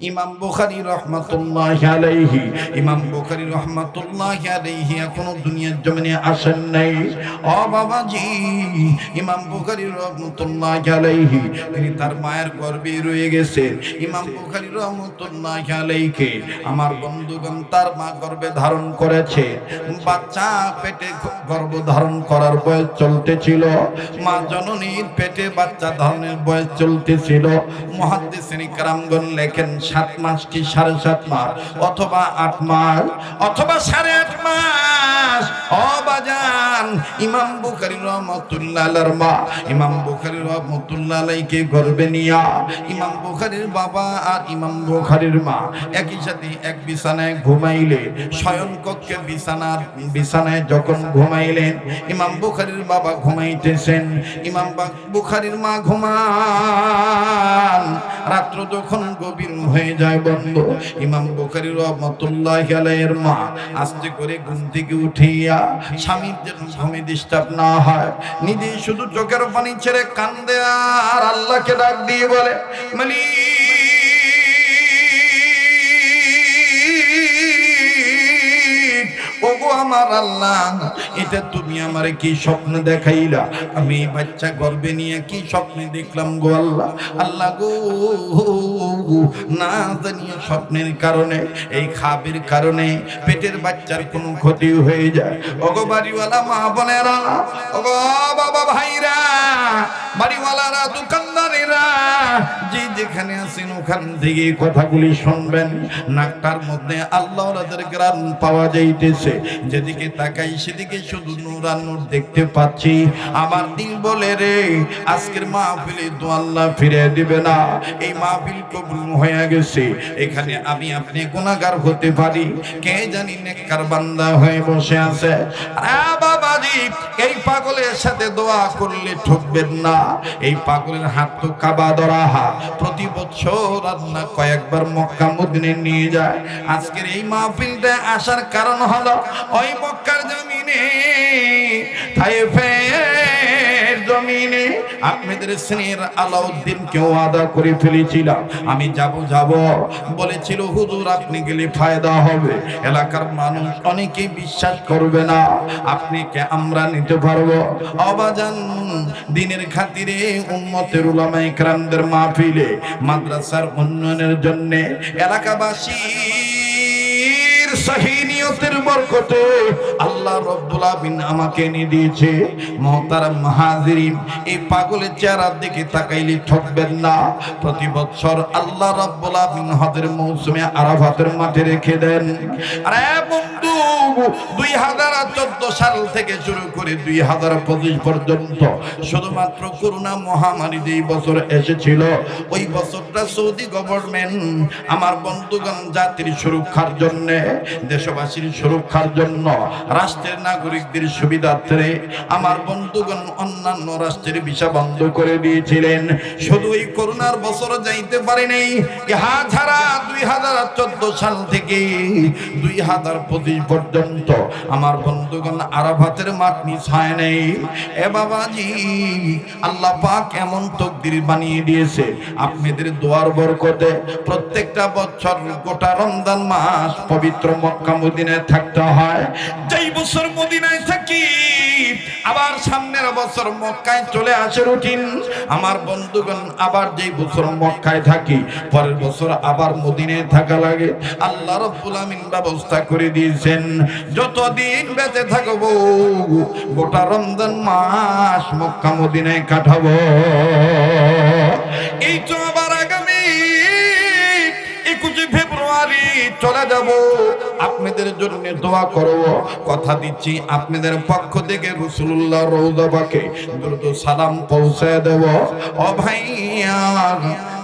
ইমাম বুখারী রাহমাতুল্লাহি আলাইহি এখনো দুনিয়ার জমিনে আসেন নাই। ও বাবাজি, ইমাম বুখারী রাহমাতুল্লাহি আলাইহি তিনি তার মায়ের গর্ভে রয়ে গেছেন। ইমাম বুখারী রাহমাতুল্লাহি আলাইহি আমার বন্ধুগণ তার মা গর্ভে ধারণ করেছে। বাচ্চা পেটে গর্ভ ধারণ করার বয়স চলতেছিল, মা জননীর পেটে বাচ্চা ধারণের বয়স চলতেছিল। মুহাদ্দিসিন কিরামগণ লেখেন 7 মাস কি 7.5 মাস অথবা 8 মাস অথবা 8.5 মাস। ও বাজান, ইমাম বুখারী রাহমাতুল্লাহ আলাইহির মা ইমাম বুখারী রাহমাতুল্লাহ আলাইহিকে গর্ভে নিয়া ইমাম বুখারীর বাবা আর ইমাম বুখারীর মা একই সাথে এক বিছানায় ঘুমাইলে, শয়ন কক্ষে বিছানায় যখন ঘুমাইলেন, ইমাম বুখারীর বাবা ঘুমাইতেছেন, ইমাম বুখারীর মা ঘুমান। রাত্র যখন গভীর হয়ে যায় বন্ধু, ইমাম বুখারী রাহমাতুল্লাহি আলাইহির মা আস্তে করে ঘুম থেকে উঠিয়া স্বামীর যেন ঘুমে ডিস্টার্ব না হয়, নিজে শুধু চোখের পানি ছেড়ে কান্দে আর আল্লাহকে ডাক দিয়ে বলে, মালিক ওগো আমার আল্লাহ, এটা তুমি আমারে কি স্বপ্ন দেখাইলা? আমি বাচ্চা গর্ভে নিয়ে কি স্বপ্নে দেখলাম গো আল্লাহ? আল্লাহ গো, না জানিয়ে স্বপ্নের কারণে, এই খাবের কারণে পেটের বাচ্চার কোনো ক্ষতি হয়ে যায়। ওগো বাড়িওয়ালা মা বোনেরা, ওগো বাবা ভাইরা, বাড়িওয়ালারা, দোকানদারেরা, যে যেখানে আছেন ওখান থেকে কথাগুলি শুনবেন। নাকটার মধ্যে আল্লাহর গ্রাম পাওয়া যাইতেছে, যেদিকে তাকাই সেদিকে শুধু নূর আর নূর দেখতে পাচ্ছি। আমার দিল বলে রে, আজকের মাহফিলে তো আল্লাহ ফিরে দিবে না। এই মাহফিল কবুল হয়ে গেছে, এখানে আমি আপনি গুনাহগার হতে পারি, কে জানি নেককার বান্দা হয়ে বসে আছে। বাবাজি, এই পাগলের সাথে দোয়া করলে ঠকবেন না। এই পাগলের হাত তো কাবা ধরা হাত, প্রতি বছর আল্লাহ কয়েকবার মক্কা মদিনে নিয়ে যায়। আজকের এই মাহফিলটা আসার কারণ হলো ওই মক্কার জমিনে, তায়েফের জমিনে আপনাদের স্নেহের আলাউদ্দিনকে ওয়াদা করে ফেলেছিলাম, আমি যাব বলেছিল হুজুর আপনি গেলে ফায়দা হবে। এলাকার মানুষ অনেকেই বিশ্বাস করবে না, আপনি কে আমরা নিতে পারবো। অবাজান, দিনের খাতিরে উম্মতের উলামায়ে কেরামদের মাহফিলে, মাদ্রাসার উন্নয়নের জন্য এলাকাবাসী সহি নিয়তের বরকতে আল্লাহ রাব্বুল আলামিন আমাকে এনে দিয়েছে। মুহতারাম হাজিরিন, এই পাগলের চেহারার দিকে তাকাইলে ঠকবেন না। প্রতি বছর আল্লাহ রাব্বুল আলামিন হজের মৌসুমে আরাফাতের মাঠে রেখে দেন। আরে বন্ধু, 2014 সাল থেকে শুরু করে 2025 পর্যন্ত শুধুমাত্র করোনা মহামারী যেই বছর এসেছিল, ওই বছরটা সৌদি গভর্নমেন্ট আমার বন্ধুগণ জাতির সুরক্ষার জন্য, দেশবাসীর সুরক্ষার জন্য, রাষ্ট্রের নাগরিকদের সুবিধার্থে আমার বন্ধুগণ অন্যান্য রাষ্ট্রের ভিসা বন্ধ করে দিয়েছিলেন। শুধু এই করোনার বছর যাইতে পারে নাই, ইহা ছাড়া 2014 সাল থেকে 2025 পর্যন্ত আমার বন্ধুগণ আরাফাতের মাঠ মিস হয় নাই। এ বাবাজি, আল্লাহ পাক এমন তকদির বানিয়ে দিয়েছে, আপনাদের দোয়ার বরকতে প্রত্যেকটা বছর গোটা রমজান মাস পবিত্র মক্কা মদিনায় থাকতে হয়। যেই বছর মদিনায় থাকি, আবার সামনের বছর মক্কায় চলে আসে রুটিন। আমার বন্ধুগণ, আবার যেই বছর মক্কায় থাকি, পরের বছর আবার মদিনায় থাকা লাগে। আল্লাহ রাব্বুল আমিন ব্যবস্থা করে দিয়েছেন, যতদিন বেঁচে থাকবো গোটা রমজান মাস মক্কা মদিনায় কাটাবো। এই তো আবার আগামী 21 ফেব্রুয়ারি চলে যাব, আপনাদের জন্য দোয়া করব। কথা দিচ্ছি আপনাদের পক্ষ থেকে রাসূলুল্লাহ রওজা পাকে দ্রুত সালাম পৌঁছে দেব। ও ভাইয়া,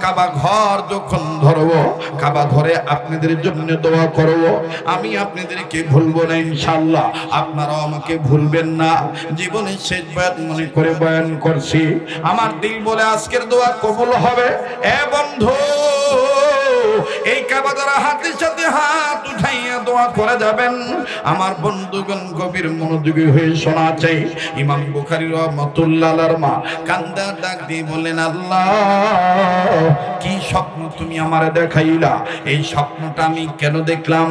কাবা ঘর যখন ধরবো, কাবা ধরে আপনাদের জন্য দোয়া করব। আমি আপনাদেরকে ভুলবো না ইনশাআল্লাহ, আপনারাও আমাকে ভুলবেন না। জীবনের শেষ বয়ান মনে করে বয়ান করছি, আমার দিল বলে আজকের দোয়া কবুল হবে। এ বন্ধু, এই কাবা ধরা হাতের সাথে হাত উঠাইয়া দোয়া করে যাবেন। আমার বন্ধুগণ গভীর মনোযোগী হয়ে শোনা চাই। ইমাম বুখারী রাহমাতুল্লাহ আলাইহির মা কান্দা ডাক দিয়ে বললেন, আল্লাহ কি স্বপ্ন তুমি আমারে দেখাইলা? এই স্বপ্নটা আমি কেন দেখলাম?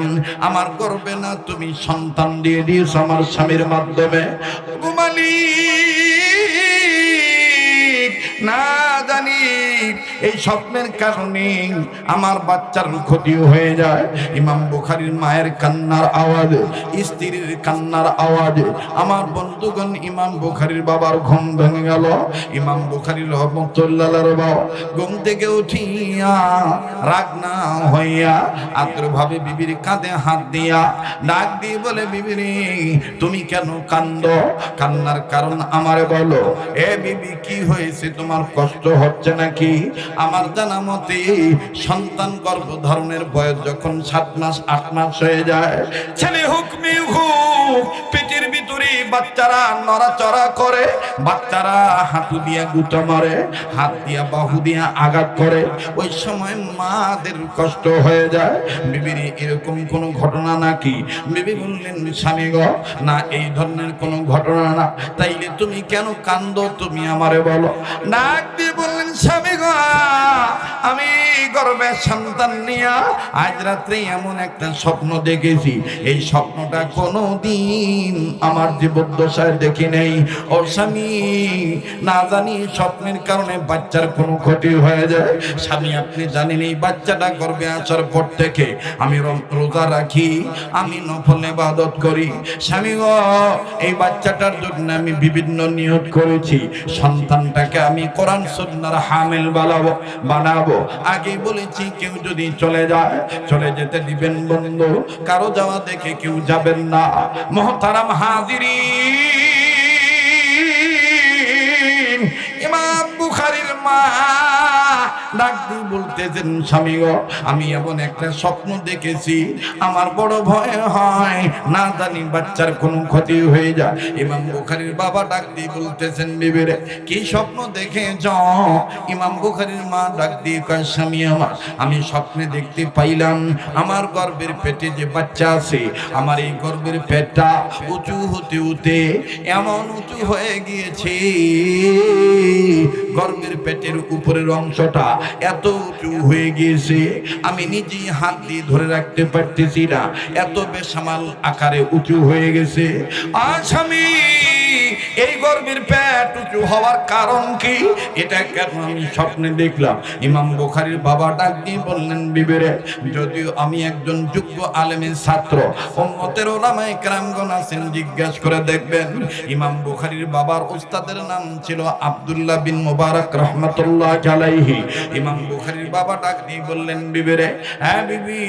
আমার গর্বে না তুমি সন্তান দিয়ে দিয়েছ আমার স্বামীর মাধ্যমে। না জানি এই স্বপ্নের কারণে আমার বাচ্চার ক্ষতি হয়ে যায়। ইমাম বুখারীর মায়ের কান্নার আওয়াজে, স্ত্রীর কান্নার আওয়াজে আমার বন্ধুগণ ইমাম বুখারীর বাবার ঘুম ভেঙে গেল। ইমাম বুখারী রাহমাতুল্লাহ আলাইহি বাবা ঘুম থেকে উঠিয়া রাগ না হইয়া আদ্রভাবে বিবির কাঁধে হাত দিয়া ডাক দিয়ে বলে, বিবি রে তুমি কেন কান্দো? কান্নার কারণ আমারে বলো। এ বিবি কি হয়েছে, তোমার কষ্ট হচ্ছে নাকি? আমার জানা মতে সন্তান গর্ভধারণের বয়স যখন 7 মাস 8 মাস হয়ে যায়, ছেলে হোক মেয়ে হোক, পেটের ভিতরে বাচ্চারা নড়াচড়া করে, বাচ্চারা হাঁটু দিয়া গুঁতো মারে, হাত দিয়া বাহু দিয়া আঘাত করে, ওই সময় মাদের কষ্ট হয়ে যায়। বিবির এরকম কোনো ঘটনা নাকি? বিবি বললেন, স্বামী গো না, এই ধরনের কোনো ঘটনা না। তাইলে তুমি কেন কান্দো, তুমি আমারে বলো। ডাক দিয়ে বললেন, স্বামী গো আমি গর্ভে সন্তান নিয়া আজ রাত্রে এমন একটা স্বপ্ন দেখেছি, এই স্বপ্নটা কোনোদিন আমার জীবদ্দশায় দেখি নেই। ও স্বামী, না জানি স্বপ্নের কারণে বাচ্চার কোনো ক্ষতি হয়ে যায়। স্বামী আপনি জানেন এই বাচ্চাটা গর্ভে আসার পর থেকে আমি রোজা রাখি, আমি নফল ইবাদত করি। স্বামী গো এই বাচ্চাটার জন্য আমি বিভিন্ন নিয়ত করেছি, সন্তানটাকে আমি কোরআন সুন্নাহর হামিল বানাবো। আগে বলেছি কেউ যদি চলে যায়, চলে যেতে দিবেন বন্ধু, কারো যাওয়া দেখে কেউ যাবেন না। মুহতারাম হাজিরিন, ইমাম বুখারীর মা ডাক দিয়ে বলতেছেন, স্বামী গো আমি এমন একটা স্বপ্ন দেখেছি, আমার বড় ভয় হয়, না জানি বাচ্চার কোনো ক্ষতি হয়ে যায়। ইমাম বুখারীর বাবা ডাক দিয়ে বলতেছেন, বিবি রে কি স্বপ্ন দেখেছ? ইমাম বুখারীর মা ডাক দিয়ে কয়, স্বামী আমার, আমি স্বপ্নে দেখতে পাইলাম আমার গর্ভের পেটে যে বাচ্চা আছে, আমার এই গর্ভের পেটটা উঁচু হতে হতে এমন উঁচু হয়ে গিয়েছে, গর্ভের পেটের উপরের অংশটা এত উঁচু হয়ে গিয়েছে আমি নিজেই হাত দিয়ে ধরে রাখতে পারতেছি না, এত বেসামাল আকারে উঁচু হয়ে গেছে। স্বামী এই গর্ভের পেট উঁচু হওয়ার কারণ কি? এটা কেন আমি স্বপ্নে দেখলাম? ইমাম বুখারীর বাবা ডাক দিয়ে বললেন, বিবি রে যদিও আমি একজন যোগ্য আলেমের ছাত্র, উম্মতের উলামায়ে কেরামগণ আছেন, জিজ্ঞাসা করে দেখবেন। ইমাম বুখারীর বাবার উস্তাদের নাম ছিল আব্দুল্লাহ বিন মুবারক রাহমাতুল্লাহ আলাইহি। ইমাম বুখারীর বাবা ডাক দিয়ে বললেন, বিবি রে হ্যাঁ বিবি,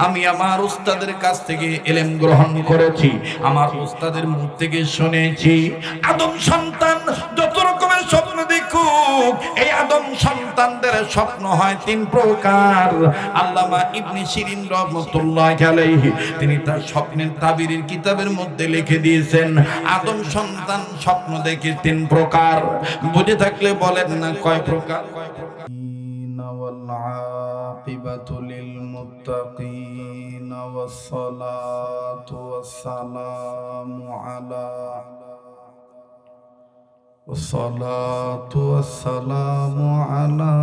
আমি আমার উস্তাদের কাছ থেকে ইলম গ্রহণ করেছি, আমার উস্তাদের মুখ থেকে শুনেছি আদম সন্তান যত রকমের স্বপ্ন দেখুক, এই আদম সন্তানদের স্বপ্ন হয় 3 প্রকার। আল্লামা ইবনে শিরিন রাহমাতুল্লাহ আলাইহি তিনি তার স্বপ্নের তাবিরের কিতাবের মধ্যে লিখে দিয়েছেন, আদম সন্তান স্বপ্ন দেখে 3 প্রকার। বুঝে থাকলে বলেন না কয় প্রকার? والعاقبة للمتقين والصلاة والسلام على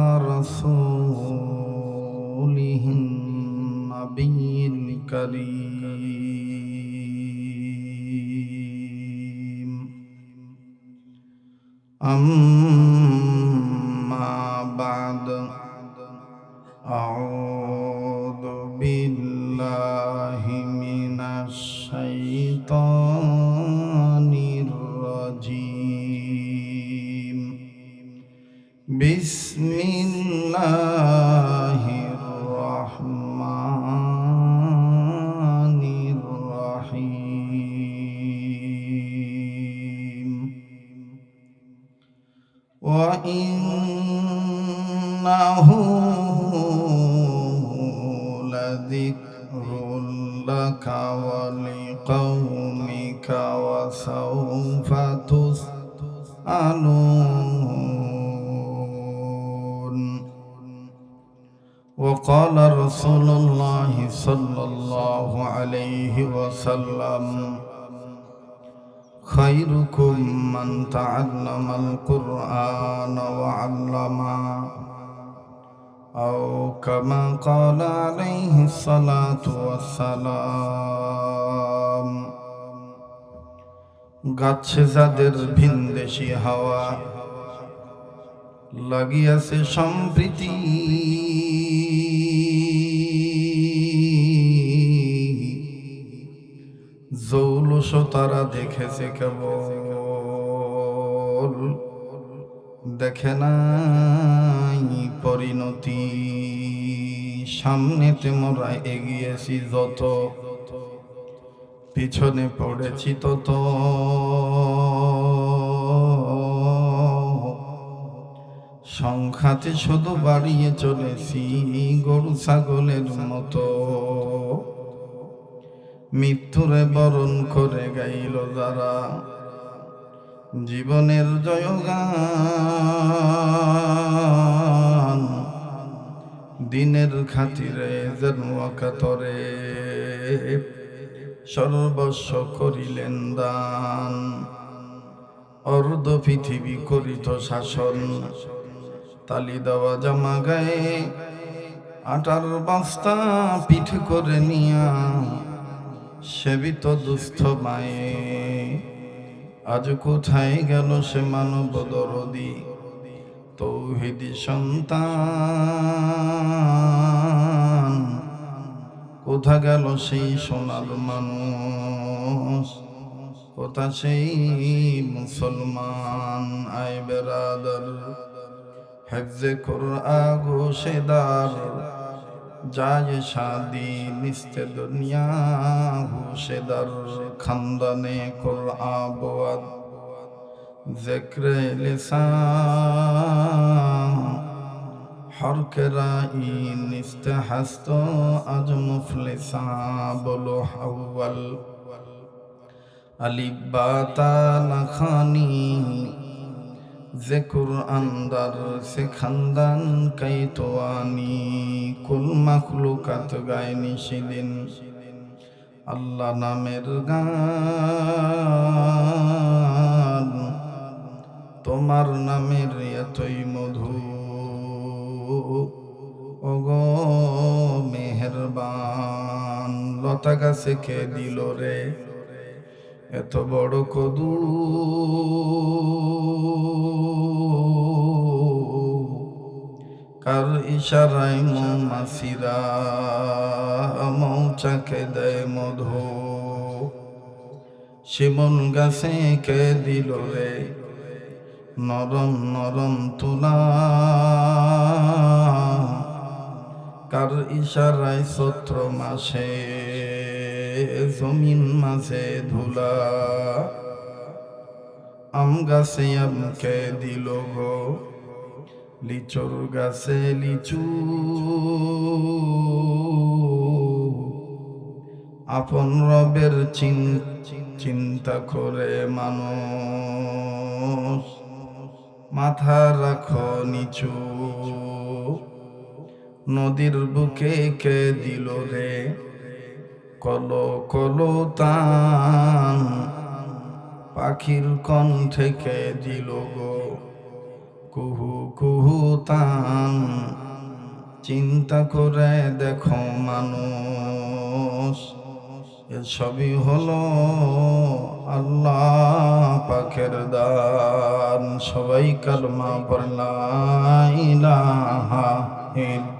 رسوله النبي الكريم. أما بعد، أعوذ بالله من الشيطان الرجيم. بسم الله الرحمن الرحيم. وإنه لذكر لك ولقومك وسوف تسألون. وقال رسول الله صلى الله عليه وسلم خيركم من تعلم القرآن وعلمه أو كما قال عليه الصلاة والسلام গাছে যাদের ভিনদেশি হাওয়া লাগিয়াছে সম্প্রীতি জৌলুস তারা দেখেছে কেবল দেখে নাই পরিণতি সামনেতে মোরা এগিয়েছি যত পিছনে পড়েছি তত সংখ্যাতে শুধু বাড়িয়ে চলেছি গরু ছাগলের মতো মৃত্যুরে বরণ করে গাইল যারা জীবনের জয়গান দিনের খাতিরে জন্মকাতরে সর্বস্ব করিলেন দান অর্ধ পৃথিবী করিত শাসন তালি দেওয়া জামা গায়ে আটার বস্তা পিঠ করে নিয়া সেবিত দুস্থ মায়ে আজ কোথায় গেল সে মানব দরদি তৌহিদি সন্তান কোথা গেল সেই সোনার মানুষ কোথা সেই মুসলমান আয় বেরাদার হেফজে কুরআন গোশেদার যায় শাদি নিস্তে দুনিয়া হোশেদার খানদানে কুরআন বাদ জিক্রে লিসান হর কেরাই নিস্তে হাস্ত আজ মুফলিসা বলো আউয়াল আলিফ বা তা না খানি যে কুরআন দার সে খানদান কাইতোয়ানি কুল মাখলুকাত গায়নি সেদিন আল্লাহ নামের গান তোমার নামের এতই মধু ওগো মেহেরবান লতা গাছে কে দিল রে এত বড় কদু কার ইশারায় মৌমাছিরা মৌচাকে দেয় মধু শিমুল গাছে কে দিল রে নরম নরম তুলা কার ইশারায় চৈত্র মাসে জমিন মাঝে ধুলা আম গাছে আমকে দিল গো লিচুর গাছে লিচু আপন রবের চিন্তা করে মানুষ মাথা রাখো নিচু নদীর বুকে কে দিল রে কলো কলো তান পাখির কণ্ঠে কে দিল গো কুহু কুহু তান চিন্তা করে দেখো মানুষ এসবই হলো আল্লাহ পাকের দান সবাই কালমা পড়লা ইলাহা ইল্লাল্লাহ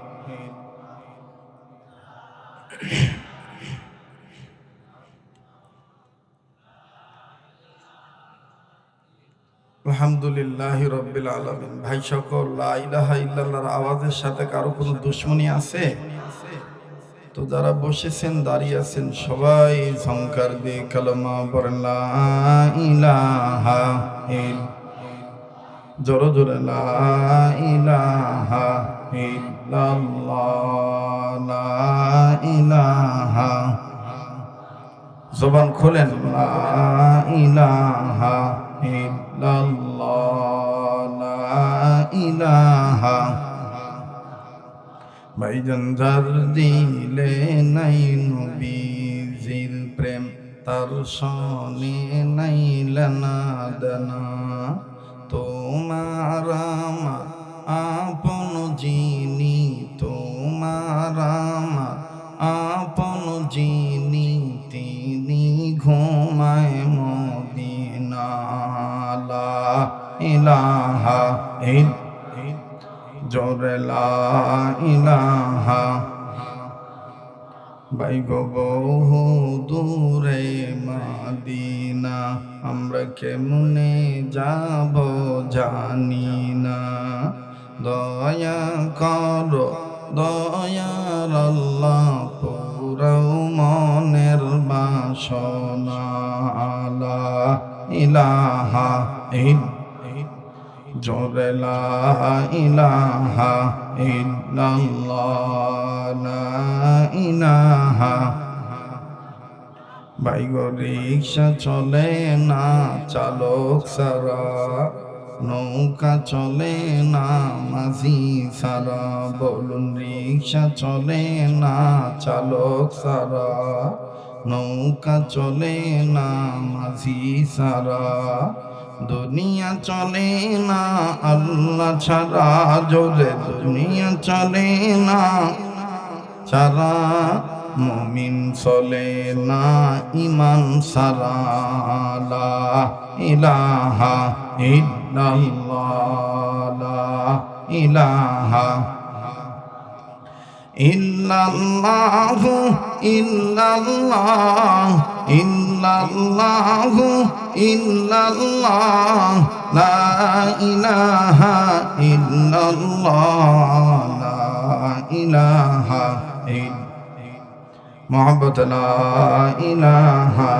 আলহামদুলিল্লাহি রাব্বিল আলামিন। ভাই সকল, লা ইলাহা ইল্লাল্লাহর আওয়াজের সাথে কারো কোনো দুশমনী আছে? তো যারা বসেছেন দাঁড়িয়ে আছেন সবাই ঝংকার দিয়ে কালেমা পড়েন লা ইলাহা ইল্লাল্লাহ, জোরে জোরে লা ইলাহা ইল্লাল্লাহ, লা ইলাহা, জবান খোলেন লা ইলাহা ইল্লাল্লাহ, লা ইলাহা। ভাইজান যার দিলে নাই নবীজির প্রেম তার সনে নাই লেনা দেনা তোমার আমার আপন যিনি তোমার আমার আপন যিনি তিনি ঘুমায় মদিনা লা ইলাহা জোরে লা ইলাহা বাইগো বহু দূরে মদিনা আমরা কেমনে যাব জানি না দয়া করো দয়ার আল্লাহ পুরাও মনের বাসনা লা ইলাহা জোরে লা ইলাহা ইল্লাল্লাহ লা ইলাহা বাইগো রিক্সা চলে না চালক সারা নৌকা চলে না মাঝি সারা বলুন রিক্সা চলে না চালক সারা নৌকা চলে না মাঝি সারা দুনিয়া চলে না আল্লাহ ছাড়া জোরে দুনিয়া চলে না ছাড়া মুমিন চলে না ইমান সারা লা ইলাহা ইল্লাল্লাহ লা ইলাহা ইল্লাল্লাহু ইল্লাল্লাহ ইল্লাল্লাহু ইল্লাল্লাহ লা ইলাহা ইল্লাল্লাহ লা ইলাহা মুহাম্মদ লা ইলাহা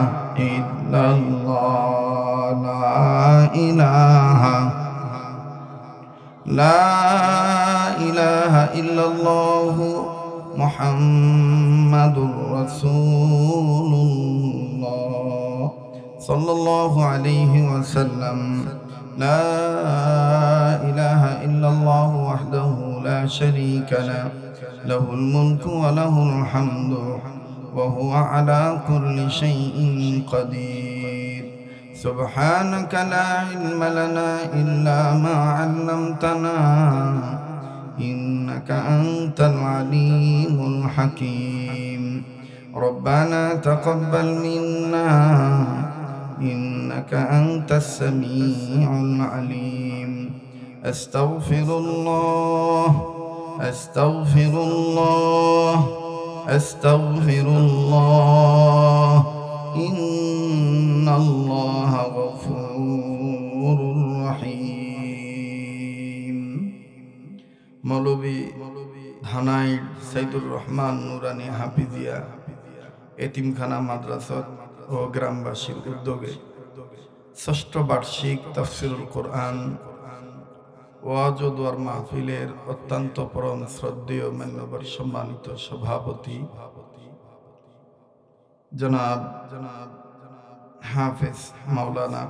ইল্লাল্লাহ লা ইলাহা লা ইলাহা ইল্লাল্লাহ মুহাম্মাদুর রাসূলুল্লাহ সাল্লাল্লাহু আলাইহি ওয়াসাল্লাম লা ইলাহা ইল্লাল্লাহ ওয়াহদাহু লা শারীকা লাহু লাহুল মুলকু ওয়া লাহুল হামদু ওয়া হুয়া আলা কুল্লি শাইইন কাদির سبحانك لا علم لنا إلا ما علمتنا إنك أنت العليم الحكيم ربنا تقبل منا إنك أنت السميع العليم أستغفر الله أستغفر الله أستغفر الله إن الله غفور رحيم মৌলভী ধানাইর সাইদুর রহমান নুরানি হাফিজিয়া এতিমখানা মাদ্রাসা ও গ্রামবাসীর উদ্যোগে ষষ্ঠ বার্ষিক তাফসিরুল কোরআন ওয়াজ ও দোয়ার মাহফিলের অত্যন্ত পরম শ্রদ্ধেয় মান্যবর সম্মানিত সভাপতি জনাব হাফেজ মাওলানা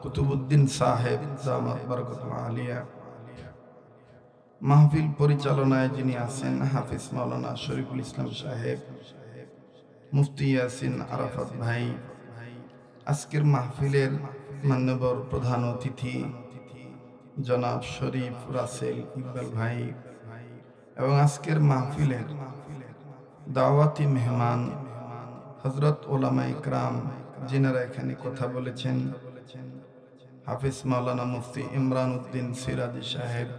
কুতুবুদ্দিন সাহেব জামাত বরকতুল আলিয়া, মাহফিল পরিচালনায় যিনি আছেন হাফেজ মাওলানা শরীফুল ইসলাম সাহেব, মুফতি ইয়াসিন আরাফাত ভাই, আজকের মাহফিলের মান্যবর প্রধান অতিথি জনাব শরীফ রাসেল ইকবাল ভাই এবং আজকের মাহফিলের দাওয়াতি মেহমান হযরত উলামায়ে ইকরাম যিনারা এখানে কথা বলেছেন, হাফেজ মাওলানা মুফতি ইমরান উদ্দিন সিরাজি সাহেব,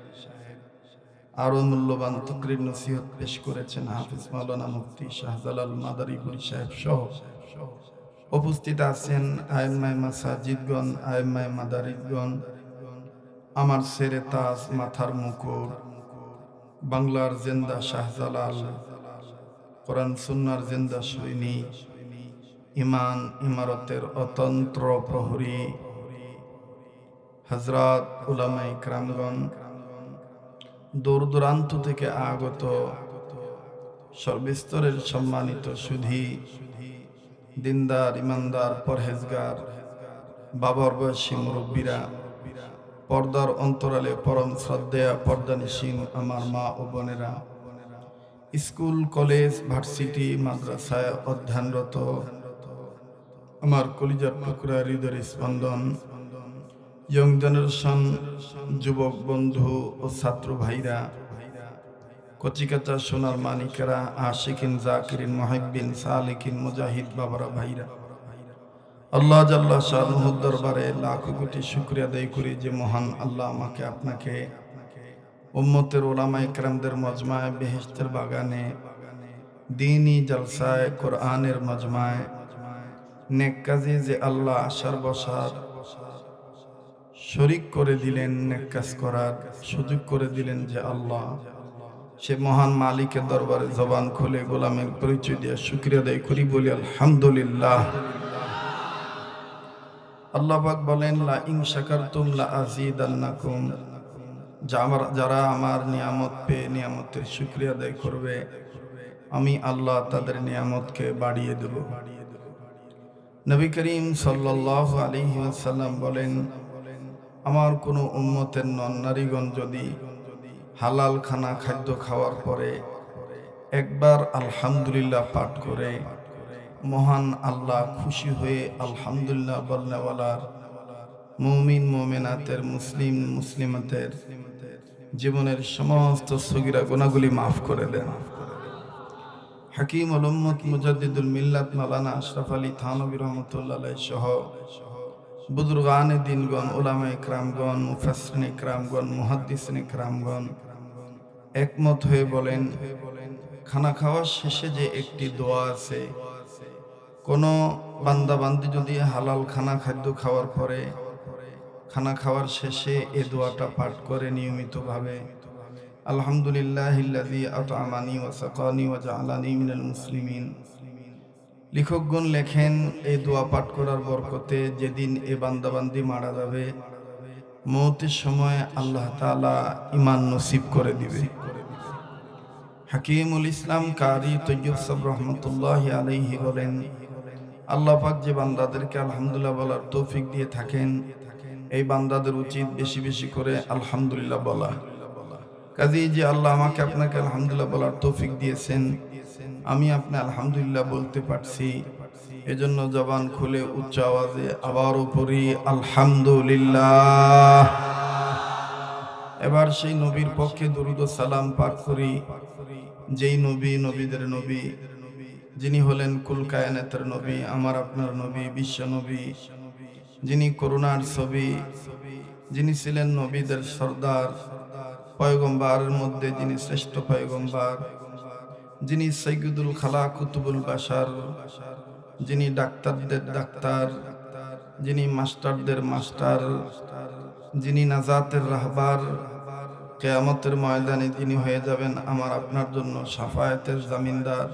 আরো মূল্যবান তাকরীর নসিহত পেশ করেছেন হাফেজ মাওলানা মুফতি শাহজালাল মাদারীপুরী সাহেব সহ উপস্থিত আছেন আইম্মায়ে মাসাজিদগণ, আইম্মায়ে মাদারিসগণ, আমার সেরে তাজ, মাথার মুকুট, বাংলার জিন্দা শাহজালাল, কোরআন সুন্নাহর জিন্দা সৈনিক, ইমান ইমারতের অতন্ত্র প্রহরী হযরত উলামায়ে ইকরামগণ, দূর দূরান্ত থেকে আগত সর্বস্তরের সম্মানিত সুধী, দিনদার, ইমানদার, পরহেজগার, বাবার বয়সী মুরব্বীরা, পর্দার অন্তরালে পরম শ্রদ্ধেয়া পর্দানিসীন আমার মা ও বোনেরা, স্কুল, কলেজ, ভার্সিটি, মাদ্রাসায় অধ্যয়নরত আমার কলিজার টুকরা হৃদয়ের স্পন্দন ইয়ং জেনারেশন যুবক বন্ধু ও ছাত্র ভাইরা, কচিকাচা সোনার মানিকেরা, আশিকিন, জাকিরিন, মুহিব্বিন, সালিকিন, মুজাহিদ বাবারা, ভাইরা, আল্লাহ জাল্লা শানুহুর দরবারে লাখো কোটি শুকরিয়া আদায় করি যে মহান আল্লাহ আমাকে আপনাকে উম্মতের ওলামায়ে কেরামদের মজমায় বেহেশতের বাগানে দ্বীনি জলসায় কোরআনের মজমায় নেক কাজে যে আল্লাহ আসার বসার শরীক করে দিলেন, নেক কাজ করার সুযোগ করে দিলেন যে আল্লাহ, সে মহান মালিকের দরবারে জবান খুলে গোলামের পরিচয় দিয়ে শুকরিয়া আদায় করি, বলি আলহামদুলিল্লাহ। আল্লাহ পাক বলেন, লা ইন শাকারতুম লা আযীদান্নাকুম, যারা আমার নিয়ামত পেয়ে নিয়ামতের শুকরিয়া আদায় করবে আমি আল্লাহ তাদের নিয়ামতকে বাড়িয়ে দেব। নবী করিম সাল্লাল্লাহু আলাইহি ওয়াসাল্লাম বলেন, আমার কোনো উম্মতের নর-নারীগণ যদি হালাল খানা খাদ্য খাওয়ার পরে একবার আলহামদুলিল্লাহ পাঠ করে, মহান আল্লাহ খুশি হয়ে আলহামদুলিল্লাহ বলনেওয়ালার মুমিন মুমিনাতের মুসলিম মুসলিমাতের জীবনের সমস্ত সগীরা গুনাহগুলি মাফ করে দেন। হাকিম উল উম্মত মুজাদ্দিদুল মিল্লাত মাওলানা আশরাফ আলী থানভী রাহমাতুল্লাহ আলাইহি সহ বুজুর্গানে দিনগণ, উলামায়ে কেরামগণ, মুফাসসিরিনে কেরামগণ, মুহাদ্দিসিনে কেরামগণ একমত হয়ে বলেন, খানা খাওয়ার শেষে যে একটি দোয়া আছে, কোনো বান্দা বান্দি যদি হালাল খানা খাদ্য খাওয়ার পরে খানা খাওয়ার শেষে এ দোয়াটা পাঠ করে নিয়মিতভাবে, আলহামদুলিল্লাহিল্লাযী আত'আমানি ওয়া সাকানি ওয়া জাআলানি মিনাল মুসলিমিন, লেখকগণ লেখেন এই দোয়া পাঠ করার বরকতে যেদিন এ বান্দা বান্দি মারা যাবে, মওতের সময় আল্লাহ তাআলা ঈমান নসিব করে দিবে। হাকিমুল ইসলাম কারি তৈয়ব সাহেব রহমতুল্লাহি আলাইহি বলেন, আল্লাহ পাক যে বান্দাদেরকে আলহামদুলিল্লাহ বলার তৌফিক দিয়ে থাকেন, এই বান্দাদের উচিত বেশি বেশি করে আলহামদুলিল্লাহ বলা। কাজেই যে আল্লাহ আমাকে আপনাকে আলহামদুলিল্লাহ বলার তৌফিক দিয়েছেন, আমি আপনি আলহামদুলিল্লাহ বলতে পারছি, এজন্য জবান খুলে উচ্চ আওয়াজে আবারও পড়ি আলহামদুলিল্লাহ। এবার সেই নবীর পক্ষে দরুদ ও সালাম পাঠ করি, যেই নবী নবীদের নবী, যিনি হলেন কুল কায়নাতের নবী, আমার আপনার নবী, বিশ্ব নবী, যিনি করুণার ছবি, যিনি ছিলেন নবীদের সর্দার, পয়গম্বরের মধ্যে যিনি শ্রেষ্ঠ পয়গম্বর, যিনি সাইয়্যিদুল খালাক কুতুবুল বাশার, যিনি ডাক্তারদের ডাক্তার, যিনি মাস্টারদের মাস্টার, যিনি নাজাতের রাহবার, কিয়ামতের ময়দানে যিনি হয়ে যাবেন আমার আপনার জন্য শাফায়াতের জামিনদার,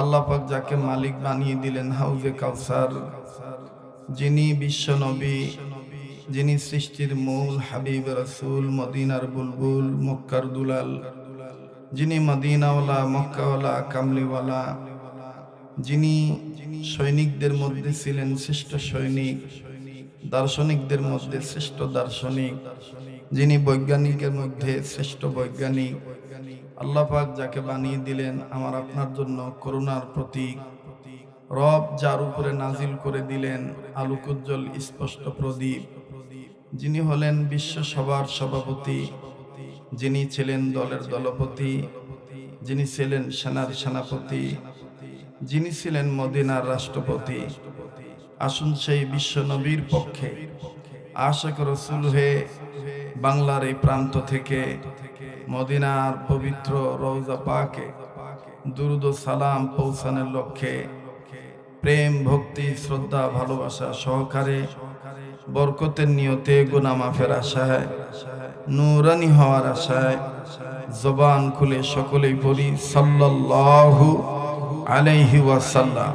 আল্লাহ পাক যাকে মালিক বানিয়ে দিলেন হাউজে কাউসার, যিনি বিশ্ব নবী, যিনি সৃষ্টির মূল, হাবিব রাসূল, মদিনার বুলবুল, মক্কার দুলাল, যিনি মদিনাওয়ালা, মক্কাওয়ালা, কামলিওয়ালা, যিনি সৈনিকদের মধ্যে ছিলেন শ্রেষ্ঠ সৈনিক, দার্শনিকদের মধ্যে শ্রেষ্ঠ দার্শনিক, যিনি বৈজ্ঞানিকের মধ্যে শ্রেষ্ঠ বৈজ্ঞানিক, আল্লাহ পাক যাকে বানিয়ে দিলেন আমার আপনার জন্য করুণার প্রতীক, রব যার উপরে নাজিল করে দিলেন আলোকোজ্জ্বল স্পষ্ট প্রদীপ, যিনি হলেন বিশ্ব সভার সভাপতি, যিনি ছিলেন দলের দলপতি, যিনি ছিলেন সেনার সেনাপতি, যিনি ছিলেন মদিনার রাষ্ট্রপতি। আসুন সেই বিশ্ব নবীর পক্ষে আশিক রাসূল হয়ে বাংলার এই প্রান্ত থেকে মদিনার পবিত্র রওজা পাকে দুরুদ ও সালাম পৌঁছানোর লক্ষ্যে প্রেম, ভক্তি, শ্রদ্ধা, ভালোবাসা সহকারে বরকতের নিয়তে গুনাহ মাফের আশায়, নূরানি হওয়ার আশায় জবান খুলে সকলেই পড়ি সাল্লাল্লাহু আলাইহি ওয়াসাল্লাম।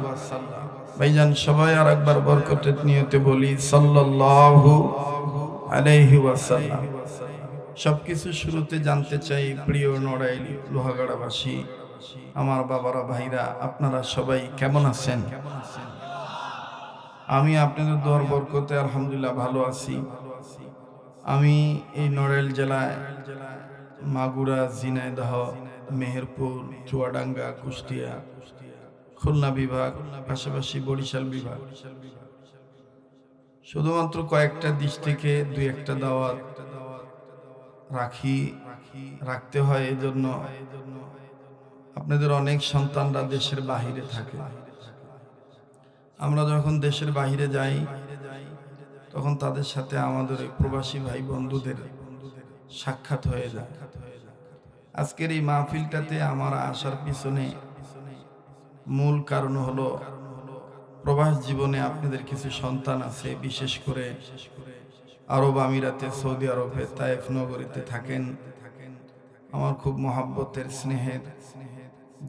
ভাইজান সবাই আর একবার বরকতের নিয়তে বলি সাল্লাল্লাহু আলাইহি ওয়াসাল্লাম। সবকিছু শুরুতে জানতে চাই, প্রিয় নড়াইল লোহাগাড়াবাসী, আমার বাবারা, ভাইরা, আপনারা সবাই কেমন আছেন? আমি আপনাদের দোয়ার বরকতে আলহামদুলিল্লাহ ভালো আছি। আমি এই নড়াইল জেলায় মাগুরা, ঝিনাইদহ, মেহেরপুর, চুয়াডাঙ্গা, কুষ্টিয়া, খুলনা বিভাগ, পাশাপাশি বরিশাল বিভাগ, শুধুমাত্র কয়েকটা ডিস্ট্রিক্টে দুই একটা দাওয়াত রাখতে হয়। এই জন্য আপনাদের অনেক সন্তানরা দেশের বাহিরে থাকে। আমরা যখন দেশের বাহিরে যাই তখন তাদের সাথে আমাদের প্রবাসী ভাই বন্ধুদের সাক্ষাৎ হয়ে যায়। আজকের এই মাহফিলটাতে আমার আসার পিছনে মূল কারণ হলো প্রবাস জীবনে আপনাদের কিছু সন্তান আছে, বিশেষ করে আরব আমিরাতে, সৌদি আরবে, তায়েফ নগরীতে থাকেন। আমার খুব মহাব্বতের স্নেহের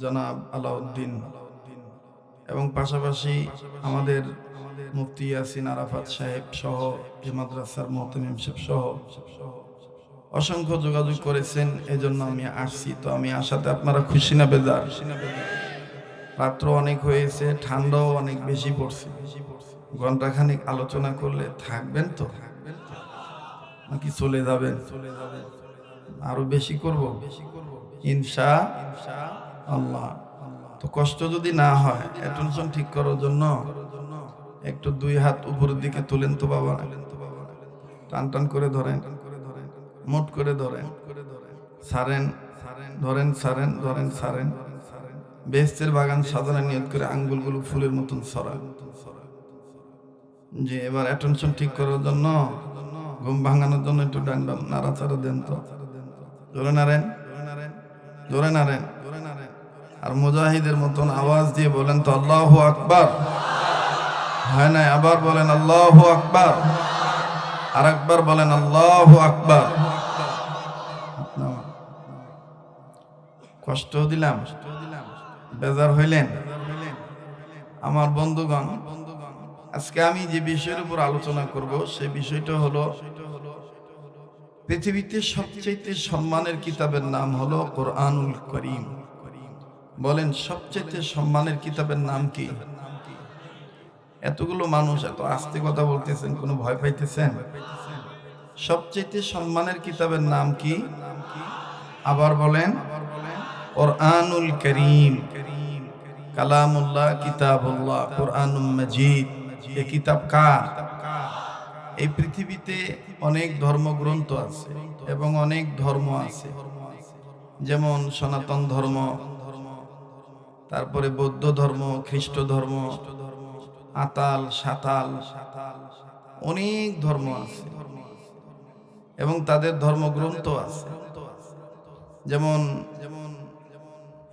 জনাব আলাউদ্দিন এবং পাশাপাশি আমাদের মুফতি ইয়াসিন আরাফাত সাহেব সহ এই মাদ্রাসার মুহতামিম সাহেব সহ অসংখ্য যোগাযোগ করেছেন। এজন্য আমি আসছি। তো আমি আসাতে আপনারা খুশি না বেজার? রাত্র অনেক হয়েছে, ঠান্ডাও অনেক বেশি পড়ছে। ঘন্টাখানিক আলোচনা করলে থাকবেন তো নাকি চলে যাবেন? আরো বেশি করব ইনশাআল্লাহ। তো কষ্ট যদি না হয়, অ্যাটেনশন ঠিক করার জন্য একটু দুই হাত উপরের দিকে তুলেন তো বাবা, টান টান করে ধরেন, মোট করে ধরেন, ছাড়েন, ধরেন, ছাড়েন, ধরেন, ছাড়েন। বেহেশতের বাগান সাজানোর নিয়ত করে আঙ্গুলগুলো ফুলের মতন ছড়ান। যে এবার অ্যাটেনশন ঠিক করার জন্য, ঘুম ভাঙানোর জন্য একটু ডান বাম নাড়াচাড়া দেন তো। জোরে নাড়েন, জোরে নাড়েন। আর মুজাহিদের মতন আওয়াজ দিয়ে বলেন তো আল্লাহু আকবার। হয় না? আবার বলেন আল্লাহু আকবার। আর একবার বলেন আল্লাহু আকবার। কষ্ট দিলাম, বেজার হইলেন? আমার বন্ধুগণ, আজকে আমি যে বিষয়ের উপর আলোচনা করব সেই বিষয়টা হলো পৃথিবীতে সবচেয়ে সম্মানের কিতাবের নাম হলো কোরআনুল কারীম। বলেন, সবচেয়ে সম্মানের কিতাবের নাম কি? এতগুলো মানুষ এত আস্তে কথা বলতেছেন, কোনো ভয় পাইতেছেন? সবচেয়ে সম্মানের কিতাবের নাম কি? আবার বলেন, কোরআনুল কারীম। কালামুল্লাহ, কিতাবুল্লাহ, কোরআনুল মাজিদ। এই কিতাব কার? এই পৃথিবীতে অনেক ধর্মগ্রন্থ আছে এবং অনেক ধর্ম আছে, যেমন সনাতন ধর্ম, তারপরে বৌদ্ধ ধর্ম, খ্রিস্ট ধর্ম, আতাল, সাতাল, অনেক ধর্ম আছে এবং তাদের ধর্মগ্রন্থ আছে। যেমন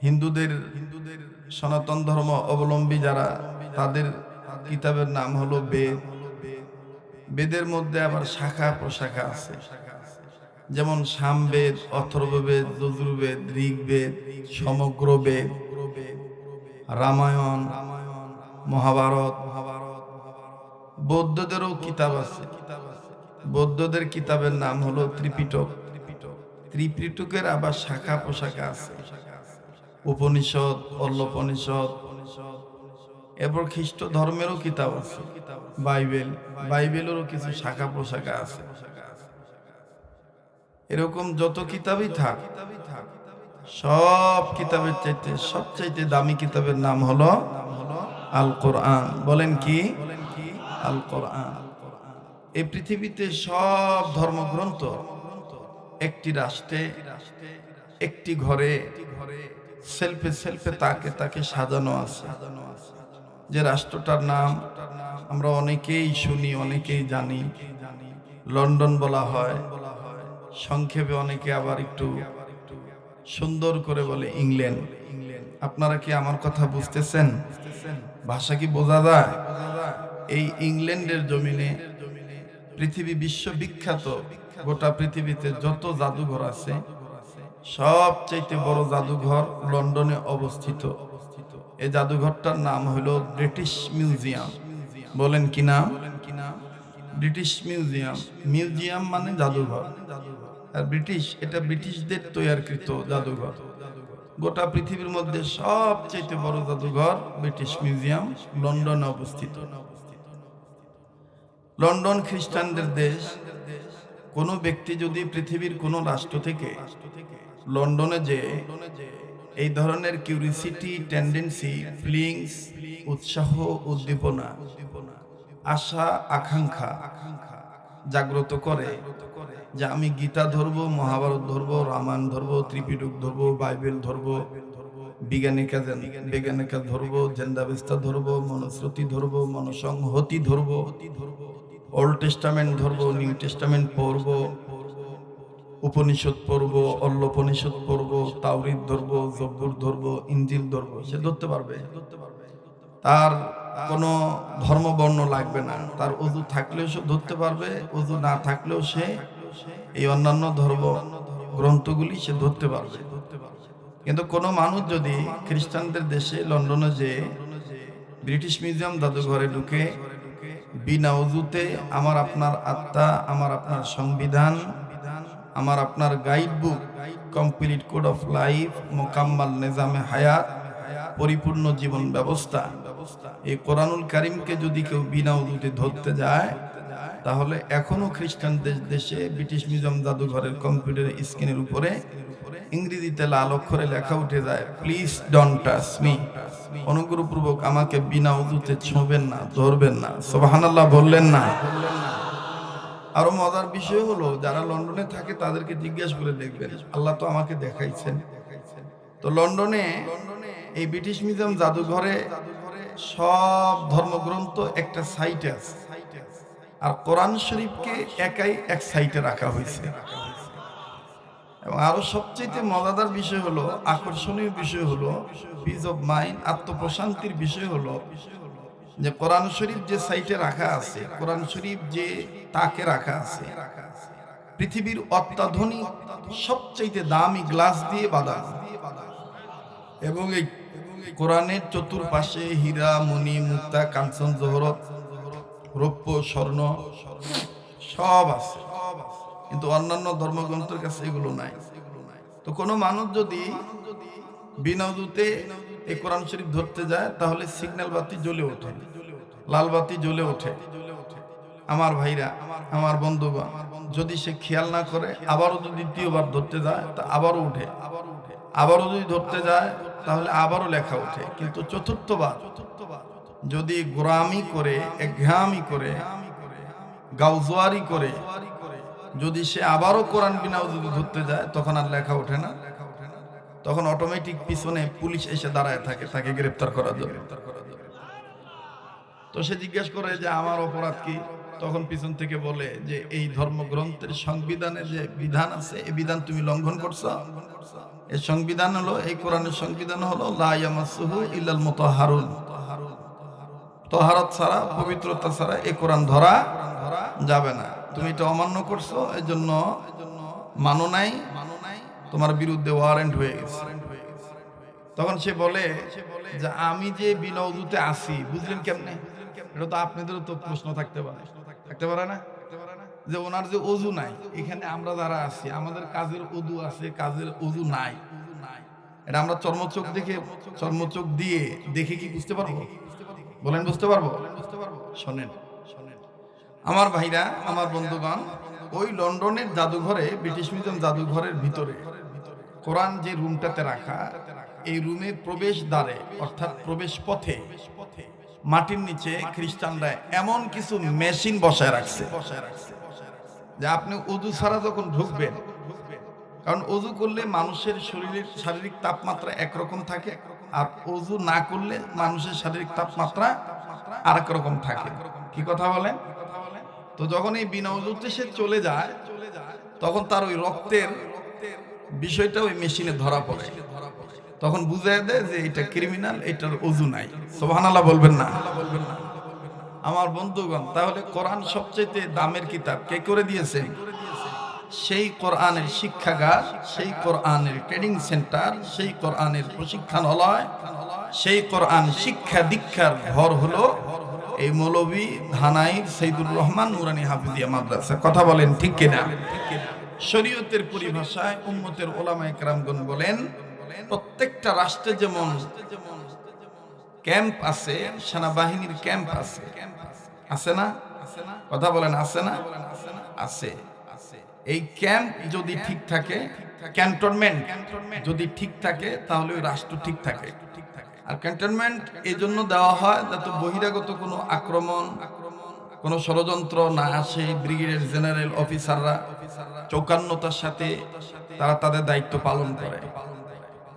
হিন্দুদের সনাতন ধর্ম অবলম্বী যারা, তাদের কিতাবের নাম হলো বেদ। বেদের মধ্যে আবার শাখা প্রশাখা আছে, যেমন সামবেদ, অথর্ববেদ, যজুর্বেদ, ঋগ্বেদ, সমগ্র বেদ, রামায়ণ, মহাভারত। বৌদ্ধদেরও কিতাব আছে। বৌদ্ধদের কিতাবের নাম হলো ত্রিপিটক। ত্রিপিটকের আবার শাখা প্রশাখা আছে, উপনিষদ, অল্লোপনিষদ। এরপর খ্রিস্ট ধর্মেরও কিতাব আছে, বাইবেল। বাইবেলেরও কিছু শাখা প্রশাখা আছে। এরকম যত কিতাবই থাক, সব কিতাবের চাইতে সবচাইতে দামি কিতাবের নাম হলো আল কোরআন। বলেন কি? আল কোরআন। এই পৃথিবীতে সব ধর্মগ্রন্থ একটি রাষ্ট্রে, একটি ঘরে, সেলফে সেলফে তাকে তাকে সাজানো আছে। যে রাষ্ট্রটার নাম আমরা অনেকেই শুনি, অনেকেই জানি, লন্ডন বলা হয়। সংক্ষেপে অনেকে আবার একটু সুন্দর করে বলে ইংল্যান্ড। আপনারা কি আমার কথা বুঝতেছেন? ভাষা কি বোঝা যায়? এই ইংল্যান্ডের জমিনে পৃথিবী বিশ্ববিখ্যাত, গোটা পৃথিবীতে যত জাদুঘর আছে সবচাইতে বড় জাদুঘর লন্ডনে অবস্থিত। এই জাদুঘরটার নাম হলো ব্রিটিশ মিউজিয়াম। বলেন কি নাম? British museum. মিউজিয়াম মানে জাদুঘর, আর ব্রিটিশ, এটা ব্রিটিশদের তৈরিকৃত জাদুঘর। গোটা পৃথিবীর মধ্যে সবচেয়ে বড় জাদুঘর ব্রিটিশ মিউজিয়াম, লন্ডনে অবস্থিত। লন্ডন খ্রিস্টানদের দেশ। কোনো ব্যক্তি যদি পৃথিবীর কোনো রাষ্ট্র থেকে লন্ডনে যে এই ধরনের কিউরিসিটি, টেন্ডেন্সি, ফিলিংস, উৎসাহ, উদ্দীপনা, আশা, আকাঙ্ক্ষা জাগ্রত করে যে আমি গীতা ধরবো, মহাভারত ধরবো, রামায়ণ ধরবো, ত্রিপিটক ধরবো, বাইবেল ধরবো, বিজ্ঞানিকা ধরবো, জেন্দাবেস্তা ধরবো, মনুশ্রুতি ধরবো, মনসংহতি ধরবো, ওল্ড টেস্টামেন্ট ধরবো, নিউ টেস্টামেন্ট পড়বো, উপনিষদ পড়বো, অল্লোপনিষদ পড়বো, তাওরীদ ধরবো, জব্বুর ধরবো, ইনজিল ধরবো। সে ধরতে পারবে, তার কোনো ধর্ম বর্ণ লাগবে না। তার ওযু থাকলেও সে ধরতে পারবে, ওযু না থাকলেও সে এই অন্যান্য ধর্ম গ্রন্থগুলি সে ধরতে পারবে। কিন্তু কোনো মানুষ যদি খ্রিস্টানদের দেশে লন্ডনে যে ব্রিটিশ মিউজিয়াম জাদুঘরে ঢুকে বিনা ওযুতে আমার আপনার আত্মা, আমার আপনার সংবিধান, আমার আপনার guide book, complete code of life, মোকাম্মাল নিজামে হায়াত, পরিপূর্ণ জীবন ব্যবস্থা, এই কোরআনুল কারীমকে যদি কেউ বিনা ওযুতে ধরতে যায়, তাহলে এখনো খ্রিস্টানদের দেশে ব্রিটিশ মিউজিয়াম জাদুঘরের কম্পিউটার স্ক্রিনের উপরে ইংরেজিতে লাল অক্ষরে লেখা উঠে যায়, প্লিজ ডোন্ট টাচ মি, অনুগ্রহপূর্বক আমাকে বিনা ওযুতে ছোঁবেন না, ধরবেন না। সুবহানাল্লাহ বললেন না? আরো মজার বিষয় হলো, যারা লন্ডনে থাকে তাদেরকে জিজ্ঞাসা করে দেখবেন, আল্লাহ তো আমাকে দেখাইছেন, তো লন্ডনে এই ব্রিটিশ মিউজিয়াম জাদুঘরে সব ধর্মগ্রন্থ একটা সাইটে আছে, আর কোরআন শরীফকে একাই এক সাইটে রাখা হয়েছে। এবং আরো সবচেয়ে মজাদার বিষয় হলো, আকর্ষণীয় বিষয় হলো, পিস অফ মাইন্ড, আত্মপ্রশান্তির বিষয় হলো যে কোরআন শরীফ যে সাইটে রাখা আছে, কোরআন শরীফ যে তাকে রাখা আছে, পৃথিবীর অত্যাধুনিক সবচেয়ে দামি গ্লাস দিয়ে বাঁধানো, এবং এই কোরআনের চতুর্পাশে হীরা, মণি, মুক্তা, কাঞ্চন, জহরত, রৌপ্য, স্বর্ণ সব আছে। কিন্তু অন্যান্য ধর্মগ্রন্থের কাছে এগুলো নাই। তো কোনো মানুষ যদি বিনা ওযুতে এই কোরআন শরীফ ধরতে যায়, তাহলে সিগন্যাল বাতি জ্বলে ওঠে, লাল বাতি জ্বলে ওঠে। আমার ভাইরা, আমার বন্ধুগণ, যদি সে খেয়াল না করে আবারও যদি দ্বিতীয়বার ধরতে যায়, তা আবারও উঠে, আবারও যদি ধরতে যায় তাহলে আবারও লেখা ওঠে। কিন্তু চতুর্থবার যদি গোরামি করে, একঘেয়ামি করে, গাউজোয়ারি করে যদি সে আবারও কোরআন বিনা ওযুতে ধরতে যায়, তখন আর লেখা ওঠে না, তখন অটোমেটিক পিছনে পুলিশ এসে দাঁড়ায় থাকে, তাকে গ্রেফতার করার জন্য। তো সে জিজ্ঞেস করে যে আমার অপরাধ কি? তখন পিছন থেকে বলে যে এই ধর্মগ্রন্থের সংবিধানে যে বিধান আছে, এই বিধান তুমি লঙ্ঘন করছো। এই সংবিধান হলো, এই কোরআনের সংবিধান হলো লা ইয়ামাসসুহু ইল্লাল মুতাহহারুন, তাহারাত ছাড়া, পবিত্রতা ছাড়া এই কোরআন ধরা যাবে না। তুমি এটা অমান্য করছো, এই জন্য মানো নাই, তোমার বিরুদ্ধে ওয়ারেন্ট হয়ে গেছে। তখন সে বলে যে আমি যে বিনা ওযুতে আসি, বুঝলেন কেমনে? এটা তো আপনাদেরও তো প্রশ্ন থাকতে পারে না, যে ওনার যে ওযু নাই, এখানে আমরা যারা আছি আমাদের কাজের ওযু আছে, কাজের ওযু নাই, এটা আমরা চর্মচোখ দিয়ে দেখে কি বুঝতে পারবো? বলেন বুঝতে পারবো? শোনেন আমার ভাইরা, আমার বন্ধুগণ, ওই লন্ডনের জাদুঘরে, ব্রিটিশ মিউজিয়াম জাদুঘরের ভিতরে কোরআন যে রুমটাতে রাখা, এই রুমের প্রবেশ দ্বারে অর্থাৎ প্রবেশ পথে মাটির নিচে খ্রিস্টানরা এমন কিছু মেশিন বসায় রাখছে যে আপনি ওযু ছাড়া যখন ঢুকবেন, কারণ ওযু করলে মানুষের শরীরের শারীরিক তাপমাত্রা একরকম থাকে, আর ওযু না করলে মানুষের শারীরিক তাপমাত্রা আরেক রকম থাকে। কি কথা বলেন? তো যখন এই বিনা ওযুতে সে চলে যায়, তখন তার ওই রক্তের বিষয়টা ওই মেশিনে ধরা পড়ে, তখন বুঝায় দেয় যে এটা ক্রিমিনাল, এটার ওযু নাই। সুবহানাল্লাহ বলবেন না? আমার বন্ধুগণ, তাহলে কোরআন সবচেয়ে দামের কিতাব কে করে দিয়েছেন? সেই কোরআনের শিক্ষাগার, সেই কোরআনের ট্রেনিং সেন্টার, সেই কোরআনের প্রশিক্ষণালয়, সেই কোরআন শিক্ষা দীক্ষার ঘর হলো এই মৌলভী ধানাইর সৈয়দুর রহমান নুরানী হাফিজিয়া মাদ্রাসা। কথা বলেন ঠিক কিনা? শরীয়তের পরিভাষায় উম্মতের ওলামায়ে কেরামগণ বলেন, প্রত্যেকটা রাষ্ট্রে যেমন ক্যাম্প আছে, সেনাবাহিনীর ক্যাম্প আছে, আছে না? কথা বলেন আছে না? আছে। এই ক্যাম্প যদি ঠিক থাকে, ক্যান্টনমেন্ট যদি ঠিক থাকে, তাহলে ওই রাষ্ট্র ঠিক থাকে। আর ক্যান্টনমেন্ট এই জন্য দেওয়া হয় যাতে বহিরাগত কোনো আক্রমণ, কোনো ষড়যন্ত্র না আসে। ব্রিগেডিয়ার জেনারেল অফিসাররা চৌকান্নতার সাথে তারা তাদের দায়িত্ব পালন করে।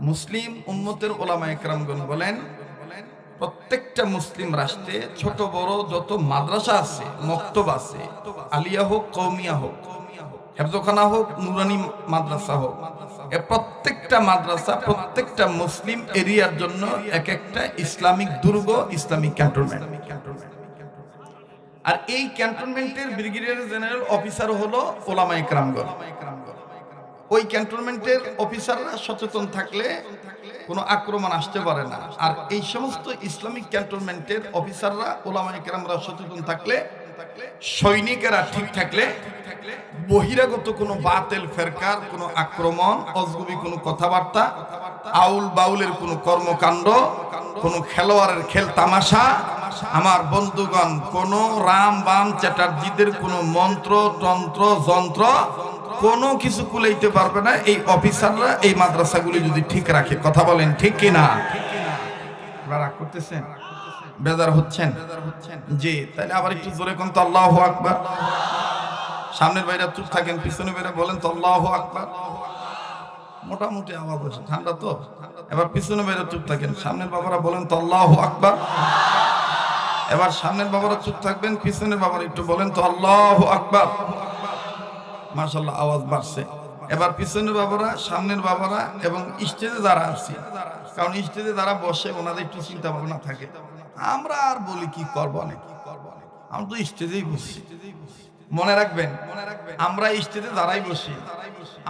মুসলিম উম্মতের ওলামা একরামগণ বলেন, প্রত্যেকটা মুসলিম রাষ্ট্রে ছোট বড় যত মাদ্রাসা আছে, মক্তব আছে, আলিয়া হোক, কওমিয়া হোক, হেফজখানা হোক, নুরানি মাদ্রাসা হোক, প্রত্যেকটা মাদ্রাসা প্রত্যেকটা মুসলিম এরিয়ার জন্য এক একটা ইসলামিক দুর্গ, ইসলামিক ক্যান্টনমেন্ট। আর এই ক্যান্টনমেন্টের ব্রিগেডিয়ার জেনারেল অফিসার হলো ওলামা ইকরামগণ। ওই ক্যান্টনমেন্টের অফিসাররা সচেতন থাকলে কোনো আক্রমণ আসতে পারে না। আর এই সমস্ত ইসলামিক ক্যান্টনমেন্টের অফিসাররা, ওলামা ইকরামরা সচেতন থাকলে, সৈনিকেরা ঠিক থাকলে, বহিরাগত কোনো বাতিল ফেরকার কোনো আক্রমণ, অজগবি কোনো কথাবার্তা, আউল বাউলের কোনো কর্মকাণ্ড, কোনো খেলোয়াড়ের খেল তামাশা, আমার বন্ধুগণ কোনো রাম বাম চ্যাটার্জিদের কোনো মন্ত্র তন্ত্র যন্ত্র কোনো কিছু কুলাইতে পারবে না এই অফিসাররা এই মাদ্রাসাগুলি যদি ঠিক রাখে। কথা বলেন ঠিক কিনা? রাগ করতেছেন? বেজার হচ্ছেন? জি, তাহলে আবার একটু জোরে কোন তো আল্লাহু আকবার। সামনের বাইরে চুপ থাকেন, পিছনে বাইরে বলেন তো আল্লাহু আকবার। মোটামুটি আওয়াজ হচ্ছে, ঠান্ডা তো। এবার পিছনে বাইরে চুপ থাকেন, সামনের বাবারা বলেন তো আল্লাহু আকবার। এবার সামনের বাবারা চুপ থাকবেন, পিছনের বাবারা একটু বলেন তো আল্লাহু আকবার। মাশাআল্লাহ, আওয়াজ বাড়ছে। এবার পিছনের বাবারা, সামনের বাবারা এবং স্টেজে যারা আছে, কারণ স্টেজে যারা বসে ওনাদের একটু চিন্তা ভাবনা থাকে, আমরা আর বলি কি করবো না, আমরা তো স্টেজেই বসি। মনে রাখবেন, আমরা স্টেজে যারাই বসি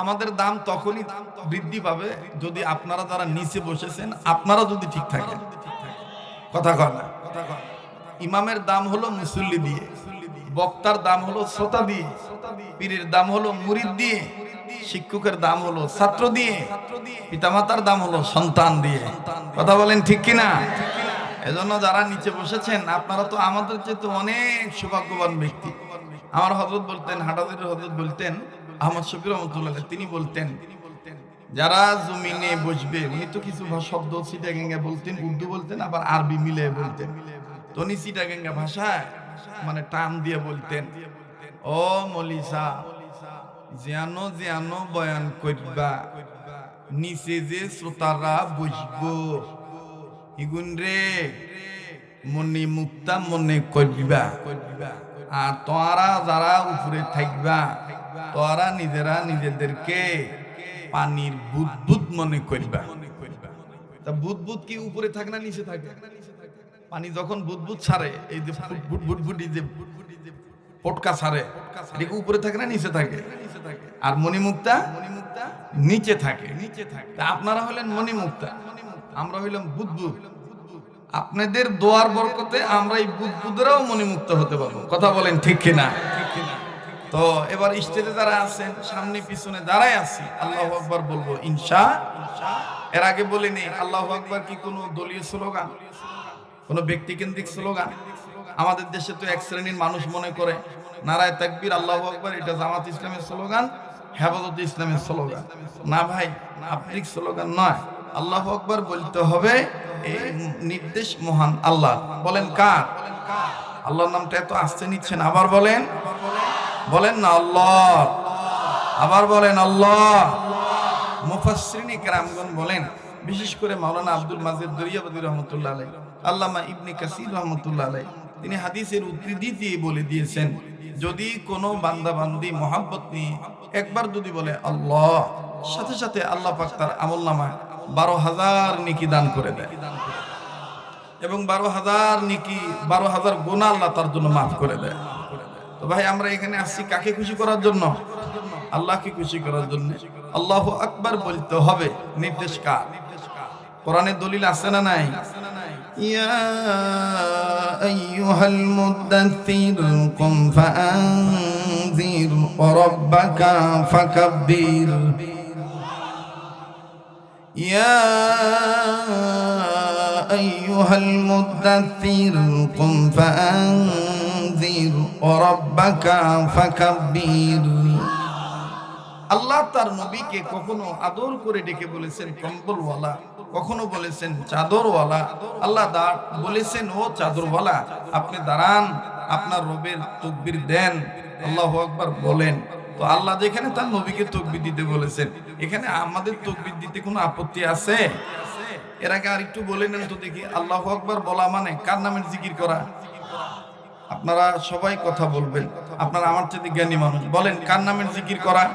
আমাদের দাম তখনই বৃদ্ধি পাবে যদি আপনারা যারা নিচে বসেছেন আপনারা যদি ঠিক থাকেন। কথা কয় না? ইমামের দাম হলো মুসল্লি দিয়ে, বক্তার দাম হলো শ্রোতা দিয়ে, পীরের দাম হলো মুরিদ দিয়ে, শিক্ষকের দাম হলো ছাত্র দিয়ে, পিতামাতার দাম হলো সন্তান দিয়ে। কথা বলেন ঠিক কিনা? এজন্য যারা নিচে বসেছেন আপনারা তো আমাদের চেয়ে অনেক সৌভাগ্যবান ব্যক্তি। আমার হযরত বলতেন, হাটাজারির হযরত বলতেন, আহমদ শফি রহমাতুল্লাহ, তিনি বলতেন যারা জমিনে বসবে, উনি তো কিছু শব্দ চিটাগাঙ্গা বলতেন, উর্দু বলতেন, আবার আরবি মিলে বলতেন। তো উনি চিটাগাঙ্গা ভাষায় মানে টান দিয়ে বলতেন, ও মলিসা জিয়ানো জিয়ানো বয়ান করবা, নিচে যে শ্রোতারা বসবো ইগুন রে মনে মুক্তা মনে করবা, আর তোরা যারা উপরে থাকবা তোরা নিজেরা নিজেদেরকে পানির বুদবুদ মনে করবা। তা বুদবুদ কি উপরে থাকে না নিচে থাকে? পানি যখন বুদবুদ ছাড়ে, এই যে বুদবুদি যে পটকা ছাড়ে, এটা উপরে থাকে না নিচে থাকে? আর মণিমুক্তা নিচে থাকে। তা আপনারা হলেন মণিমুক্তা, আমরা হইলাম বুদবুদ। আপনাদের দোয়ার বরকতে আমরা এই বুদবুদেরাও মণিমুক্ত হতে পারবো। কথা বলেন ঠিক কিনা? তো এবার স্টেজে যারা আছেন, সামনে পিছনে যারাই আছি, আল্লাহু আকবার বলবো ইনশাআল্লাহ। এর আগে বলিনি আল্লাহু আকবার কি কোনো দলীয় স্লোগান, কোনো ব্যক্তিকেন্দ্রিক স্লোগান? আমাদের দেশে তো এক শ্রেণীর মানুষ মনে করে নারায়ে তাকবীর আল্লাহু আকবার এটা জামাত ইসলামের স্লোগান, হেফাজতে ইসলামের স্লোগান। না ভাই, আবৃত্তিক স্লোগান নয়। আল্লাহু আকবার বলতে হবে, এই নির্দেশ মহান আল্লাহ। বলেন কার? আল্লাহর নামটা এত আস্তে নিচ্ছেন, আবার বলেন, বলেন না আল্লাহ, আবার বলেন আল্লাহ। মুফাসসিরিন ইকরামগণ বলেন, বিশেষ করে মাওলানা আব্দুল মাজিদ দরিয়াবাদী রহমাতুল্লাহ আলাইহি, আল্লামা ইবনে কাসির রহমাতুল্লাহ আলাইহি, তিনি হাদিসের উদ্ধৃতি দিয়ে বলে দিয়েছেন, যদি কোনো বান্দা বান্দি মহব্বত নিয়ে একবার যদি বলে আল্লাহ, সাথে সাথে আল্লাহ পাক তার আমলনামায় 12,000 নেকি দান করে দেয়, এবং 12,000 নেকি 12,000 গুনাহ আল্লাহ তার জন্য মাফ করে দেয়। তো ভাই আমরা এখানে আসছি কাকে খুশি করার জন্য? আল্লাহকে খুশি করার জন্য। আল্লাহু আকবার বলতে হবে, নির্দেশ কার? কোরআনের দলিল আছে না নাই? ইয়া আইয়ুহাল মুদাথথির কুম ফাআনযির ওয়া রাব্বাকা ফাকাব্বির। ইয়া আইয়ুহাল মুদাথথির কুম ফাআনযির ওয়া রাব্বাকা ফাকাব্বির। আল্লাহ তার নবীকে কখনো আদর করে ডেকে বলেছেন কম্বলওয়ালা, কখনো বলেছেন চাদরওয়ালা। আল্লাহ বলেছেন ও চাদরওয়ালা আপনি দাঁড়ান, আপনার রবের তাকবীর দেন, আল্লাহু আকবার বলেন। তো আল্লাহ যেখানে তার নবীকে তাকবীর দিতে বলেছেন, এখানে আমাদের তাকবীর দিতে কোনো আপত্তি আছে? এর আগে আর একটু বলে নেন তো দেখি, আল্লাহু আকবার বলা মানে কার নামের জিকির করা? আপনারা সবাই কথা বলবেন, আপনারা আমার চেয়ে জ্ঞানী মানুষ, বলেন কার নামের জিকির করা?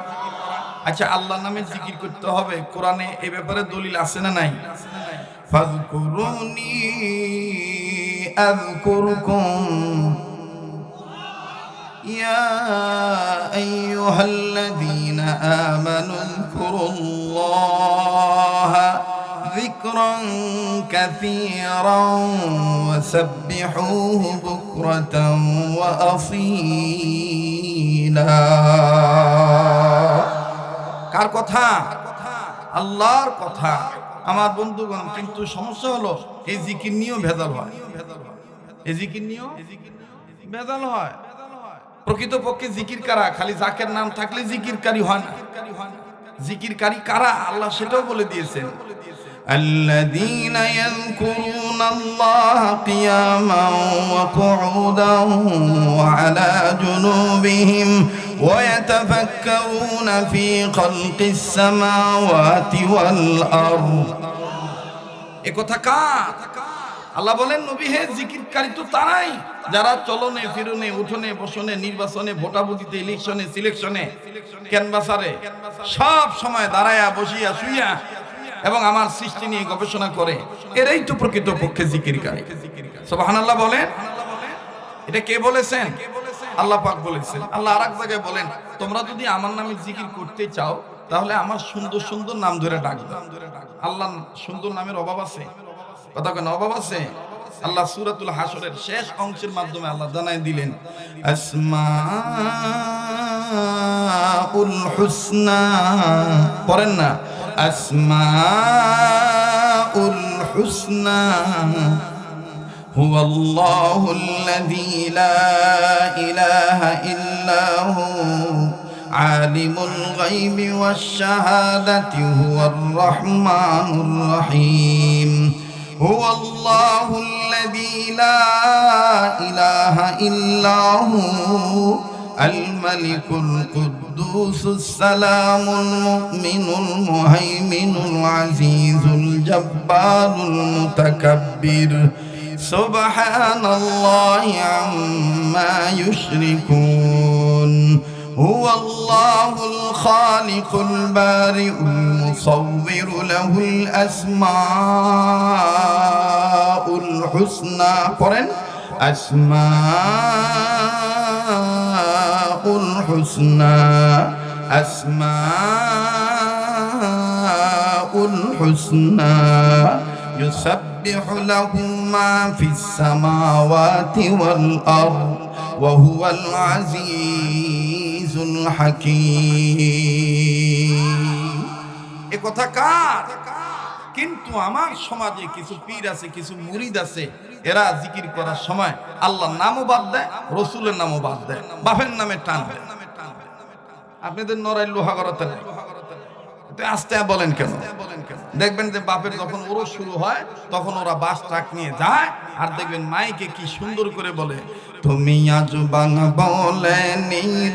আচ্ছা, আল্লাহর নামে জিকির করতে হবে, কোরআনে এ ব্যাপারে দলিল আছে না নাই? ফাযকুরুনি আযকুরকুম ইয়া আইয়ুহাল্লাযীনা আমানু যকুরুল্লাহা যিকরান কাসীরান ওয়াসাব্বিহুহু বুকরাতান ওয়া আসীলা। কার কথা? আল্লাহর কথা। আমার বন্ধুগণ, কিন্তু সমস্যা হলো এই জিকির নিয়েও ভেজাল হয়, এই জিকির নিয়েও ভেজাল হয়। প্রকৃতপক্ষে জিকির কারা? খালি জাকের নাম থাকলে জিকিরকারী হয় না। জিকিরকারী কারা আল্লাহ সেটাও বলে দিয়েছেন। الذين يذكرون الله قياما وقعودا وعلى جنوبهم ويتفكرون في خلق السماوات والأرض। এ কথা কার? আল্লাহ বলেন নবী হে, জিকিরকারী তো তারাই যারা চলনে ফিরনে উঠনে বসনে নির্বাচনে ভোটাভুটিতে ইলেকশনে সিলেকশনে ক্যানভাসারে সব সময় দাঁড়ায়া বসিয়া শুইয়া এবং আমার সৃষ্টি নিয়ে গবেষণা করে, এরাই তো প্রকৃতপক্ষে জিকিরকারী। সুবহানাল্লাহ বলেন। এটা কে বলেছেন? আল্লাহ পাক বলেছেন। আল্লাহ আরেক জায়গায় বলেন, তোমরা যদি আমার নামে জিকির করতে চাও তাহলে আমার সুন্দর সুন্দর নাম ধরে ডাকবে। আল্লাহ সুন্দর নামের অভাব আছে? কথা কেন অভাব আছে? আল্লাহ সূরাতুল হাসরের শেষ অংশের মাধ্যমে আল্লাহ জানাই দিলেন, আসমাউল হুসনা। পড়েন না? আসমাউল হুসনা হুয়াল্লাহুল্লাযী লা ইলাহা ইল্লা হু আলিমুল গায়বি ওয়াশ শাহাদাতি হুয়ার রাহমানুর রহিম। হুয়াল্লাহুল্লাযী লা ইলাহা ইল্লা হু الملك القدوس السلام المؤمن المهيمن العزيز الجبار المتكبر سبحان الله عما يشركون هو الله الخالق البارئ المصور له الأسماء الحسنى أسماء الحسنى أسماء الحسنى يسبح له ما في السماوات والأرض وهو العزيز الحكيم। এ কথা কার? কিন্তু আমার সমাজে কিছু পীর আছে, কিছু মুরিদ আছে, এরা জিকির করার সময় আল্লাহর নামও বাদ দেয়, রসুলের নামও বাদ দেয়, বাপের নামে টান দেয়। আপনাদের নড়াইল লোহাগড়াতে আস্তে বলেন কেন? দেখবেন যে বাপের যখন ওরস শুরু হয় তখন ওরা বাস ট্রাক নিয়ে যায়, আর দেখবেন মাইকে কি সুন্দর করে বলে, তুমি আজ বাংলা বলে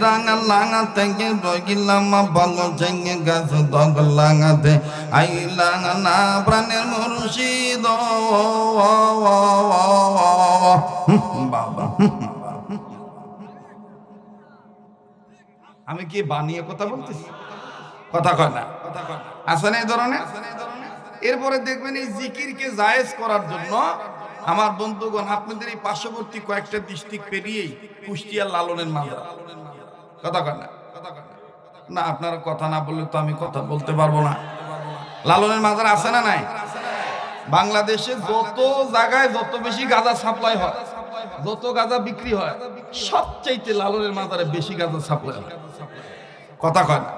রাঙা লাঙাতে রইলাম বলো জেঙ্গে গাছ দগ লাঙাতে আইলাং না প্রাণের মুর্শিদ বাবা। আমি কি বানিয়ে কথা বলতেছি? কথা কয় না? আছে না এই ধরনের? এরপরে দেখবেন এই জিকিরকে জায়েজ করার জন্য আমার বন্ধুগণ, আপনাদের এই পার্শ্ববর্তী কয়েকটা ডিস্ট্রিক্ট পেরিয়েই কুষ্টিয়া লালনের মাজার। কথা কয় না? না, আপনারা কথা না বললে তো আমি কথা বলতে পারবো না। লালনের মাজার আছে না নাই? বাংলাদেশে যত জায়গায় যত বেশি গাঁজা সাপ্লাই হয়, যত গাঁজা বিক্রি হয়, সবচাইতে লালনের মাজারে বেশি গাঁজা সাপ্লাই হয়। কথা কয় না?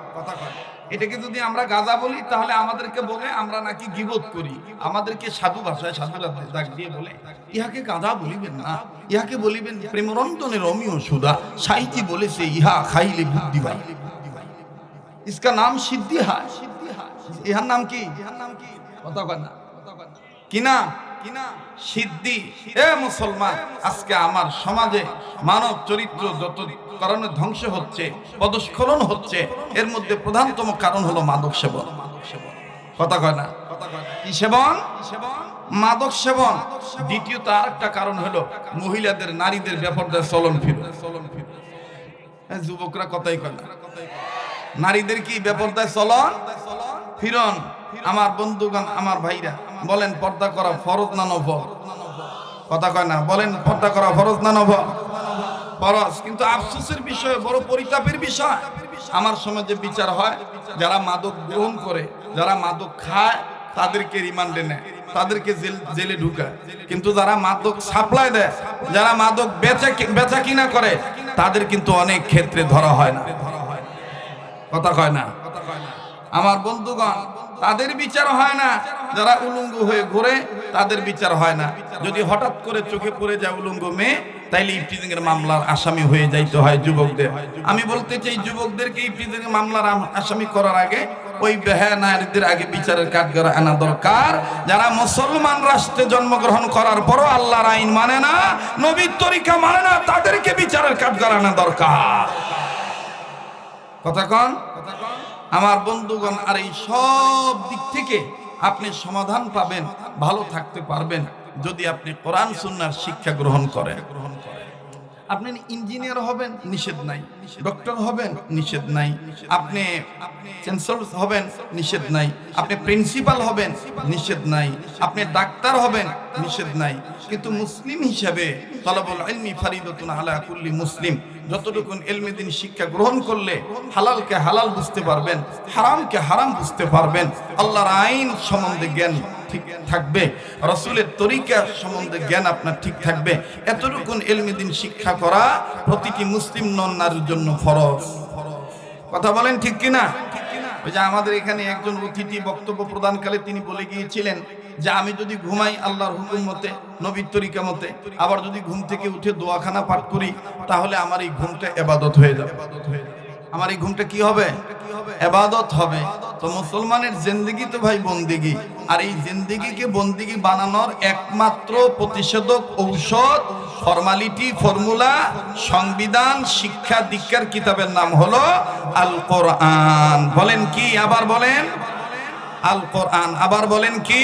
এটাকে যদি আমরা গাঁজা বলি তাহলে আমাদেরকে বলে আমরা নাকি গীবত করি, আমাদেরকে সাধু ভাষায় সাধুরা ডাক দিয়ে বলে, ইহাকে গাঁজা বলিবেন না, ইহাকে বলিবেন প্রেমরন্তনের অমীয় সুধা, সাহিত্যে বলেছে ইহা খাইলে বুদ্ধি বাড়ে। इसका नाम सिद्धि है। ইহার নাম কি? কথা কয় না, কি না? সিদ্ধি। এ মুসলমান, আজকে আমার সমাজে মানব চরিত্র যত কারণে ধ্বংস হচ্ছে, পদস্খলন হচ্ছে, এর মধ্যে প্রধানতম কারণ হলো মাদক সেবন। কথা কয় না, কি সেবন? মাদক সেবন। দ্বিতীয়ত আরেকটা কারণ হলো মহিলাদের, নারীদের বেপরদায় চলন ফিরন। যুবকরা কথাই কয় না, নারীদের কি বেপরদায় চলন ফিরন। আমার বন্ধুগণ, আমার ভাইরা, বলেন পর্দা করা ফরজ না নফল? কথা কয় না, বলেন পর্দা করা ফরজ না নফল? ফরজ। কিন্তু আফসোসের বিষয়, বড় পরিতাপের বিষয়, আমার সমাজে বিচার হয় যারা মাদক গ্রহণ করে, যারা মাদক খায়, তাদেরকে রিমান্ডে নেয়, তাদেরকে জেলে ঢুকায়। কিন্তু যারা মাদক সাপ্লাই দেয়, যারা মাদক বেচা কিনা করে, তাদের কিন্তু অনেক ক্ষেত্রে ধরা হয় না। কথা কয় না, আমার বন্ধুগণ, তাদের বিচার হয় না। যারা উলঙ্গ হয়ে ঘুরে, তাদের বিচার হয় না। যদি হঠাৎ করে চোখে পড়ে যায় উলঙ্গ মেয়ে, তাইলে ইফটিজিং এর মামলার আসামি হয়ে যাইতে হয় যুবকদের। আমি বলতে চাই, যুবকদেরকে ইফটিজিং এর মামলার আসামি করার আগে ওই বেহায়া নারীদের আগে বিচারের কাঠগড়ায় আনা দরকার। যারা মুসলমান রাষ্ট্রে জন্মগ্রহণ করার পরও আল্লাহর আইন মানে না, নবীর তরিকা মানে না, তাদেরকে বিচারের কাঠগড়ায় আনা দরকার। কথা কন আমার বন্ধুগণ। আর এই সব দিক থেকে আপনি সমাধান পাবেন, ভালো থাকতে পারবেন যদি আপনি কোরআন সুন্নাহর শিক্ষা গ্রহণ করেন। আপনি ইঞ্জিনিয়ার হবেন, নিষেধ নাই। ডক্টর হবেন, নিষেধ নাই। আপনি চ্যান্সেলর হবেন, নিষেধ নাই। আপনি প্রিন্সিপাল হবেন, নিষেধ নাই। আপনি ডাক্তার হবেন, নিষেধ নাই। কিন্তু মুসলিম হিসাবে তলাবুল ইলমি ফারিদাতুন আলা কুল্লি মুসলিম, যতটুকু ইলমে দ্বীন শিক্ষা গ্রহণ করলে হালালকে হালাল বুঝতে পারবেন, হারামকে হারাম বুঝতে পারবেন, আল্লাহর আইন সম্বন্ধে জ্ঞান ঠিক থাকবে, রাসূলের তরিকা সম্বন্ধে জ্ঞান আপনার ঠিক থাকবে। এতটুকু ইলমে দ্বীন শিক্ষা করা প্রতিটি মুসলিম নন নারীর জন্য ফরজ। কথা বলেন ঠিক কিনা? ওই যে আমাদের এখানে একজন অতিথি বক্তব্য প্রদানকালে তিনি বলে গিয়েছিলেন যে আমি যদি ঘুমাই আল্লাহর হুকুম মতে, নবীর তরিকা মতে, আবার যদি ঘুম থেকে উঠে দোয়াখানা পাঠ করি, তাহলে আমার এই ঘুমটা ইবাদত হয়ে যাবে। আমার এই ঘুমটা কি হবে? ইবাদত হবে। তো মুসলমানের জিন্দেগি তো ভাই বন্দেগি, আর এই জিন্দেগিকে বন্দেগি বানানোর একমাত্র প্রতিষেধক, ঔষধ, ফর্মালিটি, ফর্মুলা, সংবিধান, শিক্ষা দীক্ষার কিতাবের নাম হলো আল কোরআন। বলেন কি? আবার বলেন আল কোরআন। আবার বলেন কি?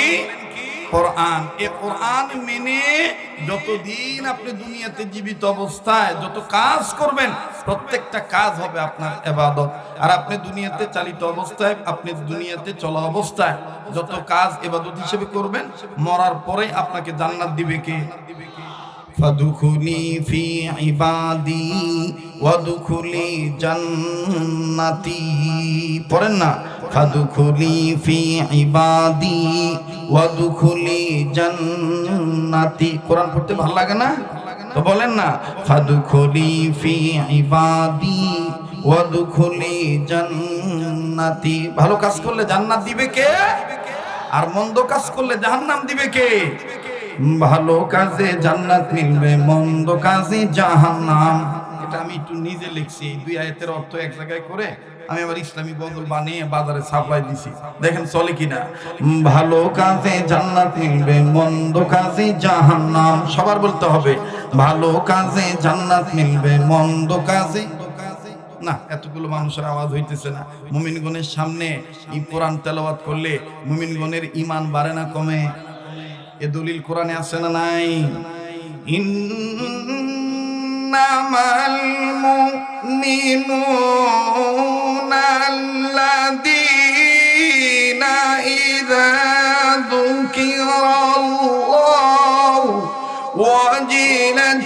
কোরআন। এই কোরআন মেনে যতদিন আপনি দুনিয়াতে জীবিত অবস্থায় যত কাজ করবেন, প্রত্যেকটা কাজ হবে আপনার ইবাদত। আর আপনি দুনিয়াতে চালিত অবস্থায়, আপনি দুনিয়াতে চলা অবস্থায় যত কাজ ইবাদত হিসেবে করবেন, মরার পরে আপনাকে জান্নাত দিবে কে? ফাদখুলি ফি ইবাদি ওয়াদখুলি জান্নাতি। পড়েন না, ফাদখুলি ফি ইবাদি ওয়াদখুলি জান্নাতি। কোরআন পড়তে ভালো লাগে না? তো বলেন না, ফাদখুলি ফি ইবাদি ওয়াদখুলি জান্নাতি। ভালো কাজ করলে জান্নাত দিবে কে? আর মন্দ কাজ করলে জাহান্নাম দিবে কে? ভালো কাজে জান্নাত মিলবে, মন্দ কাজে জাহান্নাম। এটা আমি একটু নিজে লিখছি, দুই আয়াতের অর্থ এক জায়গায় করে আমি আবার ইসলামী বদল বানিয়ে বাজারে সাপ্লাই দিছি, দেখেন চলে কিনা। ভালো কাজে জান্নাত মিলবে, মন্দ কাজে জাহান্নাম। সবার বলতে হবে, ভালো কাজে জান্নাত মিলবে, মন্দ কাজে না। এতগুলো মানুষের আওয়াজ হইতেছে না। মুমিনগণের সামনে এই কোরআন তেলাওয়াত করলে মুমিনগণের ঈমান বাড়ে না কমে? এ দলিল কোরআনে আছে না নাই? ইন্নামাল মুমিনুনা আল্লাযীনা ইযা যুকিরাল্লাহু ওয়াজিলাত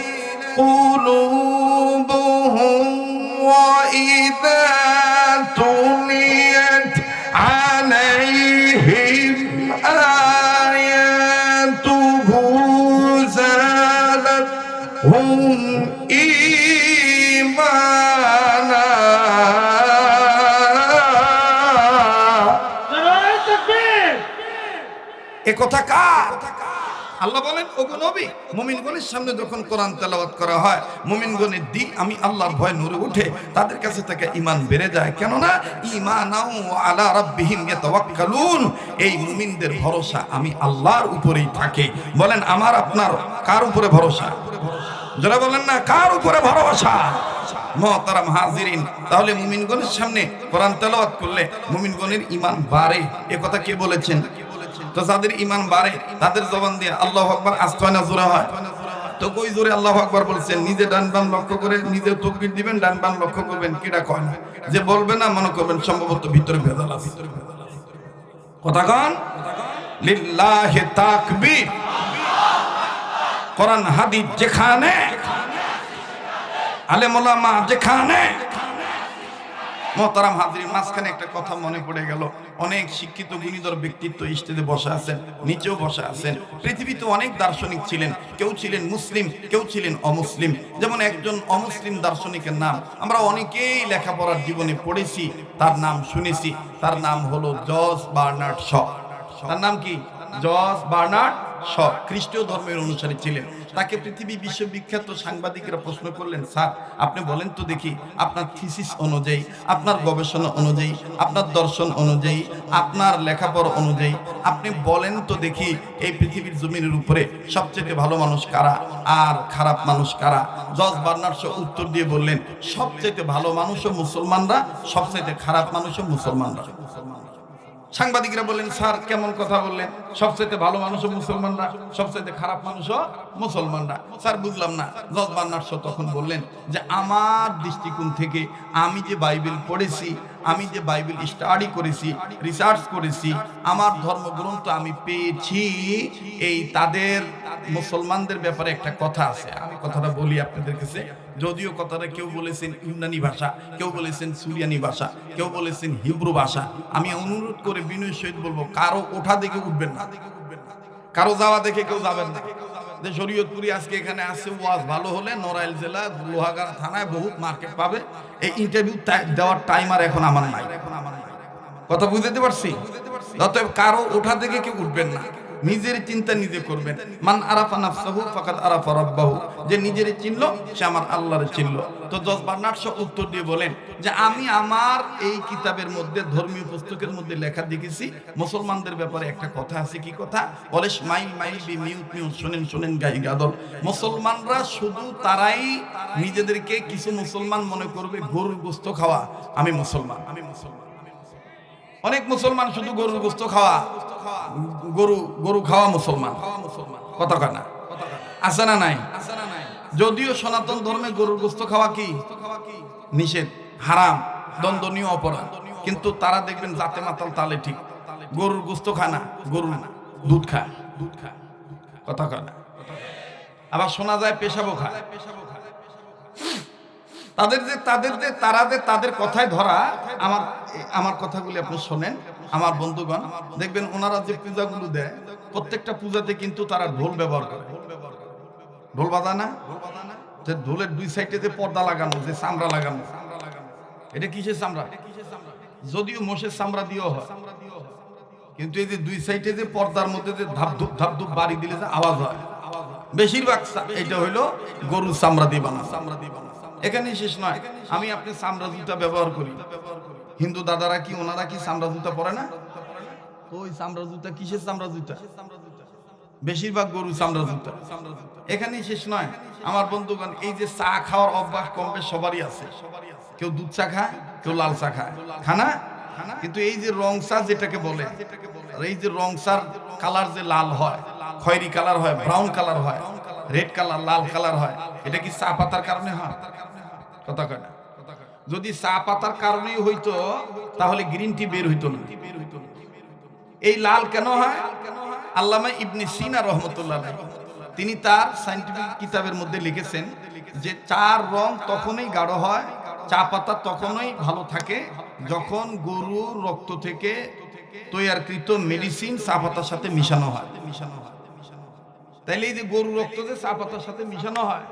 কুলুবুহুম ওয়া ইযা তুলিয়াত আলাইহিম ঈমানা। এ কথা কার? আল্লাহ বলেন, ওগো নবী, মুমিনগণের সামনে যখন কোরআন তেলাওয়াত করা হয়, মুমিনগণের দিল আমি আল্লাহর ভয় নূরে উঠে, তাদের কাছে থেকে ঈমান বেড়ে যায়। কেননা ঈমানাও আলা রাব্বিহিম ইয়াতাওয়াক্কালুন, এই মুমিনদের ভরসা আমি আল্লাহর উপরেই থাকে। বলেন আমার আপনার কার উপরে ভরসা? যারা বলেন না কার উপরে ভরসা? মুহতারাম হাজিরিন, তাহলে মুমিনগণের সামনে কোরআন তেলাওয়াত করলে মুমিনগণের ঈমান বাড়ে, এ কথা কে বলেছেন? তো যাদের ঈমান বাড়ে তাদের জবান দিয়ে আল্লাহু আকবার আসতে হয় না জোরে হয়? তো কই জোরে আল্লাহু আকবার বলছেন? নিজে ডান বাম লক্ষ্য করে নিজে তাকবীর দিবেন, ডান বাম লক্ষ্য করবেন, কিটা কয় না যে বলবে না, মনে করবেন সম্ভবত ভিতরে ভেজাল আছে। কথা কন, লিল্লাহি তাকবীর। কোরআন হাদিস যেখানে, আলেম ওলামা যেখানে। মুহতারাম হাজিরিন, মাঝখানে একটা কথা মনে পড়ে গেল। অনেক শিক্ষিত গুণীধর ব্যক্তিত্ব স্টেজে বসে আছেন, নিচেও বসে আছেন। পৃথিবীতে অনেক দার্শনিক ছিলেন, কেউ ছিলেন মুসলিম, কেউ ছিলেন অমুসলিম। যেমন একজন অমুসলিম দার্শনিকের নাম আমরা অনেকেই লেখাপড়ার জীবনে পড়েছি, তার নাম শুনেছি, তার নাম হলো জর্জ বার্নার্ড শ। তার নাম কি? George Bernard Shaw. খ্রিস্টীয় ধর্মের অনুসারী ছিলেন। তাকে পৃথিবী বিশ্ববিখ্যাত সাংবাদিকরা প্রশ্ন করলেন, স্যার আপনি বলেন তো দেখি, আপনার থিসিস অনুযায়ী, আপনার গবেষণা অনুযায়ী, আপনার দর্শন অনুযায়ী, আপনার লেখাপড়া অনুযায়ী আপনি বলেন তো দেখি, এই পৃথিবীর জমিনের উপরে সবচেয়ে ভালো মানুষ কারা আর খারাপ মানুষ কারা? জর্জ বার্নার্ড শ উত্তর দিয়ে বললেন, সবচেয়ে ভালো মানুষও মুসলমানরা, সবচেয়ে খারাপ মানুষও মুসলমানরা। সাংবাদিকরা বললেন, স্যার কেমন কথা বললেন? সবচেয়ে ভালো মানুষও মুসলমানরা, সবচেয়ে খারাপ মানুষও মুসলমানরা। স্যার বুঝলাম না। জর্জ বার্নার্ড শ তখন বললেন যে আমার দৃষ্টিকোণ থেকে আমি যে বাইবেল পড়েছি, আমি যে বাইবেল স্টাডি করেছি, রিসার্চ করেছি, আমার ধর্মগ্রন্থ আমি পেয়েছি, এই তাদের মুসলমানদের ব্যাপারে একটা কথা আছে। আমি কথাটা বলি আপনাদের কাছে, যদিও কথাটা কেউ বলেছেন ইউনানি ভাষা, কেউ বলেছেন সুরিয়ানি ভাষা, কেউ বলেছেন হিব্রু ভাষা। আমি অনুরোধ করে বিনয়ের সহিত বলবো, কারো ওঠা দেখে উঠবেন না, কারো যাওয়া দেখে কেউ যাবেন না। যে শরীয়তপুরি আজকে এখানে আসছে, ওয়াজ ভালো হলে নড়াইল জেলা লোহাগাড়া থানায় বহুত মার্কেট পাবে। এই ইন্টারভিউ দেওয়ার টাইম আর এখন আমার নাই। কথা বুঝতে পারছি? অতএব কারো ওঠা দেখে কেউ উঠবেন না, নিজের চিন্তা নিজে করবেন। মান আরাফা নাফসাহু ফাকাদ আরাফা রাব্বাহু, যে নিজের চিনলো সে আমার আল্লাহর চিনলো। তো জর্জ বার্নার্ড শ উত্তর দিয়ে বলেন যে আমি আমার এই কিতাবের মধ্যে, ধর্মীয় পুস্তকের মধ্যে লেখা দেখেছি, মুসলমানদের ব্যাপারে একটা কথা আছে। কি কথা? বলে smile mile be mute mute, শোনেন শোনেন গাই গাদর। মুসলমানরা শুধু তারাই নিজেদেরকে কিছু মুসলমান মনে করবে, গরুর গোশত খাওয়া আমি মুসলমান, আমি মুসলমান। অনেক মুসলমান শুধু গরুর গোশত খাওয়া, গরু খাওয়া মুসলমান। কথা কয় না? আছে না নাই? যদিও সনাতন ধর্মে গরুর গোশত খাওয়া কি নিষেধ, হারাম, দণ্ডনীয় অপরাধ, কিন্তু তারা দেখবেন জাতে মাতাল তালে ঠিক গরুর গোশত খায় না, গরুর দুধ খায়। কথা কয় না? আবার শোনা যায় পেশাবও খায়। তাদের কথায় ধরা। আমার কথাগুলি আপনি শোনেন আমার বন্ধুগণ, দেখবেন ওনারা যে পূজাগুলো দেয়, প্রত্যেকটা পূজাতে কিন্তু তারা ঢোল ব্যবহার করে। ঢোল বাজায় না? যে ঢোলের দুই সাইডে যে পর্দা লাগানো, যে চামড়া লাগানো, এটা কিসের চামড়া? যদিও মোষের চামড়া দিয়েও হয়, কিন্তু এই যে দুই সাইডে যে পর্দার মধ্যে যে ধাপধুপ ধাপধুপ বাড়ি দিলে যে আওয়াজ হয়, বেশিরভাগ এটা হইলো গরুর চামড়া দিয়ে বানানো। এখানেই শেষ নয়, আমি আপনি চামড়া জুতা ব্যবহার করি। হিন্দু দাদারা কি, ওনারা কি চামড়া জুতা পরে না? ওই চামড়া জুতা কিসের চামড়া জুতা? বেশিরভাগ গরু চামড়া জুতা। এখানেই শেষ নয় আমার বন্ধুগণ, এই যে চা খাওয়ার অভ্যাস কম বেশ সবারই আছে। কেউ দুধ চা খায়, কেউ লাল চা খায়, খানা। কিন্তু এই যে রং চা যেটাকে বলে, এই যে রং চার কালার যে লাল হয়, খয়েরি কালার হয়, ব্রাউন কালার হয়, রেড কালার, লাল কালার হয়, এটা কি চা পাতার কারণে হয়? কথা কয় না? যদি চা পাতার কারণেই হইতো তাহলে গ্রিন টি বের হইতো না। এই লাল কেন হয়? আল্লামা ইবনে সিনা রাহমাতুল্লাহ আলাইহি তিনি তার সায়েন্টিফিক কিতাবের মধ্যে লিখেছেন যে চার রং তখনই গাঢ় হয়, চা পাতা তখনই ভালো থাকে যখন গরুর রক্ত থেকে তৈয়ারকৃত মেডিসিন চা পাতার সাথে মিশানো হয়। তাইলে এই যে গরুর রক্ত যে চা পাতার সাথে মিশানো হয়,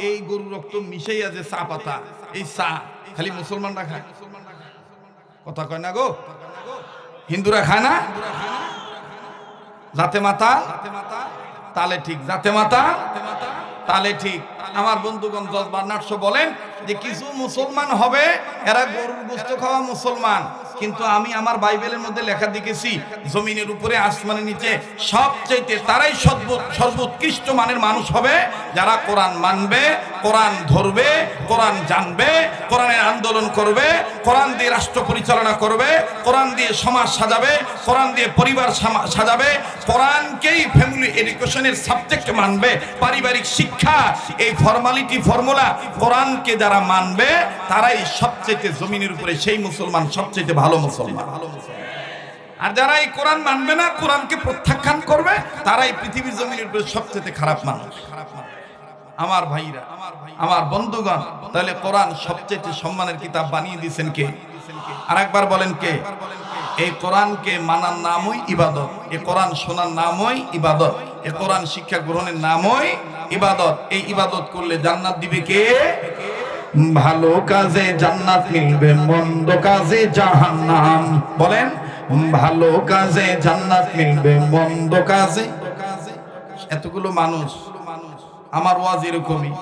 এই গরুর রক্ত মিশাইয়া যে চা পাতা, এই চা খালি মুসলমানরা খায়। কথা কয় না গো? হিন্দুরা খায় না? জাতে মাতা তালে ঠিক, জাতে মাতা তালে ঠিক। আমার বন্ধুগণ 10-12 বলেন যে কিছু মুসলমান হবে এরা গরুর গোশত খাওয়া মুসলমান, কিন্তু আমি আমার বাইবেলের মধ্যে লেখা দেখেছি জমিনের উপরে আসমানের নিচে সবচেয়ে তারাই সর্বোৎকৃষ্ট মানের মানুষ হবে যারা কোরআন মানবে, কোরআন ধরবে, কোরআন জানবে, কোরআনের আন্দোলন করবে, কোরআন দিয়ে রাষ্ট্র পরিচালনা করবে, কোরআন দিয়ে সমাজ সাজাবে, কোরআন দিয়ে পরিবার সাজাবে, কোরআনকেই ফ্যামিলি এডুকেশনের সাবজেক্ট মানবে, পারিবারিক শিক্ষা এই ফর্মুলা কোরআনকে যারা মানবে তারাই সবচেয়ে জমিনের উপরে সেই মুসলমান সবচেয়ে ভালো মুসলমান। আর যারা এই কোরআন মানবে না, কোরআনকে প্রত্যাখ্যান করবে, তারাই পৃথিবীর জমিনের উপরে সবচেয়ে খারাপ মানুষ। আমার ভাইরা, আমার বন্ধুগণ, তাহলে কোরআন সবচেয়ে সম্মানের কিতাব বানিয়ে দিয়েছেন কে? আর একবার বলেন কে? এই কোরআনকে মানার নামই ইবাদত, এই কোরআন শোনার নামই ইবাদত, এই কোরআন শিক্ষা গ্রহণের নামই ইবাদত। এই ইবাদত করলে জান্নাত দিবে কে? ভালো কাজে জান্নাত মিলবে, মন্দ কাজে জাহান্নাম। বলেন, ভালো কাজে জান্নাত মিলবে, মন্দ কাজে। এতগুলো মানুষ, আমার ওয়াজ এরকমই,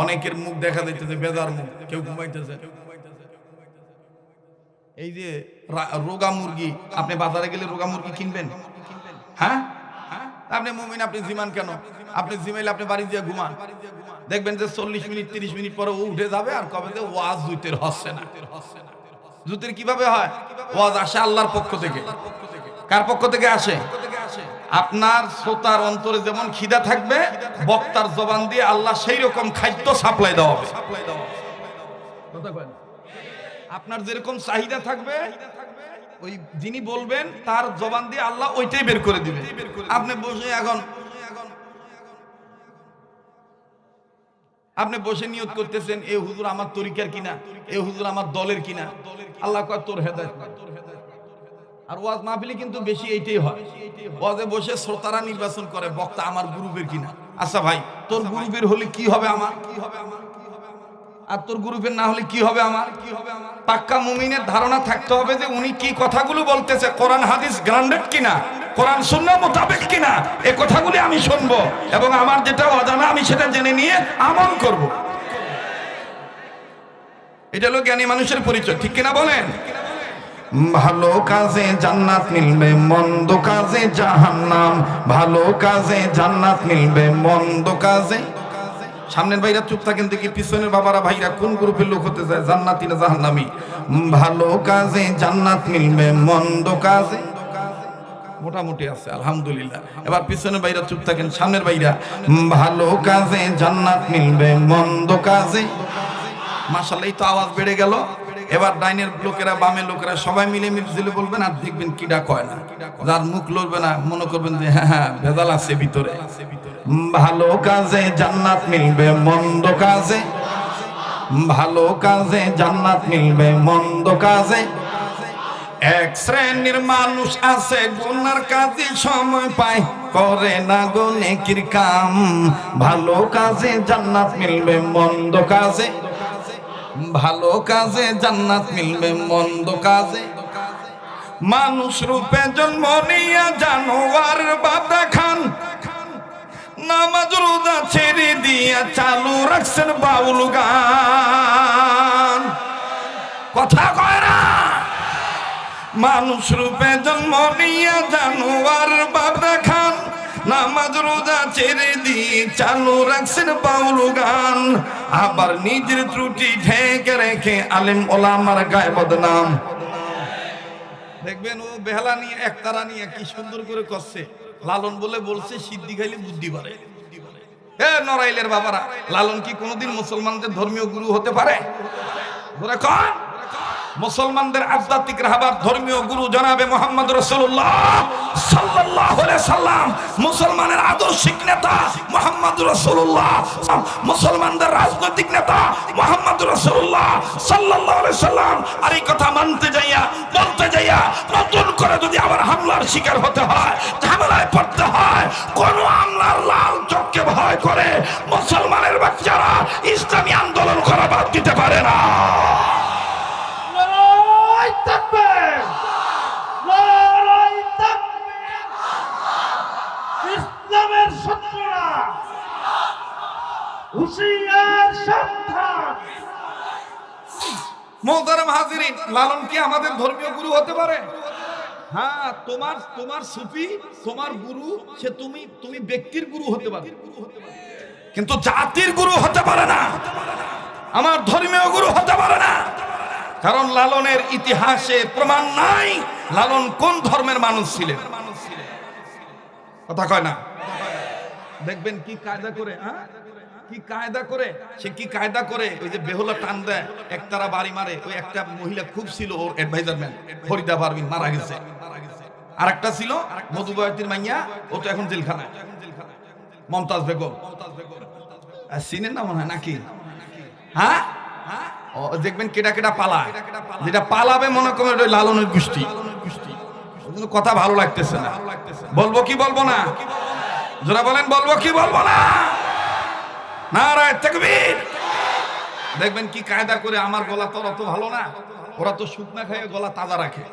অনেকের মুখ দেখা যাইতেছে বেজার মুখ, কেউ ঘুমাইতেছে। এই যে রোগা মুরগি, আপনি বাজারে গেলে রোগা মুরগি কিনবেন? হ্যাঁ, আপনি মুমিন, আপনি জিমান কেন? আপনি জিমাইলে আপনি বাড়ি দিয়ে ঘুমান, দেখবেন যে 40 মিনিট 30 মিনিট পরে ও উঠে যাবে আর কবে যে ওয়াজ জুতের হচ্ছে না। জুতের কিভাবে হয়? ওয়াজ আসে আল্লাহর পক্ষ থেকে। কার পক্ষ থেকে আসে? আপনার শ্রোতার অন্তরে যেমন খিদা থাকবে, বক্তার জবান দিয়ে আল্লাহ সেই রকম খাদ্য সাপ্লাই দেওয়া হবে। আপনার যেরকম চাহিদা থাকবে, ওই যিনি বলবেন তার জবান দিয়ে আল্লাহ ওইটাই বের করে দিবে। আপনি বসে নিয়ত করতেছেন, এ হুজুর আমার তরিকার কিনা, এ হুজুর আমার দলের কিনা। আল্লাহ কয় তোর হেদায়েত। আর ওয়াজ মাহফিলে কিন্তু বেশি এইটাই হয়, ওয়াজে বসে শ্রোতারা নির্বাচন করে বক্তা আমার গ্রুপের কিনা। আচ্ছা ভাই, তোর গ্রুপের হলে কি হবে আমার, আর তোর গ্রুপের না হলে কি হবে আমার? পাক্কা মুমিনের ধারণা থাকতে হবে যে উনি কি কথাগুলো বলতেছে কোরআন হাদিস গ্রান্ডেড কিনা, কোরআন সুন্নাহ মোতাবেক কিনা। এই কথাগুলি আমি শুনবো এবং আমার যেটা অজানা আমি সেটা জেনে নিয়ে আমল করব। এটা হলো জ্ঞানী মানুষের পরিচয়, ঠিক কিনা বলেন? ভালো কাজে জান্নাত মিলবে, মন্দ কাজে জাহান্নাম। ভালো কাজে জান্নাত মিলবে, মন্দ কাজে। সামনের ভাইরা চুপ থাকেন দেখি, পিছনের বাবারা ভাইরা কোন গ্রুপের লোক হতে যায়, জান্নাতি না জাহান্নামী? ভালো কাজে জান্নাত মিলবে, মন্দ কাজে মোটামুটি আছে আলহামদুলিল্লাহ। এবার পিছনের ভাইরা চুপ থাকেন, সামনের ভাইরা ভালো কাজে জান্নাত মিলবে, মন্দ কাজে। মাশাআল্লাহ, এই তো আওয়াজ বেড়ে গেল। এবার ডাইনের লোকেরা বামের লোকেরা সবাই মিলে মিলে বলবেন, আর দেখবেন কিডা কয় না, যার মুখ লড়বে না মনে করবেন যে হ্যাঁ ভেজাল আছে ভিতরে। ভালো কাজে জান্নাত মিলবে, মন্দ কাজে। ভালো কাজে জান্নাত মিলবে, মন্দ কাজে। এক শ্রেণীর মানুষ আছে গুনার কাজে সময় পায়, করে না গো নেকির কাম। ভালো কাজে জান্নাত মিলবে, মন্দ কাজে। ভালো কাজে জান্নাত মিলবে, মন্দ কাজে। মানুষ রূপে জন্ম নিয়া জানোয়ার বাদা খান, নামাজ রোজা ছেড়ে দিয়া চালু রাখছেন বাউল গান। কথা কয় না? মানুষ রূপে জন্ম নিয়া জানোয়ার বাদা খান, নামাজ রোজা ছেড়ে দিয়ে চালু রাখছেন বাউল গান। আবার নিজের ত্রুটি ঢেকে রেখে আলেম ওলামার গায়ে বদনাম। দেখবেন ও বেহালা নিয়ে একতারা নিয়ে কি সুন্দর করে করছে। লালন বলে বলছে সিদ্ধি খাইলে বুদ্ধি বাড়ে। হে নড়াইলের বাবারা, লালন কি কোনোদিন মুসলমানদের ধর্মীয় গুরু হতে পারে? ধরে কন, মুসলমানদের আধ্যাত্মিক রাহবার ধর্মীয় গুরু জনাবে মুহাম্মদ রাসূলুল্লাহ সাল্লাল্লাহু আলাইহি সাল্লাম, মুসলমানের আদর্শিক নেতা মুহাম্মদ রাসূলুল্লাহ, মুসলমানদের রাজনৈতিক নেতা মুহাম্মদ রাসূলুল্লাহ সাল্লাল্লাহু আলাইহি সাল্লাম। আর এই কথা মানতে যাইয়া বলতে যাইয়া নতুন করে যদি আবার হামলার শিকার হতে হয়, ঝামেলায় পড়তে হয়, কোন আমলার লাল চোখকে ভয় করে মুসলমানের বাচ্চারা ইসলামী আন্দোলন করা বাদ দিতে পারে না। ইসলামের শত্রু হুঁশিয়ার সাবধান। মোহতারাম হাজিরিন, লালন কি আমাদের ধর্মীয় গুরু হতে পারে? হ্যাঁ, তোমার সুফি, তোমার গুরু, সে তুমি ব্যক্তির গুরু হতে পারে, কিন্তু জাতির গুরু হতে পারে না, আমার ধর্মীয় গুরু হতে পারে না। কারণ লালনের ইতিহাসে প্রমাণ নাই লালন কোন ধর্মের মানুষ ছিলেন। কথা কয় না? দেখবেন কি কায়দা করে, কি কায়দা করে, সে কি কায়দা করে, ওই যে বেহুলা টান দেয়, একতারা বাড়ি মারে। ওই একটা মহিলা খুব ছিল ওর অ্যাডভাইজারম্যান, ফরিদা পারভিন, মারা গেছে। আর একটা ছিল মধুবয়তির মাইয়া, ও তো এখন জেলখানায়, মমতাজ বেগম। চিনেন না মনে হয় নাকি? হ্যাঁ, দেখবেন কেটা কেটা পালা, যেটা পালাবে মনে করেন ওই লালনের গোষ্ঠী। কথা ভালো লাগতেছে না, বলবো কি বলবো না? যারা বলেন বলবো কি বলবো না? নারায়ে তাকবীর। দেখবেন কি কায়দা করে। আমার গলা তো অত ভালো না, ওরা তো শুকনা খায় গলা তাজা রাখে।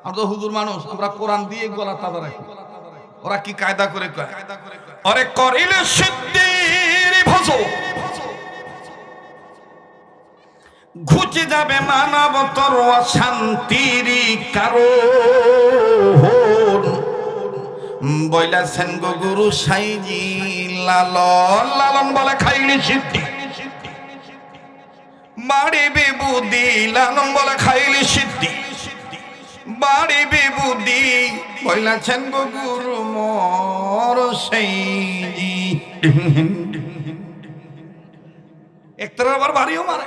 আমরা তো হুজুর মানুষ, আমরা কোরআন দিয়ে গলা তাজা রাখি। ওরা কি কায়দা করে কয়, আরে করিলে সিদ্ধির ভজো ঘুচে যাবে মানবতর অশান্তির কারণ। বইলাছেন গো গুরু সাইজি লালন, লালন বলে খাইলে সিদ্ধি বাড়িবে বুদ্ধি, লালন বলে খাইলে সিদ্ধি বাড়িবে বুদ্ধি। বইলাছেন গো গুরু মোর সাইজি। একটার আবার বাড়িও মারে,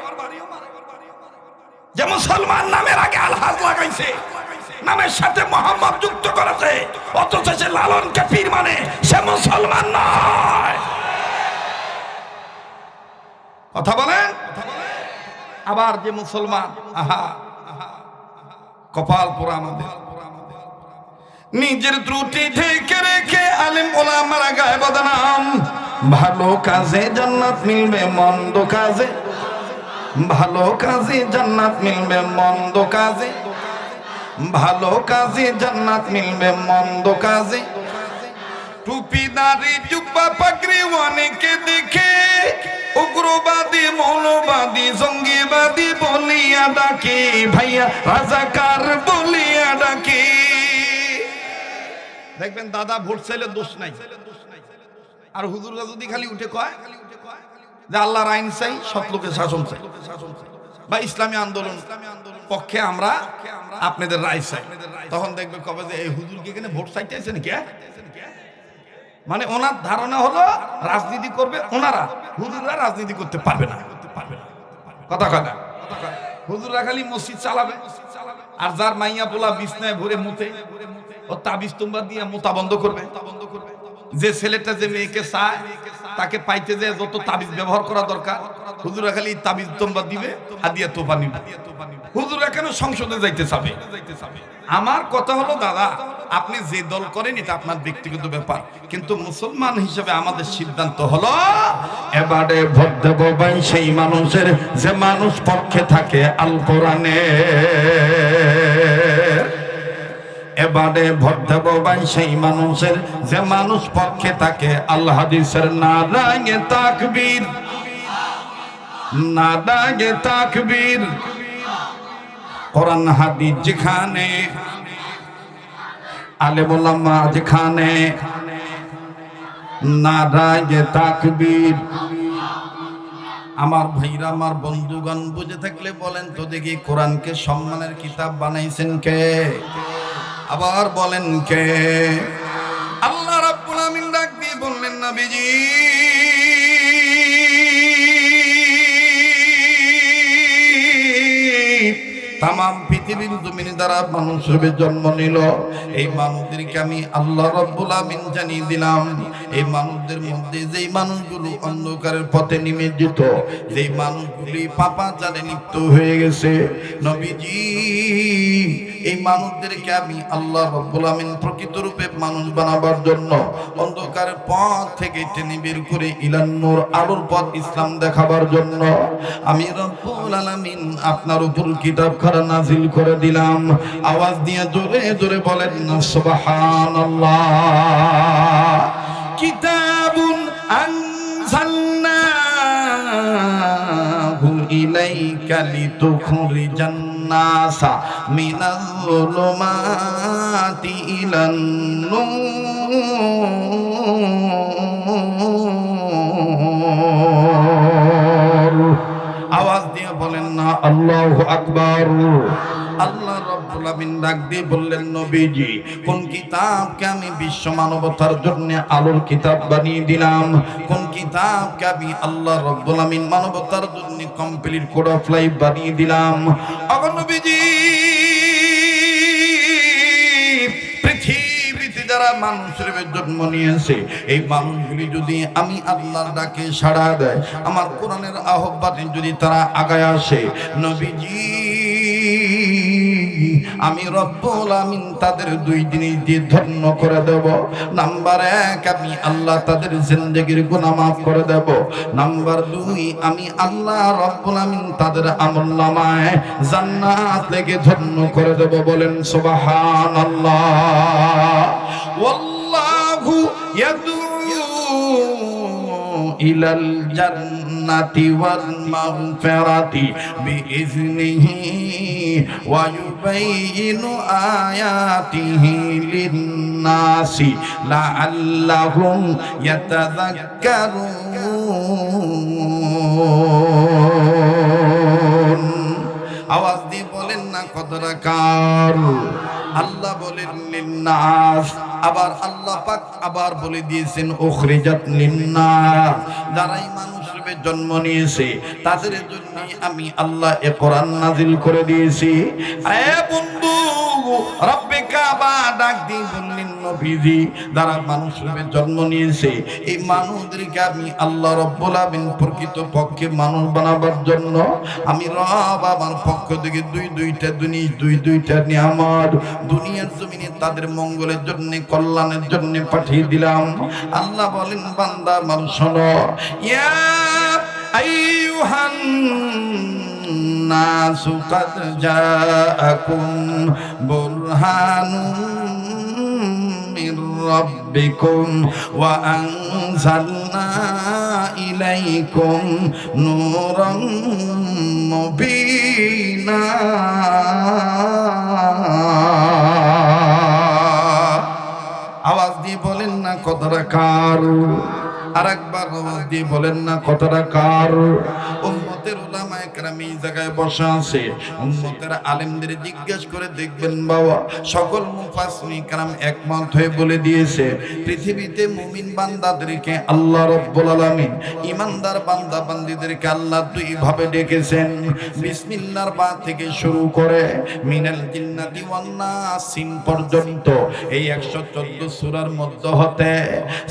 যে মুসলমান নামের আগে আলহাজ লাগাইছে, নামের সাথে মোহাম্মদ যুক্ত করেছে, অথচ সে লালনকে পীর মানে, সে মুসলমান নয়। কথা বলেন? আবার যে মুসলমান, আহা কপাল পোড়া আমাদের, নিজের ত্রুটি ঢেকে রেখে আলেম ওলামারা গায়ে বদনাম। ভালো কাজে জান্নাত মিলবে, মন্দ কাজে, ভালো কাজে জান্নাত মিলবে, মন্দ কাজে, ভালো কাজে জান্নাত মিলবে, মন্দ কাজে। টুপিদারি জুব্বা পাগড়ি অনেকে দেখে উগ্রবাদী, মৌলবাদী, জঙ্গিবাদী বলিয়া ডাকে, ভাইয়া রাজাকার বলিয়া ডাকে। দেখবেন দাদা ভোট চাইলে দোষ নাই, আর হুজুররা যদি খালি উঠে কয় যে আল্লাহর আইন চাই, সৎ লোকের শাসন চাই, বা ইসলামী আন্দোলন পক্ষে আমরা আপনাদের রায় চাই, তখন দেখবে কবে যে এই হুজুর কি এখানে ভোট চাইতে আছে নাকি? মানে ওনার ধারণা হলো রাজনীতি করবে ওনারা, হুজুররা রাজনীতি করতে পারবে না। কথা কথা হুজুররা খালি মসজিদ চালাবে, আর যার মাইয়া পোলা বিছনায় ভরে মুতে, ও তাবিজ তোমরা দিয়ে মোতা বন্ধ করবে। যে ছেলেটা যে মেয়েকে চায় তাকে পাইতে যায় যত তাবিজ ব্যবহার করা দরকার, হুজুরা খালি তাবিজ তোমরা দিবে, হাদিয়া তোফা নিবে। হুজুরা কেন সংসদে যাইতে চাবে? আমার কথা হলো দাদা, আপনি যে দল করেন এটা আপনার ব্যক্তিগত ব্যাপার, কিন্তু মুসলমান হিসেবে আমাদের সিদ্ধান্ত হলো এবারে ভোট দেব ভাই সেই মানুষের যে মানুষ পক্ষে থাকে আল কোরআনে। এবারে ভোট দেব ভাই সেই মানুষের যে মানুষ পক্ষে থাকে আল্লাহ হাদিসের। নারায়ে তাকবীর, নারায়ে তাকবীর। কোরআন হাদিস যেখানে, আলেম ওলামা যেখানে, নারায়ে তাকবীর। আমার ভাইরা, আমার বন্ধুগণ, বুঝে থাকলে বলেন তো দেখি, কোরআনকে সম্মানের কিতাব বানাইছেন কে? আবার বলেন কে? আল্লাহ রাব্বুল আমিন ডাক দিয়ে বললেন, নবীজি তামাম পৃথিবীর জমিনে দ্বারা মানুষ রূপে জন্ম নিল, এই মানুষদেরকে আমি আল্লাহ রাব্বুল আমিন জানিয়ে দিলাম, এই মানুষদের মধ্যে যেই মানুষগুলো অন্ধকারের পথে নিমজ্জিত, যেই মানুষগুলি পাপাচারে লিপ্ত হয়ে গেছে, নবীজি এই মানুষদেরকে আমি আল্লাহ রাব্বুল আমিন প্রকৃত রূপে মানুষ বানাবার জন্য অন্ধকারের পথ থেকে টেনে বের করে ইলান নূর, আলোর পথ ইসলাম দেখাবার জন্য আমি রব্বুল আলামিন আপনার উপর কিতাব খানা নাজিল করে দিলাম। আওয়াজ দিয়ে জোরে জোরে বলেন না সুবহানাল্লাহ। কিতাবুন আনজালনা ইলাইকা লিতুখরিজান নাসা মিনাল যুলুমাতি ইলান নূর। আওয়াজ দিয়ে বলেন না আল্লাহু আকবার। আল্লাহ রাব্বুল আমিন ডাক দিয়ে বললেন, নবীজি কোন কিতাবকে আমি বিশ্ব মানবতার জন্য আলোর কিতাব বানিয়ে দিলাম, কোন কিতাবকে আমি আল্লাহ রাব্বুল আমিন মানবতার জন্য কমপ্লিট কোড অফ লাইফ বানিয়ে দিলাম। ওগো নবীজি, পৃথিবীতে যারা মানুষের জন্ম নিয়েছে, এই মানুষগুলি যদি আমি আল্লাহর ডাকে সাড়া দেয়, আমার কোরআনের আহ্বানে যদি তারা আগায় আসে, নবীজি আমি রব্বুল আমিন তাদের দুই জিনিস দিয়ে ধন্য করে দেব। নাম্বার এক, আমি আল্লাহ তাদের জিন্দেগির গুনাহ মাফ করে দেব। নাম্বার দুই, আমি আল্লাহ রব্বুল আমিন তাদের আমলনামায় জান্নাত লেগে ধন্য করে দেব। বলেন সুবহানাল্লাহ। ওয়াল্লাহু ইয়াদউ ইলাল জান্নাতি ওয়াল মাগফিরাতি বিইজনিহি ওয়া ইউবাইয়িনু আয়াতিহি লিন-নাসি লাআল্লাহুম ইয়াতাযাক্কারুন। আওয়াজ দিয়ে বলেন না কত রাকার। আল্লাহ বলেন লিন-নাস, আবার আল্লাহ পাক আবার বলে দিয়েছেন উখরিজাত লিন-নাস, যারাই মানুষের জন্ম নিয়েছে তাদের জন্য আমি আল্লাহ এ কোরআন নাজিল করে দিয়েছি। আরে বন্ধু, রব্বে কাবা ডাক দিয়ে বললেন, নবীজি যারা মানুষের জন্ম নিয়েছে এই মানুষদেরকে আমি আল্লাহ রব্বুল আমিন প্রকৃত পক্ষে মানুষ বানাবার জন্য আমি রব আমার পক্ষ থেকে দুইটা নিয়ামত দুনিয়ার জমিনে তাদের মঙ্গলের জন্য কল্যাণের জন্য পাঠিয়ে দিলাম। আল্লাহ বলেন, বান্দা মানুষ শোনো, ইয়া আইয়ুহান নাসু কাদ জাআকুম বুরহানুম মির রাব্বিকুম ওয়া আনজালনা ইলাইকুম নূরাম মুবিনা। আওয়াজ দিয়ে বলেন না কত রাকার। আরেকবার আওয়াজ দিয়ে বলেন না কত রাকার। উম্মতের উলামায়ে কেরাম এই জায়গায় বসা আছে, উম্মতের আলেমদের জিজ্ঞেস করে দেখবেন বাবা, সকল মুফাসসিরিন কেরাম একমত হয়ে বলে দিয়েছে পৃথিবীতে মুমিন বান্দাদেরকে আল্লাহ রাব্বুল আলামিন ঈমানদার বান্দা বান্দীদেরকে আল্লাহ দুই ভাবে ডেকেছেন। বিসমিল্লাহর বা থেকে শুরু করে মিনাল জিন্নাতি ওয়ান নাসিন পর্যন্ত এই 114 সূরার মধ্যে হতে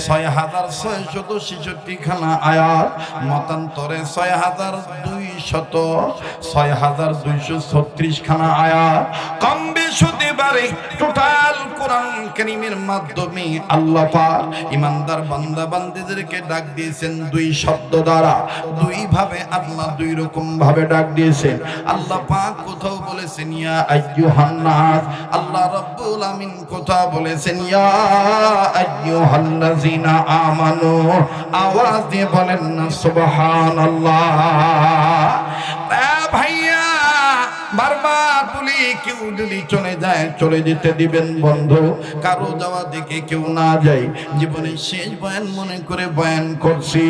6666 খানা আয়াত, মতান্তরে 6236 খানা আয়াত কম বেশি হতে পারে। টোটাল কোরআন কারীমের মাধ্যমে আল্লাহ পাক ঈমানদার বান্দা বান্দীদেরকে ডাক দিয়েছেন দুই শব্দ দ্বারা, দুই ভাবে আল্লাহ দুই রকম ভাবে ডাক দিয়েছেন। আল্লাহ পাক কোথাও বলেছেন ইয়া আইয়ুহান নাস, আল্লাহ রাব্বুল আমিন কোথাও বলেছেন ইয়া আইয়ুহাল্লাযিনা আমানু। আওয়াজ দিয়ে বলেন না সুবহানাল্লাহ। ভাইয়া বারবার বলি, কেউ যদি চলে যায় চলে যেতে দিবেন বন্ধু, কারো যাওয়া দেখে কেউ না যায়। জীবনের শেষ বয়ান মনে করে বয়ান করছি,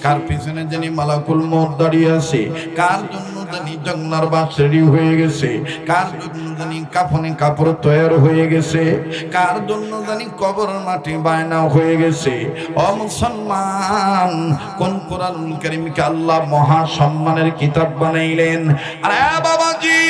কার পিছনে জানি মালাকুল মউত দাঁড়িয়ে আছে, কার জন্য জানি জঙ্গলার বাস রেডি হয়ে গেছে, কার জন্য জানি কাফনে কাপড় তৈরি হয়ে গেছে, কার জন্য জানি কবরের মাটি বায়না হয়ে গেছে। ও মুসলমান, কোন কোরআনুল কারীমকে আল্লাহ মহা সম্মানের কিতাব বানাইলেন। আরে বাবাজি,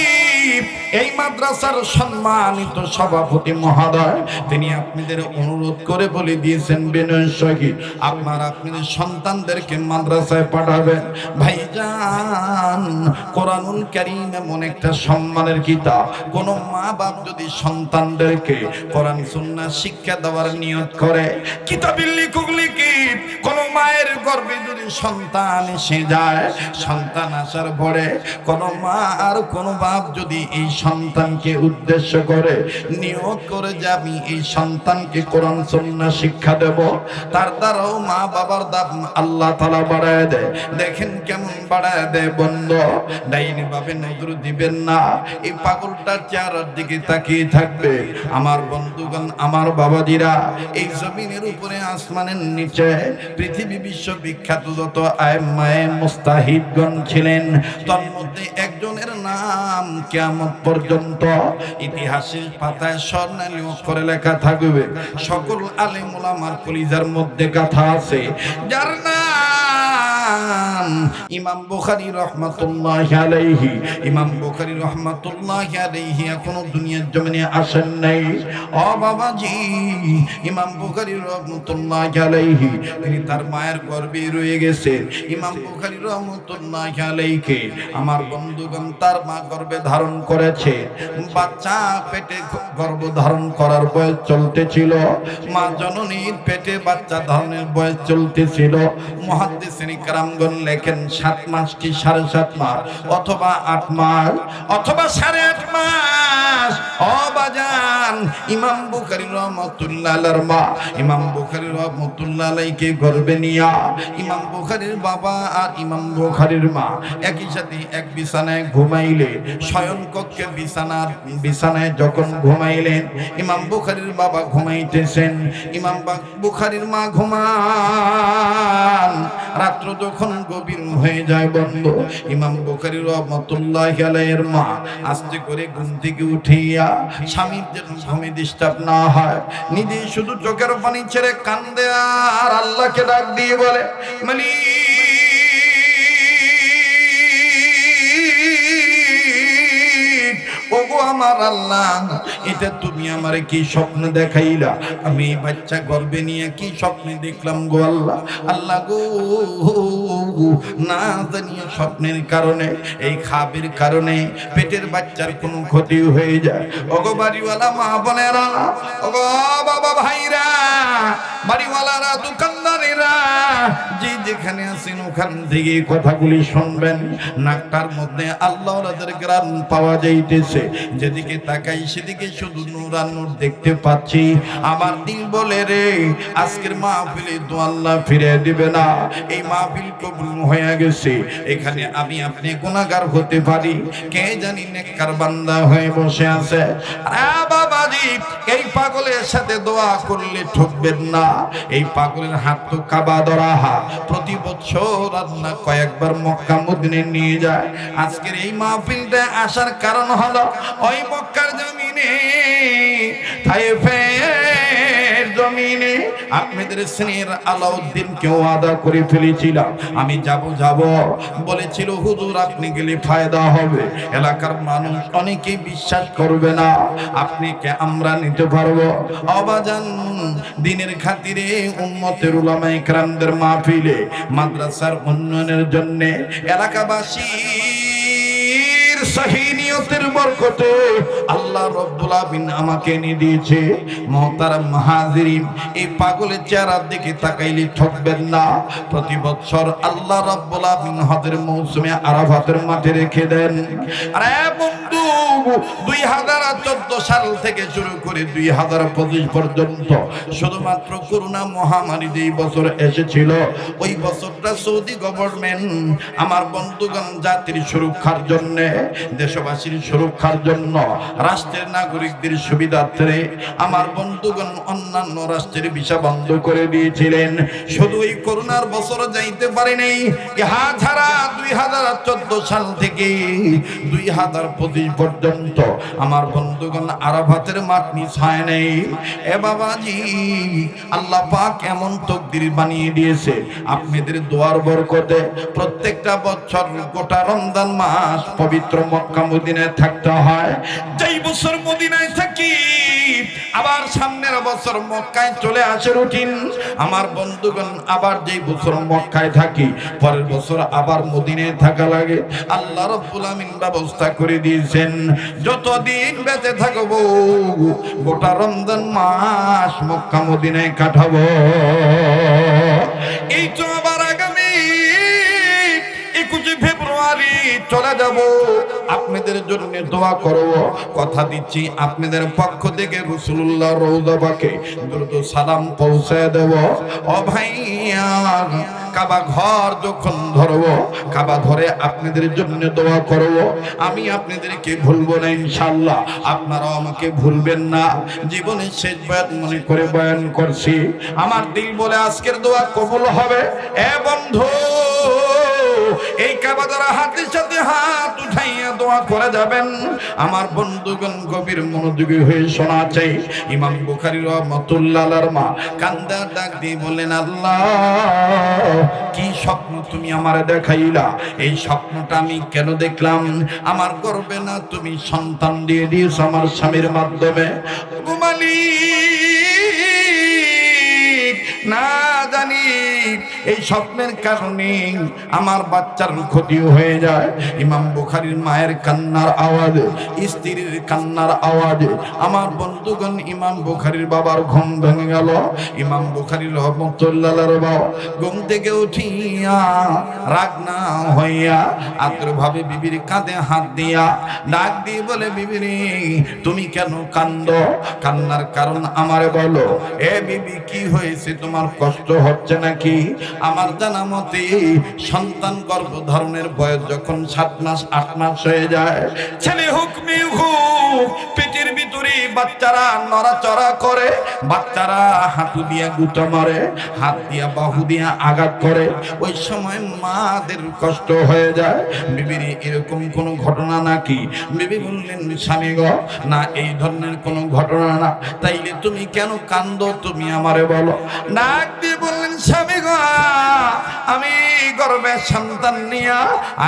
এই মাদ্রাসার সম্মানিত সভাপতি মহোদয় তিনি আপনাদের অনুরোধ করে বলে দিয়েছেন বিনয়ের সহিত আপনাদের সন্তানদেরকে মাদ্রাসায় পাঠাবেন। ভাইজান, কোরআনুল কারীম এমন একটা সম্মানের কিতাব, কোন মা বাপ যদি সন্তানদেরকে কোরআন সুন্নাহ শিক্ষা দেওয়ার নিয়ত করে, কিতাবিল লিকুলিকিত কোন মায়ের গর্ভে যদি সন্তান এসে যায়, সন্তান আসার পরে কোন মা আর কোন বাপ যদি এই সন্তানকে উদ্দেশ্য করে নিয়ত করে যে আমি এই সন্তানকে কোরআন সুন্নাহ শিক্ষা দেব, তার দ্বারাও মা বাবার দাম আল্লাহ তাআলা বাড়ায় দেয়। দেখেন কেমন বাড়ায় দেয় বন্ধু। ডাইনি ভাবে নজর দিবেন না, এই পাগলটার চেহারার দিকে তাকিয়ে থাকবে। আমার বন্ধুগণ, আমার বাবাজিরা, এই জমিনের উপরে আসমানের নিচে পৃথিবী বিশ্ব বিখ্যাত যত আইম্মায়ে মুস্তাহিদগণ ছিলেন, তার মধ্যে একজনের নাম কিয়ামত পর্যন্ত ইতিহাসের পাতায় স্বর্ণালী অক্ষরে লেখা থাকবে। সকল আলেম ওলামার কলিজার মধ্যে কথা আছে, যার নাম ইমাম বুখারী রাহমাতুল্লাহি আলাইহি। ইমাম বুখারী রাহমাতুল্লাহি আলাইহি এখনো দুনিয়ার জমিনে আসেন নাই। ও বাবাজি, ইমাম বুখারী রাহমাতুল্লাহি আলাইহি তিনি তার মায়ের গর্ভে রয়ে গেছেন। ইমাম বুখারী রাহমাতুল্লাহি আলাইহি আমার বন্ধুগণ তার মা গর্ভে ধারণ করেছে। বাচ্চা পেটে গর্ভ ধারণ করার বয়স চলতেছিল, মা জননীর পেটে বাচ্চা ধারণের বয়স চলতেছিল। মুহাদ্দিসিন কিরামগণ লেখেন 7 মাস কি 7.5 মাস অথবা 8 মাস অথবা 8.5 মাস। ও বাজান, ইমাম বুখারী রাহমাতুল্লাহ আলাইহির মা ইমাম বুখারী রাহমাতুল্লাহ আলাইহিকে গর্ভে নিয়া ইমাম বুখারীর বাবা আর ইমাম বুখারীর মা একই সাথে এক বিছানায় ঘুমাইলে, শয়ন কক্ষে বিছানায় যখন ঘুমাইলেন, ইমাম বুখারীর বাবা ঘুমাইতেছেন, ইমাম বুখারীর মা ঘুমান। রাত্র যখন গভীর হয়ে যায় বন্ধু, ইমাম বুখারী রাহমাতুল্লাহি আলাইহির মা আস্তে করে ঘুম থেকে উঠিয়া স্বামীর যেন ঘুমে ডিস্টার্ব না হয়, নিজে শুধু চোখের পানি ছেড়ে কান্দে আর আল্লাহকে ডাক দিয়ে বলে, মালিক ওগো আমার আল্লাহ, এটা তুমি আমারে কি স্বপ্ন দেখাইলা? আমি বাচ্চা গর্ভে নিয়ে কি স্বপ্নে দেখলাম গো আল্লাহ। আল্লাহ গো, না জানিয়ে স্বপ্নের কারণে, এই খাবের কারণে পেটের বাচ্চার কোনো ক্ষতি হয়ে যায়। ওগো বাড়িওয়ালা মা বোনেরা, ওগো বাবা ভাইরা, বাড়িওয়ালারা, দোকানদারেরা, যে যেখানে আছেন ওখান থেকে কথাগুলি শুনবেন। নাকটার মধ্যে আল্লাহ ওদের গ্রাম পাওয়া যাইতেছে, যেদিকে তাকাই সেদিকে শুধু নূর আর নূর দেখতে পাচ্ছি। আমার দিল বলে রে, আজকের মাহফিলে তো আল্লাহ ফিরে দিবে না। এই মাহফিল কবুল হয়ে গেছে, এখানে আমি আপনি গুনাহগার হতে পারি, কে জানি নেককার বান্দা হয়ে বসে আছে। বাবাজি, এই পাগলের সাথে দোয়া করলে ঠকবেন না। এই পাগলের হাত তো কাবা ধরা হাত, প্রতি বছর আল্লাহ কয়েকবার মক্কা মদিনায় নিয়ে যায়। আজকের এই মাহফিলটা আসার কারণ হলো ওই মক্কার জমিনে, তায়েফের জমিনে আপনাদের স্নেহের আলাউদ্দিনকে ওয়াদা করে ফেলেছিলাম, আমি যাব বলেছিল হুজুর, আপনি গেলে ফায়দা হবে। এলাকার মানুষ অনেকেই বিশ্বাস করবে না, আপনিকে আমরা নিতে পারবো। অবাজান, দিনের খাতিরে উম্মতের উলামায়ে কেরামদের মাহফিলে মাদ্রাসার উন্নয়নের জন্য এলাকাবাসী সহি নিয়তের বরকতে আল্লাহ রাব্বুল আলামিন আমাকে এনে দিয়েছে। মুহতারাম হাজিরিন, এই পাগলের চেহারার দিকে তাকাইলে ঠকবেন না। প্রতি বছর আল্লাহ রাব্বুল আলামিন হজের মৌসুমে আরাফাতের মাঠে রেখে দেন। আরে বন্ধু, 2014 সাল থেকে শুরু করে 2025 পর্যন্ত শুধুমাত্র করোনা মহামারী যেই বছর এসেছিল, ওই বছরটা সৌদি গভর্নমেন্ট আমার বন্ধুগণ জাতির সুরক্ষার জন্য, দেশবাসীর সুরক্ষার জন্য, রাষ্ট্রের নাগরিকদের সুবিধার্থে আমার বন্ধুগণ অন্যান্য রাষ্ট্রের ভিসা বন্ধ করে দিয়েছিলেন। শুধু এই করোনার বছর যাইতে পারে নাই, ইহা ছাড়া 2014 সাল থেকে 2025 পর্যন্ত আমার বন্ধুগণ আরাফাতের মাঠ মিস হয় নাই। এ বাবাজি, আল্লাহ পাক এমন তকদির বানিয়ে দিয়েছে, আপনাদের দোয়ার বরকতে প্রত্যেকটা বছর গোটা রমজান মাস পবিত্র মক্কা মদিনায় থাকতে হয়। যেই বছর মদিনায় থাকি, আবার সামনের বছর মক্কায় চলে আসে রুটিন। আমার বন্ধুগণ, আবার যেই বছর মক্কায় থাকি, পরের বছর আবার মদিনায় থাকা লাগে। আল্লাহ রাব্বুল আমিন ব্যবস্থা করে দিয়েছেন, যতদিন বেঁচে থাকবো গোটা রমজান মাস মক্কা মদিনায় কাটাবো। এই তো আবার আগামী 21 ফেব্রুয়ারি চলে যাব, আপনাদের জন্য দোয়া করব, কথা দিচ্ছি আপনাদের পক্ষ থেকে রাসূলুল্লাহ রওজা পাকে দ্রুত সালাম পৌঁছে দেব। ও ভাইয়া, কাবা ঘর যখন ধরব, কাবা ধরে আপনাদের জন্য দোয়া করব, আমি আপনাদেরকে ভুলবো না ইনশাআল্লাহ, আপনারাও আমাকে ভুলবেন না। জীবনের শেষ বয়ান মনে করে বয়ান করছি, আমার দিল বলে আজকের দোয়া কবুল হবে। এ বন্ধু, এই কাবা ধরা হাতের সাথে হাত উঠাইয়া দোয়া করে যাবেন। আমার বন্ধুগণ গভীর মনোযোগী হয়ে শোনা চাই। ইমাম বুখারী রাহমাতুল্লাহ আলাইহির মা কান্দা ডাক দিয়ে বললেন, আল্লাহ কি স্বপ্ন তুমি আমারে দেখাইলা, এই স্বপ্নটা আমি কেন দেখলাম? আমার গর্বে না তুমি সন্তান দিয়ে দিয়েছ আমার স্বামীর মাধ্যমে। না জানি এই স্বপ্নের কারণে আমার বাচ্চার ক্ষতি হয়ে যায়। ইমাম বুখারীর মায়ের কান্নার আওয়াজ, স্ত্রীর কান্নার আওয়াজ, আমার বন্ধুগণ ইমাম বুখারীর বাবার ঘুম ভেঙে গেল। ইমাম বুখারী রাহমাতুল্লাহ আলাইহি বাবা ঘুম থেকে উঠিয়া রাগ না হইয়া আদ্রভাবে বিবির কাঁধে হাত দিয়া ডাক দিয়ে বলে, বিবি রে তুমি কেন কান্দো? কান্নার কারণ আমারে বলো। এ বিবি কি হয়েছে, তোমার কষ্ট হচ্ছে নাকি? আমার জানা মতে সন্তান গর্ভধারণের বয়স যখন 7 মাস 8 মাস হয়ে যায়, ছেলে হোক মেয়ে হোক, পেটের ভিতরে বাচ্চারা নড়াচড়া করে, বাচ্চারা হাঁটু দিয়া গুঁতো মারে, হাত দিয়া বাহু দিয়া আঘাত করে, ওই সময় মাদের কষ্ট হয়ে যায়। বিবির এরকম কোন ঘটনা নাকি? বিবি বললেন, স্বামী গো না, এই ধরনের কোন ঘটনা না। তাইলে তুমি কেন কান্দো, তুমি আমারে বলো। ডাক দিয়ে বললেন, স্বামী গো আমি গর্ভে সন্তান নিয়া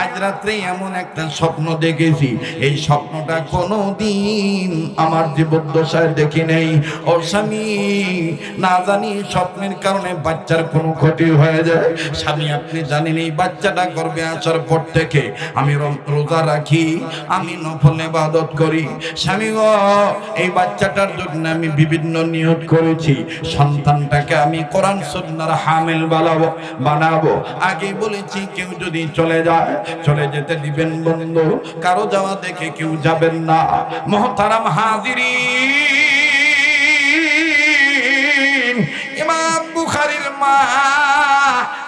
আজ রাত্রে এমন একটা স্বপ্ন দেখেছি, এই স্বপ্নটা কোনোদিন আমার জীবদ্দশায় দেখি নেই। ও স্বামী, না জানি স্বপ্নের কারণে বাচ্চার কোনো ক্ষতি হয়ে যায়। স্বামী আপনি জানেন এই বাচ্চাটা গর্ভে আসার পর থেকে আমি রোজা রাখি, আমি নফল ইবাদত করি। স্বামী গো এই বাচ্চাটার জন্য আমি বিভিন্ন নিয়ত করেছি, সন্তানটাকে আমি কোরআন সুন্নাহর হামিল বানাবো। আগে বলেছি কেউ যদি চলে যায়, চলে যেতে দিবেন বন্ধু, কারো যাওয়া দেখে কেউ যাবেন না। মুহতারাম হাজিরিন, ইমাম বুখারীর মা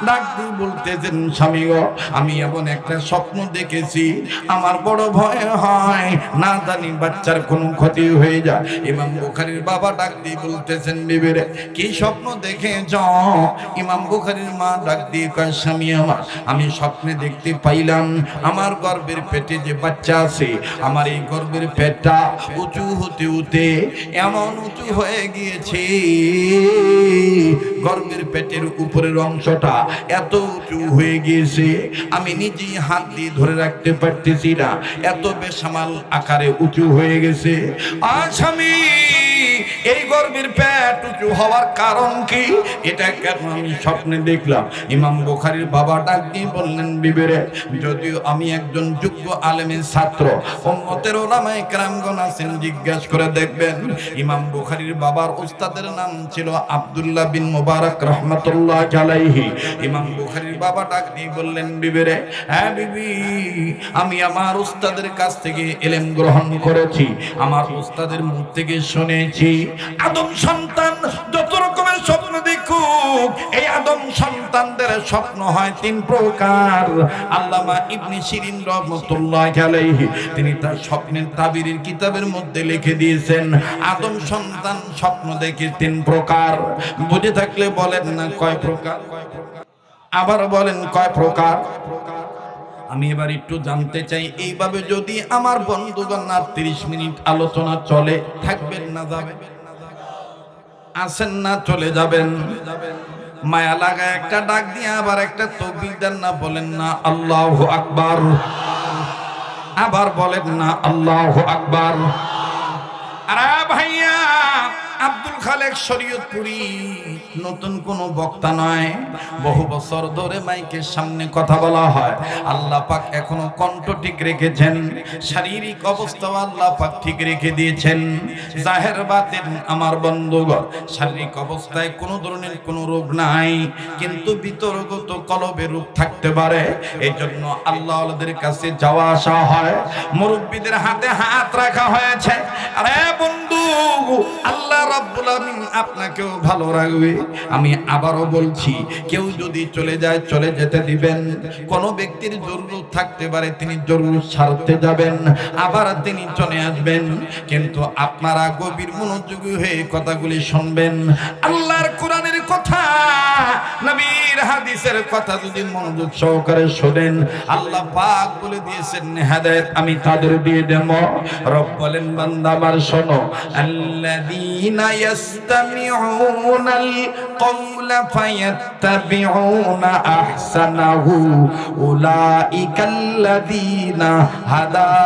ডাক দিয়ে বলতেছেন, স্বামী গো আমি এমন একটা স্বপ্ন দেখেছি, আমার বড় ভয় হয়, না জানি বাচ্চার কোনো ক্ষতি হয়ে যায়। ইমাম বুখারীর বাবা ডাক দিয়ে বলতেছেন, বিবি রে কি স্বপ্ন দেখেছ? ইমাম বুখারীর মা ডাক দিয়ে কয়, স্বামী আমার, আমি স্বপ্নে দেখতে পাইলাম আমার গর্ভের পেটে যে বাচ্চা আছে, আমার এই গর্ভের পেটটা উঁচু হতে হতে এমন উঁচু হয়ে গিয়েছে, গর্ভের পেটের উপরের অংশটা এত উঁচু হয়ে গিয়েছে আমি নিজেই হাত দিয়ে ধরে রাখতে পারতেছি না, এত বেসামাল আকারে উঁচু হয়ে গেছে। আর স্বামী এই গর্ভের পেট উঁচু হওয়ার কারণ কি, এটা কেন আমি স্বপ্নে দেখলাম? ইমাম বুখারীর বাবা ডাক দিয়ে বললেন, বিবি রে যদিও আমি একজন যোগ্য আলেমের ছাত্র, উম্মতের উলামায়ে কেরামগণ আছেন, জিজ্ঞেস করে দেখবেন। ইমাম বুখারীর বাবার উস্তাদের নাম ছিল আব্দুল্লাহ বিন মুবারক রাহমাতুল্লাহ আলাইহি। ইমাম বুখারীর বাবা ডাক দিয়ে বললেন, বিবি রে হ্যাঁ বিবি, আমি আমার উস্তাদের কাছ থেকে ইলম গ্রহণ করেছি, আমার উস্তাদের মুখ থেকে শুনেছি আদম সন্তান যত রকমের স্বপ্ন দেখুক, এই আদম সন্তানদের স্বপ্ন হয় 3 প্রকার। আল্লামা ইবনে শিরিন রাহমাতুল্লাহ আলাইহি তিনি তার স্বপ্নের তাবিরের কিতাবের মধ্যে লিখে দিয়েছেন, আদম সন্তান স্বপ্ন দেখে 3 প্রকার। বুঝে থাকলে বলেন না কয় প্রকার? আবার বলেন কয় প্রকার? আমি এবার একটু জানতে চাই, এইভাবে যদি আমার বন্ধুগণ আর 30 মিনিট আলোচনা চলে, থাকবেন না যাবেন? আসেন না চলে যাবেন? মায়া লাগা একটা ডাক দিয়ে আবার একটা তাকবীর দেন না, বলেন না আল্লাহু আকবার, আবার বলেন না আল্লাহু আকবার। আরে ভাইয়া আব্দুল খালেক শরীয়তপুরী নতুন কোন বক্তা নয়, বহু বছর ধরে মাইকের সামনে কথা বলা হয়। আল্লাহ পাক এখনো কণ্ঠ ঠিক রেখেছেন, শারীরিক অবস্থাও আল্লাহ পাক ঠিক রেখে দিয়েছেন। জাহের বাতিন আমার বন্ধুগণ, শারীরিক অবস্থায় কোনো ধরনের কোনো রোগ নাই, কিন্তু বিতর্কত কলবে রোগ থাকতে পারে। এই জন্য আল্লাহ ওয়ালাদের কাছে যাওয়া আসা হয়, মুরব্বীদের হাতে হাত রাখা হয়েছে। আরে বন্ধু, আল্লাহ রাব্বুল আমিন আপনাকেও ভালো রাখবে। আমি আবারও বলছি, কেউ যদি চলে যায় চলে যেতে দিবেন। কোন ব্যক্তির জরুরত থাকতে পারে, তিনি জরুরত সারতে যাবেন, আবার তিনি চলে আসবেন, কিন্তু আপনারা গভীর মনোযোগী হয়ে কথাগুলি শুনবেন। আল্লাহর কোরআনের কথা, নবীর হাদিসের কথা যদি মনোযোগ সহকারে শোনেন, আল্লাহ পাক বলে দিয়েছেন হেদায়েত আমি তাদের দিয়ে দেব। রব বলেন বান্দা আমার শোনো, আল্লাযীনা ইয়াসতামিউনাল কওলা ফায়াত্তাবিউনা আহসানাহু উলাইকাল্লাযীনা হাদাহুমুল্লাহ।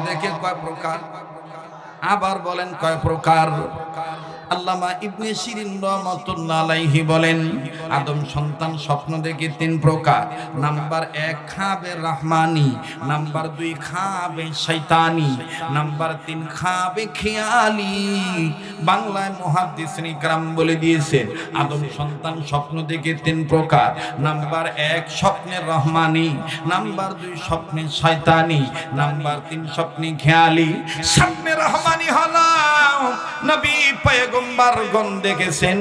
দেখে কয় প্রকার, আবার বলেন কয় প্রকার? আল্লামা ইবনে শিরিন রাহমাতুল্লাহ আলাইহি বলেন, আদম সন্তান স্বপ্ন দেখে তিন প্রকার। নাম্বার 1 খাবে রহমানি, নাম্বার 2 খাবে শয়তানি, নাম্বার 3 খাবে খেয়ালি। বাংলায় মুহাদ্দিসিন ইকরাম বলে দিয়েছেন, আদম সন্তান স্বপ্ন দেখে তিন প্রকার। নাম্বার 1 স্বপ্নে রহমানি, নাম্বার 2 স্বপ্নে শয়তানি, নাম্বার 3 স্বপ্নে খেয়ালি। স্বপ্নে রহমানি হলো নবী পয়গম্বরগণ দেখেছেন,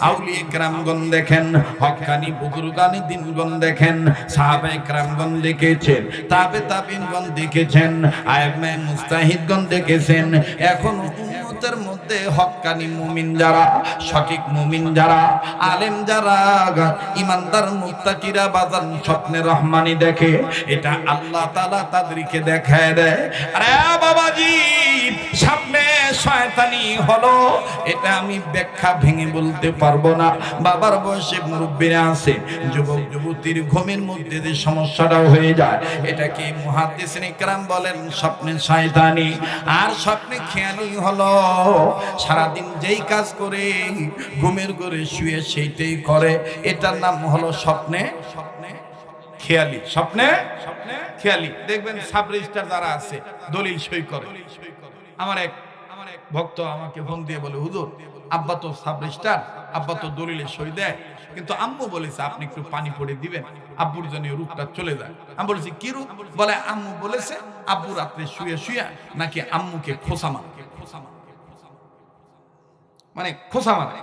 আউলিয়া কেরামগণ দেখেন, হক্কানি বুজুর্গানি দিনগণ দেখেন, সাহাবায়ে কেরামগণ দেখেছেন, তাবিঈনগণ দেখেছেন, আইম্মে মুজতাহিদগণ দেখেছেন। এখন উম্মতের মধ্যে হক্কানি মুমিন যারা, সঠিক মুমিন যারা, আলেম যারা, ইমানদার মুত্তাকিরা বাজান স্বপ্নে রহমানি দেখে। এটা আল্লাহ তাআলা তাদেরকে দেখায় দেয়। আরে বাবাজি, স্বপ্নে শয়তানি হলো, এটা আমি ব্যাখ্যা ভেঙে বলতে পারবো না। বাবার বয়সে মুরব্বিরা আছে, যুবক যুবতীর ঘুমের মধ্যে যে সমস্যাটা হয়ে যায়, এটাকে মুহাদ্দিসিন ইকরাম বলেন স্বপ্নে শয়তানি। আর স্বপ্নে খেয়ালি হলো, সারাদিন যেই কাজ করে ঘুমের ঘরে শুয়ে সেইটাই করে, এটার নাম হলো স্বপ্নে খেয়ালি। স্বপ্নে খেয়ালি। দেখবেন সাব রেজিস্ট্রার যারা আছে দলিল সই করে। আমার এক ভক্ত আমাকে ফোন দিয়ে বলে, হুজুর আব্বা তো সাব রেজিস্ট্রার, আব্বা তো দলিলে সই দেয়, কিন্তু আম্মু বলেছে আপনি একটু পানি পড়ে দিবেন, আব্বুর জন্য রূপটা চলে যায়। আমি বলেছি কি রূপ? বলে আম্মু বলেছে আব্বু রাত্রে শুয়ে শুয়ে নাকি আম্মুকে খোসা মারে, মানে খোসা মারে।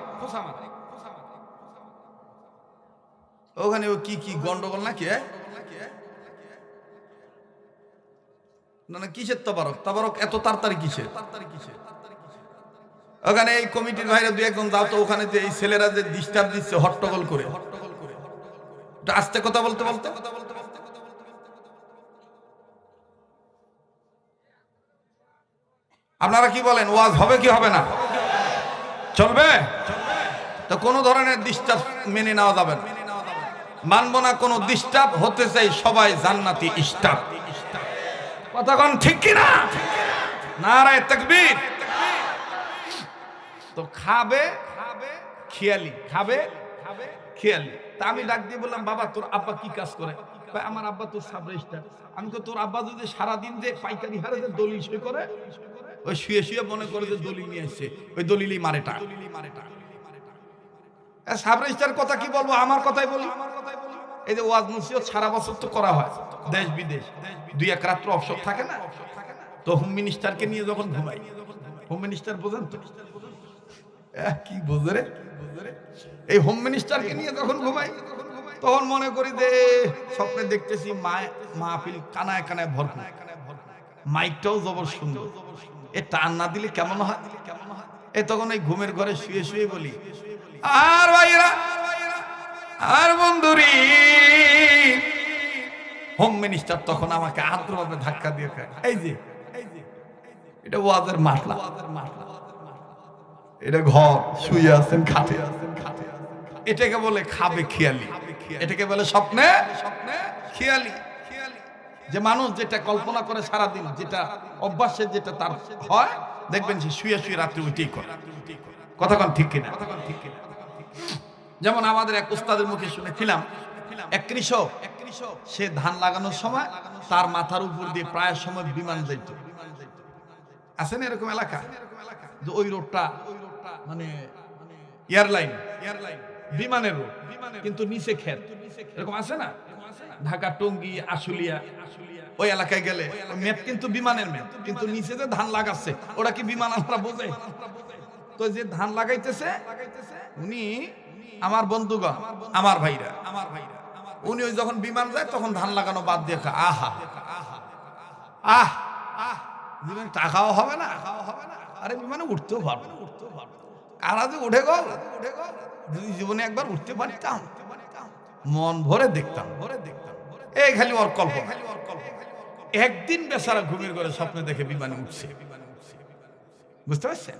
ওখানে ও কি কি গন্ডগোল নাকি? না কিসের তবারক? তবারক এত তাড়াতাড়ি কিসের? ওখানে এই কমিটির ভাইরা দুই একজন যাও তো, ওখানে যে এই ছেলেরা যে ডিস্টার্ব দিচ্ছে হট্টগোল করে, আস্তে কথা বলতে বলতে। আপনারা কি বলেন, ওয়াজ হবে কি হবে না? চলবে তো? কোনো ধরনের ডিস্টার্ব মেনে নেওয়া যাবে না, মানবো না কোনো ডিস্টার্ব। হতে চাই সবাই জান্নাতি স্টাফ। কথা কোন ঠিক কিনা? নারায়ে তাকবীর। তো খাবে খেয়ালি, খাবে খেয়ালি। তা আমি ডাক দিয়ে বললাম, বাবা তোর আব্বা কি কাজ করে? ভাই আমার আব্বা তো সাব রেজিস্ট্রার। আমি তো, তোর আব্বা যদি সারাদিন যে পাইকারি হারে যে দলিল সই করে, ওই শুয়ে শুয়ে মনে করে যে দলিল নিয়ে আসছে, ওই দলিলই মারেটা। সাব রেজিস্ট্রার কথা কি বলবো, আমার কথাই বলি। এই যে ওয়াজ নসিহত সারা বছর তো করা হয়, দেশ বিদেশ, 2-1 রাত্র অবসর থাকে না, তো হোম মিনিস্টারকে নিয়ে যখন ঘুমাই, হোম মিনিস্টার বোঝেন তো কি বোঝে রে, এই হোম মিনিস্টারকে নিয়ে যখন ঘুমাই, তখন মনে করি যে স্বপ্নে দেখতেছি মাহফিল কানায় কানায় ভরপুর, মাইকটাও জবর সুন্দর, এ টান না দিলে কেমন হয়? এ তখন এই ঘুমের ঘরে শুয়ে শুয়ে বলি, আর ভাইরা আর বন্ধুরি, হোম মিনিস্টার তখন আমাকে আদ্রভাবে ধাক্কা দিয়ে খায়, এই যে এটা ওয়াজের মাসলা, এটা ঘর শুয়ে আছেন খাটে, এটাকে বলে খাবে খেয়ালি, এটাকে বলে স্বপ্নে খেয়ালি। যে মানুষ যেটা কল্পনা করে সারাদিন, যেটা অভ্যাসে যেটা তার হয়, দেখবেন সে শুয়ে শুয়ে রাত্রে উঠেই করে। কথা কোন ঠিক কিনা? যেমন আমাদের এক উস্তাদের মুখে শুনেছিলাম, এক কৃষক সে ধান লাগানোর সময় তার মাথার উপর দিয়ে প্রায় সময় বিমান যাইত। আছে না এরকম এলাকা যে ওই রোডটা মানে এয়ারলাইন বিমানের রোড, কিন্তু নিচে ক্ষেত, এরকম আছে না? ঢাকা টঙ্গী আশুলিয়া ওই এলাকায় গেলে মেট কিন্তু বিমানের মেট, কিন্তু নিচে যে ধান লাগাচ্ছে ওরা কি বিমান আমরা বোঝে? তো যে ধান লাগাইতেছে উনি আমার বন্ধুগণ, আমার ভাইরা, উনি ওই যখন বিমান যায় তখন ধান লাগানো বাদ দিয়ে আহা আহ আহ বিমানে টাকাও হবে না, আরে বিমানে উঠতেও পারবো, কারা যে উঠে গেল, যদি জীবনে একবার উঠতে পারতাম মন ভরে দেখতাম। এই খালি ওর কল্পনা। একদিন বেচারা ঘুমের ঘরে স্বপ্নে দেখে বিমানে উঠছে, বুঝতে পারছেন?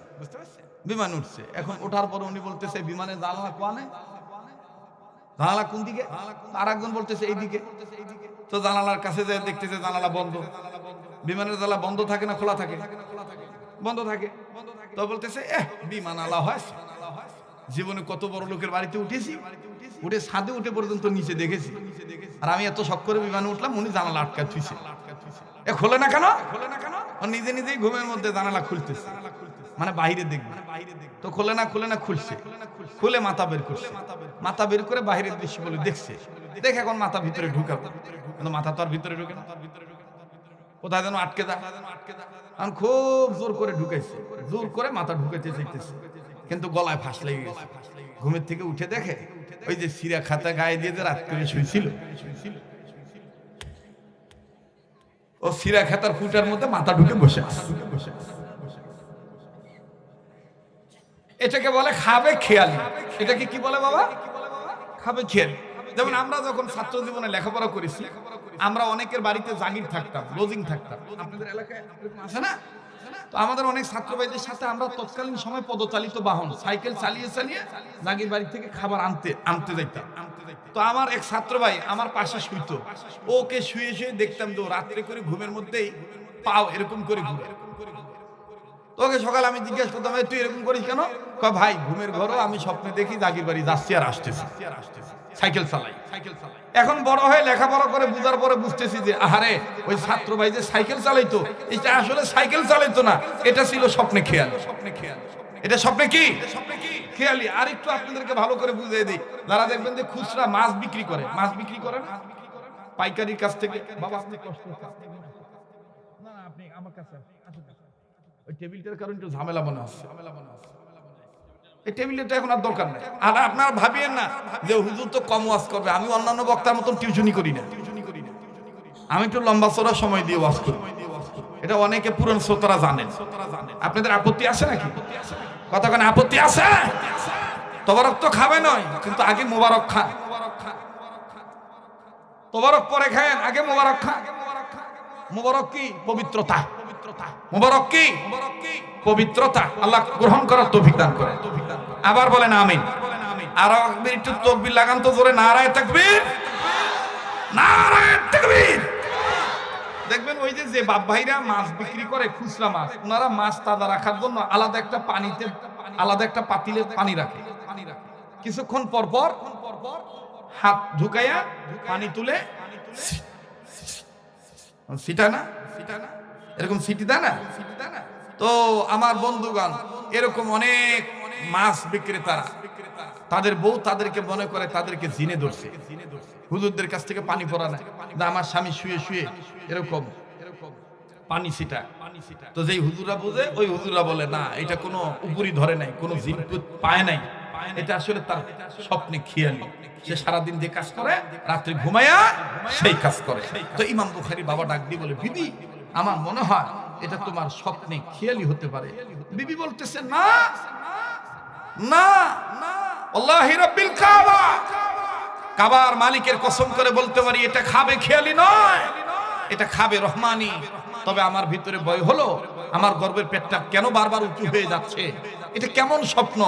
বিমান উঠছে। এখন ওঠার পরে উনি বলতেছে বিমানের জানালা কোয়া নেই, জানালা কোন দিকে? আর একজন বলতেছে এইদিকে। তো জানালার কাছে যায়, দেখতেছে জানালা বন্ধ। বিমানের জানালা বন্ধ থাকে না খোলা থাকে? বন্ধ থাকে। তো বলতেছে বিমান আলা হয়, জীবনে কত বড় লোকের বাড়িতে উঠেছি, উঠে ছাদে উঠে পর্যন্ত নিচে দেখেছি, আর আমি এত শখ করে বিমানে উঠলাম, উনি জানালা আটকা থুইছে। খোলে না কেন? নিজে নিজেই ঘুমের মধ্যে জানালা খুলতেছে, মানে বাইরে দেখবে। তো খোলে না খুলছে, খুলে মাথা বের করছে, মাথা বের করে বাইরের দৃশ্য বলে দেখছে। দেখে এখন মাথা ভিতরে ঢুকাবো, কিন্তু মাথা তো আর ভিতরে ঢুকে না, কোথায় যেন আটকে যায়। এখন খুব জোর করে ঢুকাইছে, জোর করে মাথা ঢুকাইতে চাইতেছে, কিন্তু গলায় ফাঁস লেগে গেছে। ঘুমের থেকে উঠে দেখে ওই যে সিরা খাতা গায়ে দিয়ে যে রাত করে শুয়েছিল, ও সিরা খাতার ফুটার মধ্যে মাথা ঢুকে বসে আছে। এটাকে বলে খাবে খেয়ালি। এটাকে কি বলে বাবা? খাবে খেয়ালি। যেমন আমরা যখন ছাত্র জীবনে লেখাপড়া করেছি, আমরা অনেকের বাড়িতে জাগির থাকতাম, লজিং থাকতাম। আপনাদের এলাকায় আছে না? তো আমাদের অনেক ছাত্র ভাইদের সাথে আমরা তৎকালীন সময় পদচালিত বাহন সাইকেল চালিয়ে চালিয়ে জাগির বাড়ি থেকে খাবার আনতে যাইতাম। তো আমার এক ছাত্র ভাই আমার পাশে শুইতো, ওকে শুয়ে শুয়ে দেখতাম তো রাত্রে করে ঘুমের মধ্যেই পাও এরকম করে ঘুরে। তোকে সকাল আমি জিজ্ঞেস করতাম, তুই এরকম করিস কেন? কয় ভাই ঘুমের ঘরও আমি স্বপ্নে দেখি জাগির বাড়ি যাচ্ছি আর আসতেছি, সাইকেল চালাই। এখন বড় হয়ে লেখাপড়া করে বুঝার পরে বুঝতেছি যে আহারে ওই ছাত্র ভাই যে সাইকেল চালাইতো, এটা আসলে সাইকেল চালাইতো না, এটা ছিল স্বপ্নে খেয়াল। এটা স্বপ্নে কি খেয়ালি। আর একটু আপনাদেরকে ভালো করে বুঝিয়ে দিই, যারা দেখবেন যে খুচরা মাছ বিক্রি করে, মাছ বিক্রি করে না পাইকারির কাছ থেকে, বাবা আপনি কষ্ট না, আপনি আমার কাছে ওই টেবিলটার কারণে একটু ঝামেলা মনে হচ্ছে। এই টেবিলটা এখন আর দরকার নাই। আর আপনারা ভাবিয়েন না যে হুজুর তো কম ওয়াজ করবে, আমি অন্যান্য বক্তার মতন টিউশনি করি না, আমি একটু লম্বা চড়া সময় দিয়ে ওয়াজ করি। এটা অনেকে পুরান শ্রোতারা জানেন। আপনাদের আপত্তি আছে নাকি? কতক্ষণ আপত্তি আছে? তবারক তো খাবে নয়, কিন্তু আগে মোবারক খান। তবারক পরে খায়েন, আগে মোবারক খান। মোবারক কি? পবিত্রতা। মোবারক কি? পবিত্রতা। আল্লাহ গ্রহণ করার তৌফিক দান করেন। আবার বলেন আমিন। আর একটু তাকবীর লাগান তো জোরে, নারায়ে তাকবীর, নারায়ে তাকবীর। দেখবেন ওই যে বাপ ভাইরা মাছ বিক্রি করে খুচরা মাছ, ওনারা মাছ তাজা রাখার জন্য আলাদা একটা পানিতে, আলাদা একটা পাতিলে পানি রাখে। কিছুক্ষণ পর পর হাত ঢুকাইয়া পানি তুলে সিটা না এরকম সিটি দেয় না। তো আমার বন্ধুগণ এরকম অনেক মাছ বিক্রেতারা, তাদের বউ তাদেরকে মনে করে তাদেরকে জিনে ধরছে, হুজুরদের কাছ থেকে পানি পড়া না, আমার স্বামী শুয়ে শুয়ে এরকম পানি সিটা। তো যেই হুজুরা বোঝে ওই হুজুরা বলে না, এটা কোনো উপরি ধরে নাই, কোনো জিন পায় নাই, এটা আসলে তার স্বপ্নে খেয়ালি। সে সারাদিন যে কাজ করে রাত্রে ঘুমায়া সেই কাজ করে। তো ইমাম বুখারী বাবা ডাক দিয়ে বলে, বিবি আমার মনে হয় এটা তোমার স্বপ্নে খেয়ালি হতে পারে। বিবি বলতেছে না না, আল্লাহি রাব্বিল কাবা, কাবার মালিকের কসম করে বলতে পারি এটা খাবে খেয়ালি নয়, এটা খাবে রহমানি। তবে আমার ভিতরে ভয় হলো, আমার গর্ভের পেটটা কেন বারবার উঁচু হয়ে যাচ্ছে, এটা কেমন স্বপ্ন,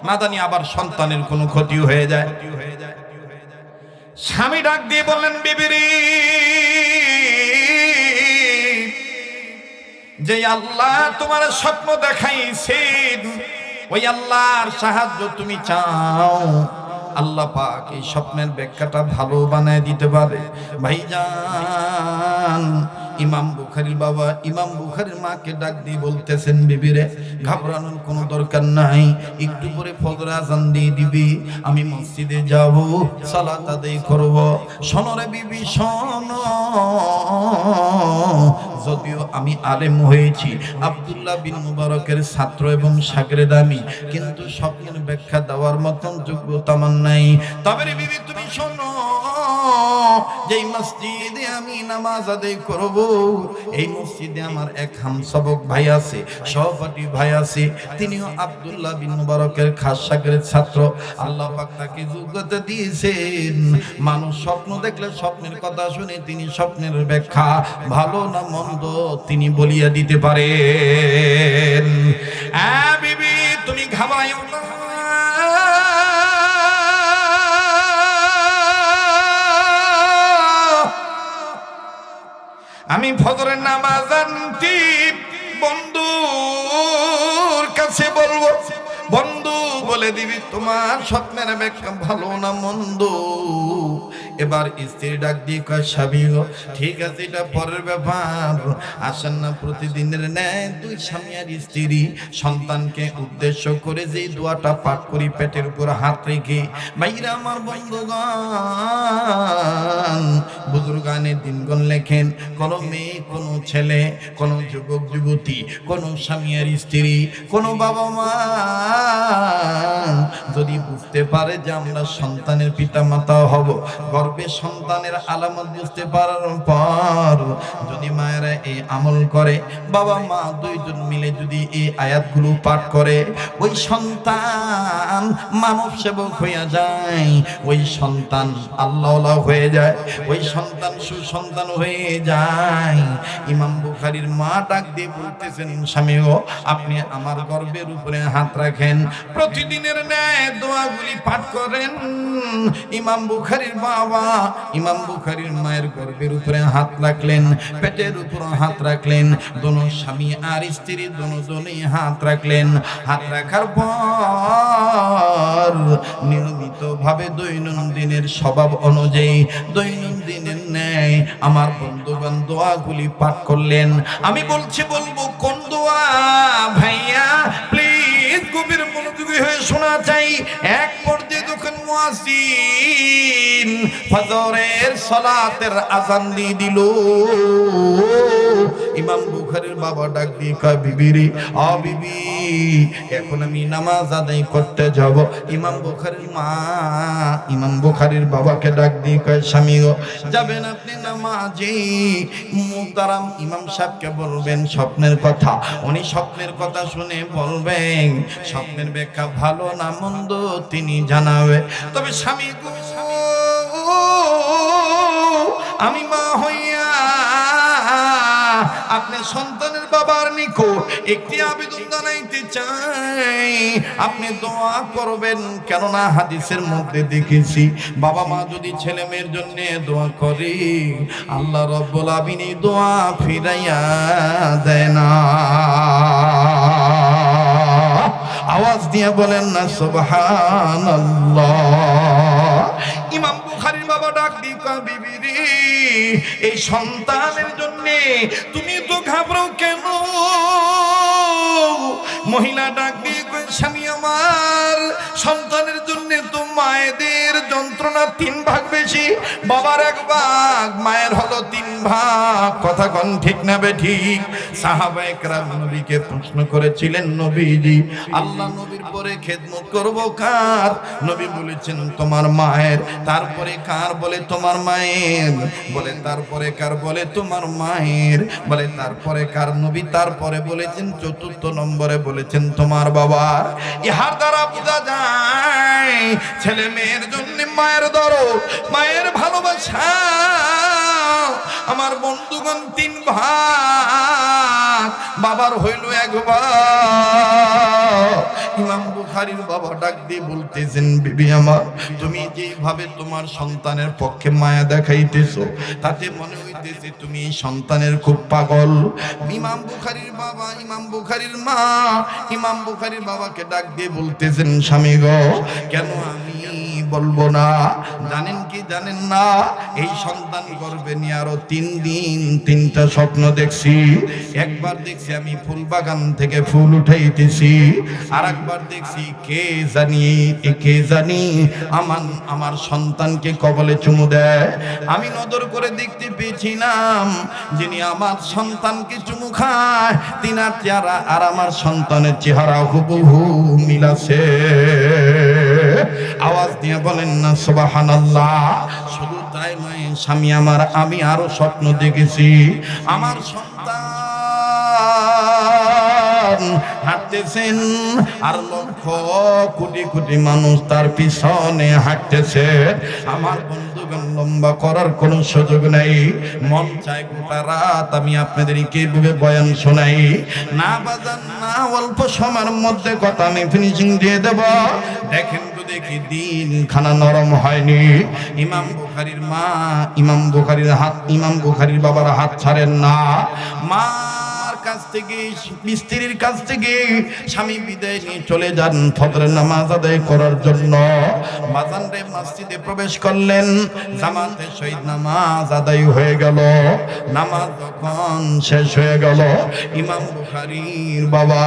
না জানি আবার সন্তানের কোনো ক্ষতি হয়ে যায়। স্বামী ডাক দিয়ে বললেন, বিবিরি যে আল্লাহ তোমার স্বপ্ন দেখাইছেন, ওই আল্লাহর সাহায্য তুমি চাও, আল্লাহ পাক এই স্বপ্নের ব্যাখ্যাটা ভালো বানায় দিতে পারে। ভাইজান, ইমাম বুখারীর বাবা ইমাম বুখারীর মাকে ডাক দিয়ে বলতেছেন, বিবিরে ঘাবড়ানোর কোনো দরকার নাই, একটু পরে ফজর আজান দিয়ে দিবি, আমি মসজিদে যাব, সালাত আদায় করব। শোনো রে বিবি শোনো, যদিও আমি আলেম হয়েছি, আব্দুল্লাহ বিন মুবারকের ছাত্র এবং শাগির্দ আমি, কিন্তু স্বপ্নের ব্যাখ্যা দেওয়ার মতন যোগ্যতা আমার নাই। তবে রে বিবি তুমি শোনো, যেই মসজিদে আমি নামাজ আদায় করব, এই মসজিদে আমার এক হামসবক ভাই আছে, সহপাঠী ভাই আছে, তিনিও আব্দুল্লাহ বিন মুবারকের খাস শাগির্দ ছাত্র। আল্লাহ পাক তাকে যোগ্যতা দিয়েছেন, মানুষ স্বপ্ন দেখলে স্বপ্নের কথা শুনে তিনি স্বপ্নের ব্যাখ্যা ভালো না মন্দ তিনি বলিয়া দিতে পারেন। বিবি তুমি ঘাবড়াইও না, আমি ফজরের নামাজ আনতি বন্ধুর কাছে বলবো, বন্ধু বলে দিবি তোমার স্বপ্নের ব্যাখ্যা ভালো না মন্দ। এবার স্ত্রী ডাক দিয়ে কয়, স্বামী গো ঠিক আছে, এটা পরের ব্যাপার, আসেন না প্রতিদিনের ন্যায় দুই স্বামী আর স্ত্রী সন্তানকে উদ্দেশ্য করে যে দোয়াটা পাঠ করি পেটের উপর হাত রেখে। ভাইরা আমার বন্ধুগণ, বুজুর্গানে দিনগণ লেখেন, কোন মেয়ে, কোন ছেলে, কোন যুবক যুবতী, কোন স্বামী আর স্ত্রী, কোন বাবা মা যদি বুঝতে পারে যে আমরা সন্তানের পিতা মাতা হব, গর্ভে সন্তানের আলামত বুঝতে পারার পর যদি মায়েরা এই আমল করে, বাবা মা দুইজন মিলে যদি এই আয়াতগুলো পাঠ করে, ওই সন্তান মানব সেবক হইয়া যায়, ওই সন্তান আল্লাহওয়ালা হয়ে যায়, ওই সন্তান সুসন্তান হয়ে যায়। ইমাম বুখারীর মা ডাক দিয়ে বলতেছেন, স্বামী গো আপনি আমার গর্ভের উপরে হাত রাখেন, প্রতিদিনের ন্যায় দোয়াগুলি পাঠ করেন। ইমাম বুখারীর বাবা ইমাম বুখারীর মায়ের গর্ভের উপরে হাত রাখলেন, পেটের উপর হাত রাখলেন, দোনো স্বামী আর স্ত্রী দোনোজনই হাত রাখলেন। হাত রাখার পর নিয়মিত ভাবে দৈনন্দিনের স্বভাব অনুযায়ী দৈনন্দিনের ন্যায় আমার বন্ধুগণ দোয়াগুলি পাঠ করলেন। আমি বলবো কোন দোয়া ভাইয়া, প্লিজ গভীর মনোযোগী হয়ে শোনা চাই। এক পর্যায়ে যখন মুয়াজ্জিন ফজরের সালাতের আযান দিয়ে দিল, ইমাম বুখারীর বাবা ডাক দিয়ে কয়, বিবি রে বিবি এখন আমি নামাজ আদায় করতে যাব। ইমাম বুখারীর মা ইমাম বুখারীর বাবাকে ডাক দিয়ে কয়, স্বামী গো যাবেন আপনি নামাজে, মুহতারাম ইমাম সাহেবকে বলবেন স্বপ্নের কথা, উনি স্বপ্নের কথা শুনে বলবেন স্বপ্নের ব্যাখ্যা ভালো না মন্দ তিনি জানাবে। তবে স্বামী গো আমি মা হইয়া আপনার সন্তানের বাবার নিকট একটি আবেদন জানাইতে চাই, আপনি দোয়া করবেন। কেননা হাদিসের মধ্যে দেখেছি বাবা মা যদি ছেলে মেয়ের জন্য দোয়া করে, আল্লাহ রাব্বুল আলামিন এই দোয়া ফিরাইয়া দেয় না। আওয়াজ দিয়ে বলেন না সুবহানাল্লাহ। ইমাম বুখারীর বাবা ডাক দিয়ে কয়, বিবি রে এই সন্তানের জন্য তুমি তো ঘাবড়াও কেন? মহিলা ডাক দিয়ে কয়, স্বামী আমার সন্তানের জন্য তো মায়েদের যন্ত্রণা 3 ভাগ বেশি, বাবার 1 ভাগ, মায়ের হলো 3 ভাগ। কথা কোন ঠিক না বেঠিক? সাহাবায়ে কেরাম নবীকে প্রশ্ন করেছিলেন, নবীজি আল্লাহ নবীর পরে খেদমত করব কার? নবী বলেছেন তোমার মায়ের। তারপরে কার? বলে তোমার মায়ের। বলে তারপরে কার? বলে তোমার মায়ের। বলে তারপরে কার? নবী তারপরে বলেছেন 4th নম্বরে বলেছেন তোমার বাবার। ইহার দ্বারা বোঝা যায় ছেলে মেয়ের জন্য মায়ের দরদ, মায়ের ভালোবাসা আমার বন্ধুগণ 3 ভাগ, বাবার হইল 1 ভাগ। ইমাম বুখারীর বাবা ডাক দিয়ে বলতেছেন, বিবি আমার, তুমি যেভাবে তোমার সন্তানের পক্ষে মায়া দেখাইতেছো তাতে মনে হইতেছে তুমি এই সন্তানের খুব পাগল। ইমাম বুখারীর বাবা, ইমাম বুখারীর মা ইমাম বুখারীর বাবাকে ডাক দিয়ে বলতেছেন, স্বামী গো, কেন আমি বলবো না? জানেন কি জানেন না, এই সন্তান গর্ভে নিয়ে আরো 3 দিন 3টা স্বপ্ন দেখছি। একবার দেখছি আমি ফুল বাগান থেকে ফুল উঠাইতেছি, আর একবার দেখছি কে জানি আমার সন্তানকে কবলে চুমু দেয়। আমি নজর করে দেখতে পেয়েছিলাম যিনি আমার সন্তানকে চুমু খায় তিনার চেহারা আর আমার সন্তানের চেহারা হুবহু মিল আছে। আওয়াজ দিয়ে বলেন না সুবহানাল্লাহ। শুধু তাই নয়, স্বামী আমার, আমি আরো স্বপ্ন দেখেছি। আমার সন্তান হাঁটতেছেন আর লক্ষ কোটি কোটি মানুষ তার পিছনে হাঁটতেছে। আমার বন্ধুগণ, লম্বা করার কোনো সুযোগ নাই। মন চায় গোটা রাত আমি আপনাদেরকে এইভাবে বয়ান শোনাই না বাজান না, অল্প সময়ের মধ্যে কথা আমি ফিনিশিং দিয়ে দেব। দেখেন তো দেখি দিন খানা নরম হয়নি। ইমাম বুখারীর মা, ইমাম বুখারীর বাবার হাত ছাড়েন না। মার কাছ থেকে, স্ত্রীর কাছ থেকে স্বামী বিদায় নিয়ে চলে যান ফজরের নামাজ আদায় করার জন্য। বাজানরে মসজিদে প্রবেশ করলেন, জামাতে সহিত নামাজ আদায় হয়ে গেল। নামাজ যখন শেষ হয়ে গেল, ইমাম বুখারীর বাবা,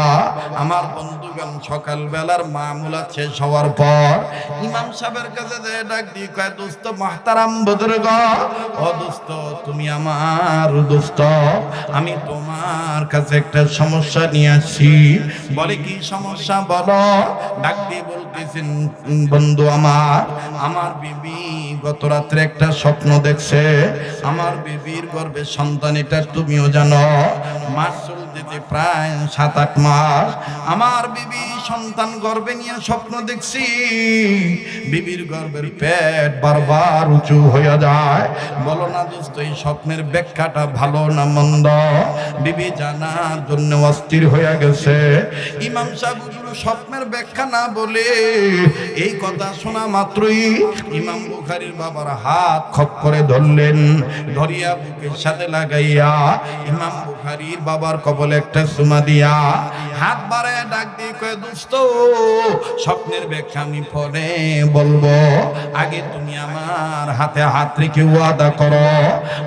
আমার বন্ধুগণ, সকাল বেলার মামুলাত শেষ হওয়ার পর ইমাম সাহেবের কাছে ডাক দিয়ে কয়, দোস্ত মুহতারাম বুজুর্গ, ও দোস্ত, তুমি আমার দোস্ত, আমি তোমার কাছে একটা সমস্যা নিয়ে আসছি। বলে, কি সমস্যা বলো? ডাক দিয়ে বলতেছেন, বন্ধু আমার বিবি গত রাত্রে একটা স্বপ্ন দেখছে। আমার বিবির গর্ভে সন্তান, এটা তুমিও জানো। মাস চলতেছে প্রায় 7-8 মাস। আমার বিবি সন্তান গর্ভে নিয়ে স্বপ্ন দেখছি। বিবির গর্ভের পেট বারবার উঁচু হয়ে যায়। বলো না দোস্ত, এই স্বপ্নের ব্যাখ্যাটা ভালো না মন্দ? বিবি জানার জন্য অস্থির হয়ে গেছে। ইমাম সাহেব স্বপ্নের ব্যাখ্যা না বলে এই কথা শোনা মাত্রই ইমাম বুখারীর বাবার হাত খপ করে ধরলেন। ধরিয়া বুকের সাথে লাগাইয়া ইমাম বুখারীর বাবার কপালে একটা চুমা দিয়া হাত বাড়ায় ডাক দিয়ে কয়, দোস্ত, স্বপ্নের ব্যাখ্যা আমি পরে বলবো, আগে তুমি আমার হাতে হাত রেখে ওয়াদা করো,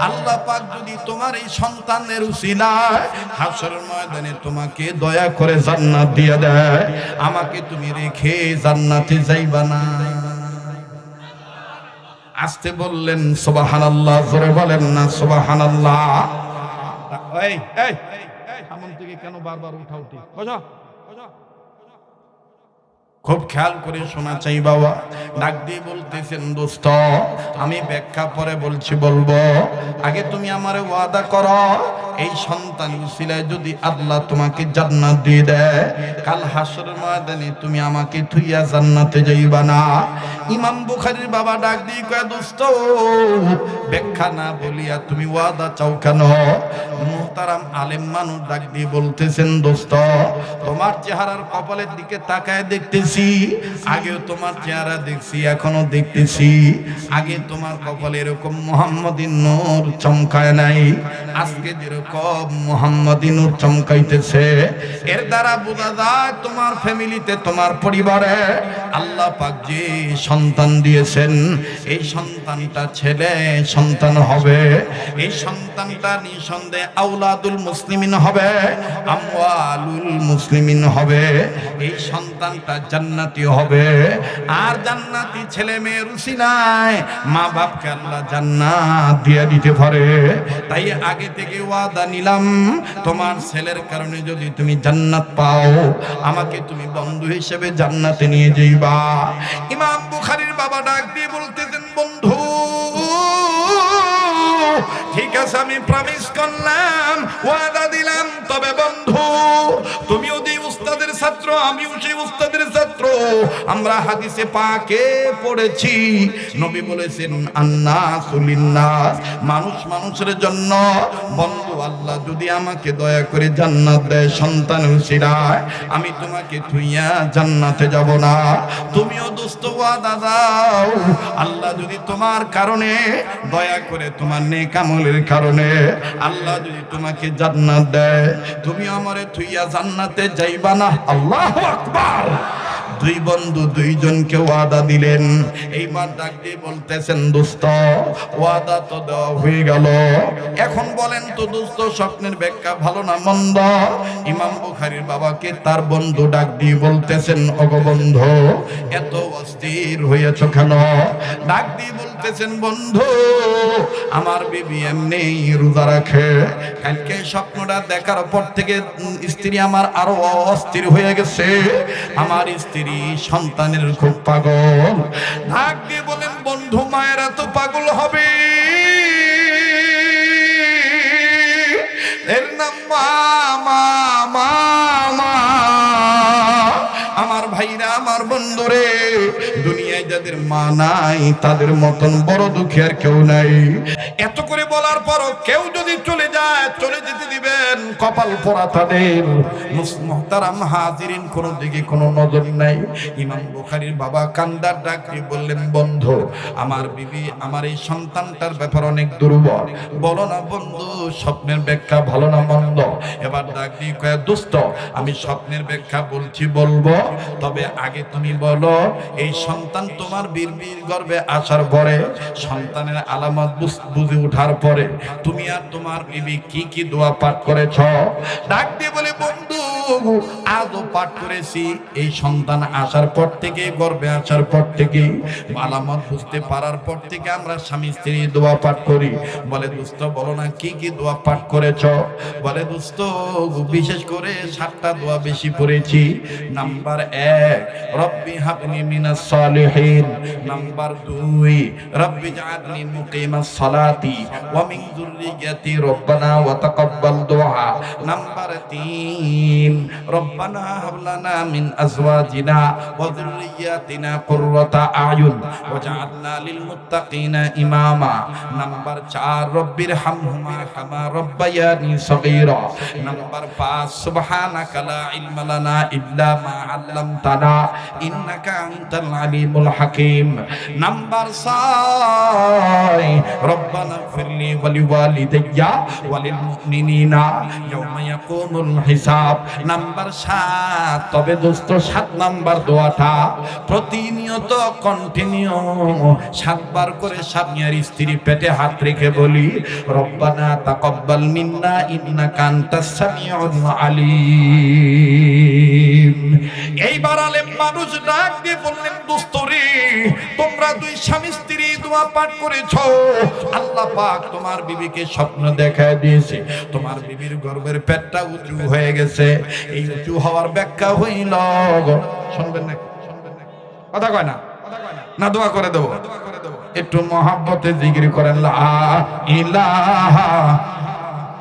আল্লাহ পাক যদি তোমার এই সন্তানের উসিলায় হাশরের ময়দানে তোমাকে দয়া করে জান্নাত দিয়ে দেয়, আমাকে তুমি রেখে জান্নাতে যাইবা না? আসতে বললেন সুবহানাল্লাহ, জোরে বলেন না সুবহানাল্লাহ। এই সামন থেকে কেন বারবার উঠাউঠি? খুব খেয়াল করে শোনা চাই বাবা। ডাক দিয়ে বলতেছেন, দোস্ত, আমি ব্যাখ্যা পরে বলবো, আগে তুমি আমারে ওয়াদা করো, এই সন্তান উসিলায় যদি আল্লাহ তোমাকে জান্নাত দিয়ে দেয়, কাল হাশরের ময়দানে তুমি আমাকে থুইয়া জান্নাতে যাইবা না? ইমাম বুখারীর বাবা ডাক দিয়ে কয়, দোস্ত, ব্যাখ্যা না বলিয়া তুমি ওয়াদা চাও কেন? মুহতারাম আলেম মানুষ ডাক দিয়ে বলতেছেন, দোস্ত, তোমার চেহারার কপালের দিকে তাকায় দেখতেছি, আগেও তোমার চেহারা দেখছি, এখনো দেখতেছি। আগে তোমার কপালে এরকম মুহাম্মাদিন নূর চমকায় নাই, আজকে যেরকম মুহাম্মাদিন নূর চমকাইতেছে। এর দ্বারা বোঝা যায় তোমার ফ্যামিলিতে, তোমার পরিবারে আল্লাহ পাক যে সন্তান দিয়েছেন, এই সন্তানটা ছেলে সন্তান হবে। এই সন্তানটা নিঃসন্দেহে আউলাদুল মুসলিমিন হবে, আমওয়ালুল মুসলিমিন হবে। এই সন্তানটা জান্নাতি হবে। আর জান্নাতি ছেলে মেয়ের উসিলায় মা বাপকে আল্লাহ জান্নাত দিয়ে দিতে পারে। তাই আগে থেকে ওয়াদা নিলাম, তোমার ছেলের কারণে যদি তুমি জান্নাত পাও, আমাকে তুমি বন্ধু হিসেবে জান্নাতে নিয়ে যাইবা। ইমাম বুখারীর বাবা ডাক দিয়ে বলতেছেন, বন্ধু, ঠিক আছে, আমি প্রমিস করলাম, ওয়াদা দিলাম, তবে বন্ধু, তুমিও যে উস্তাদের ছাত্র, আমিও সেই উস্তাদের ছাত্র, আমরা হাদিসে পাকে পড়েছি, নবী বলেছেন আন্নাসু লিন্নাস, মানুষ মানুষের জন্য। বন্ধু, আল্লাহ যদি আমাকে দয়া করে জান্নাত দেয় সন্তান উসিলায়, আমি তোমাকে থুইয়া জান্নাতে যাব না। তুমিও দোস্ত ওয়াদা দাও, আল্লাহ যদি তোমার কারণে দয়া করে, তোমার নেক আমলের কারণে আল্লাহ যদি তোমাকে জান্নাত দেয়, তুমি আমারে থুইয়া জান্নাতে যাইবা না। আল্লাহু আকবার। দুই বন্ধু দুইজনকে ওয়াদা দিলেন। এইবার ডাক দিয়ে বলতেছেন, দোস্ত ওয়াদা তো দেওয়া হয়ে গেল, এখন বলেন তো দোস্ত স্বপ্নের ব্যাখ্যা ভালো না মন্দ? ইমাম বুখারীর বাবাকে তার বন্ধু ডাক দিয়ে বলতেছেন, ওগো বন্ধু এত অস্থির হয়েছ কেন? ডাক দিয়ে বলতেছেন, বন্ধু আমার বিবি এমনি রোজা রাখে, কালকে স্বপ্নটা দেখার পর থেকে স্ত্রী আমার আরো অস্থির হয়ে গেছে, আমার স্ত্রী সন্তানের খুব পাগল। ডাক দিয়ে বলেন, বন্ধু মায়েরা তো পাগল হবে, এর নাম মা মা মা মা। আমার ভাইরা, আমার বন্ধুরে, দুনিয়ায় যাদের মা নাই তাদের মতন বড় দুঃখী আর কেউ নাই। এত করে বলার পরও কেউ যদি চলে যায়, চলে যেতে দিবেন, কপাল পোড়া তাদের। মুহতারাম হাজিরিন, কোনো দিকে কোনো নজর নাই। ইমাম বুখারীর বাবা কান্দার ডাক দিয়ে বললেন, বন্ধু আমার বিবি, আমার এই সন্তানটার ব্যাপার অনেক দুর্বল, বলো না বন্ধু স্বপ্নের ব্যাখ্যা ভালো না মন্দ? এবার ডাক দিয়ে কয়, দোস্ত আমি স্বপ্নের ব্যাখ্যা বলছি, বলবো, তবে আগে তুমি বলো, এই সন্তান তোমার বিবির গর্ভে আসার পরে, সন্তানের আলামত বুঝে ওঠার পরে তুমি আর তোমার বিবি কি কি দোয়া পাঠ করেছ? ডাক দিয়ে বলে, বন্ধু আজও পাঠ করেছি, এই সন্তান আসার পর থেকে, গর্ভে আসার পর থেকে, আলামত বুঝতে পারার পর থেকে আমরা স্বামী স্ত্রী দোয়া পাঠ করি। বলে, দোস্ত বলো না কি কি দোয়া পাঠ করেছ? বলে, দোস্ত বিশেষ করে 7টা দোয়া বেশি পড়েছি। নাম্বার 1, রব্বি হাবনি মিনাস সালিহিন। নাম্বার 2, রব্বি জাআলনি মুকিমাস সালাতি ওয়া মিন যুররিয়্যাতি রব্বানা ওয়া তাকাব্বাল দুআ। নাম্বার 3, রব্বানা হাব লানা মিন আজওয়াজিনা ওয়া যুররিয়্যাতিনা কুররাতা আয়ুন ওয়াজআলনা লিল মুত্তাকিনা ইমামা। নাম্বার 4, রব্বির হামহুমা কামা রব্বায়ানি সগীরা। নাম্বার 5, সুবহানাকা লা ইলমা লানা ইল্লা মা আল্লামতানা ইন্নাকা আনতাল আলিমুল হাকীম। নাম্বার 6, রব্বানা ফিরলি ওয়া লিওয়ালিদাইয়া ওয়া লিল মুমিনিনা ইয়াওমা ইয়াকুমুল হিসাব। নাম্বার 7, তবে দোস্ত 7 নাম্বার দোয়াটা প্রতিনিয়ত কন্টিনিউ 7 বার করে স্বামী আর স্ত্রী পেটে হাত রেখে বলি, রব্বানা তাকাব্বাল মিন্না ইন্নাকা আনতাস সামিউল আলিম। এইবার আলেম মানুষ ডাক দিয়ে বললেন, দোস্তরে তোমরা 2 স্বামী স্ত্রী দোয়া পাঠ করেছো, আল্লাহ পাক তোমার বিবিকে স্বপ্ন দেখায় দিয়েছে, তোমার বিবির গর্ভের পেটটা উঁচু হয়ে গেছে। এই উঁচু হওয়ার ব্যাখ্যা হইল, শুনবেন না কথা কয় না, না দোয়া করে দেবো? একটু মহাব্বতে জিকির করেন, লা ইলাহা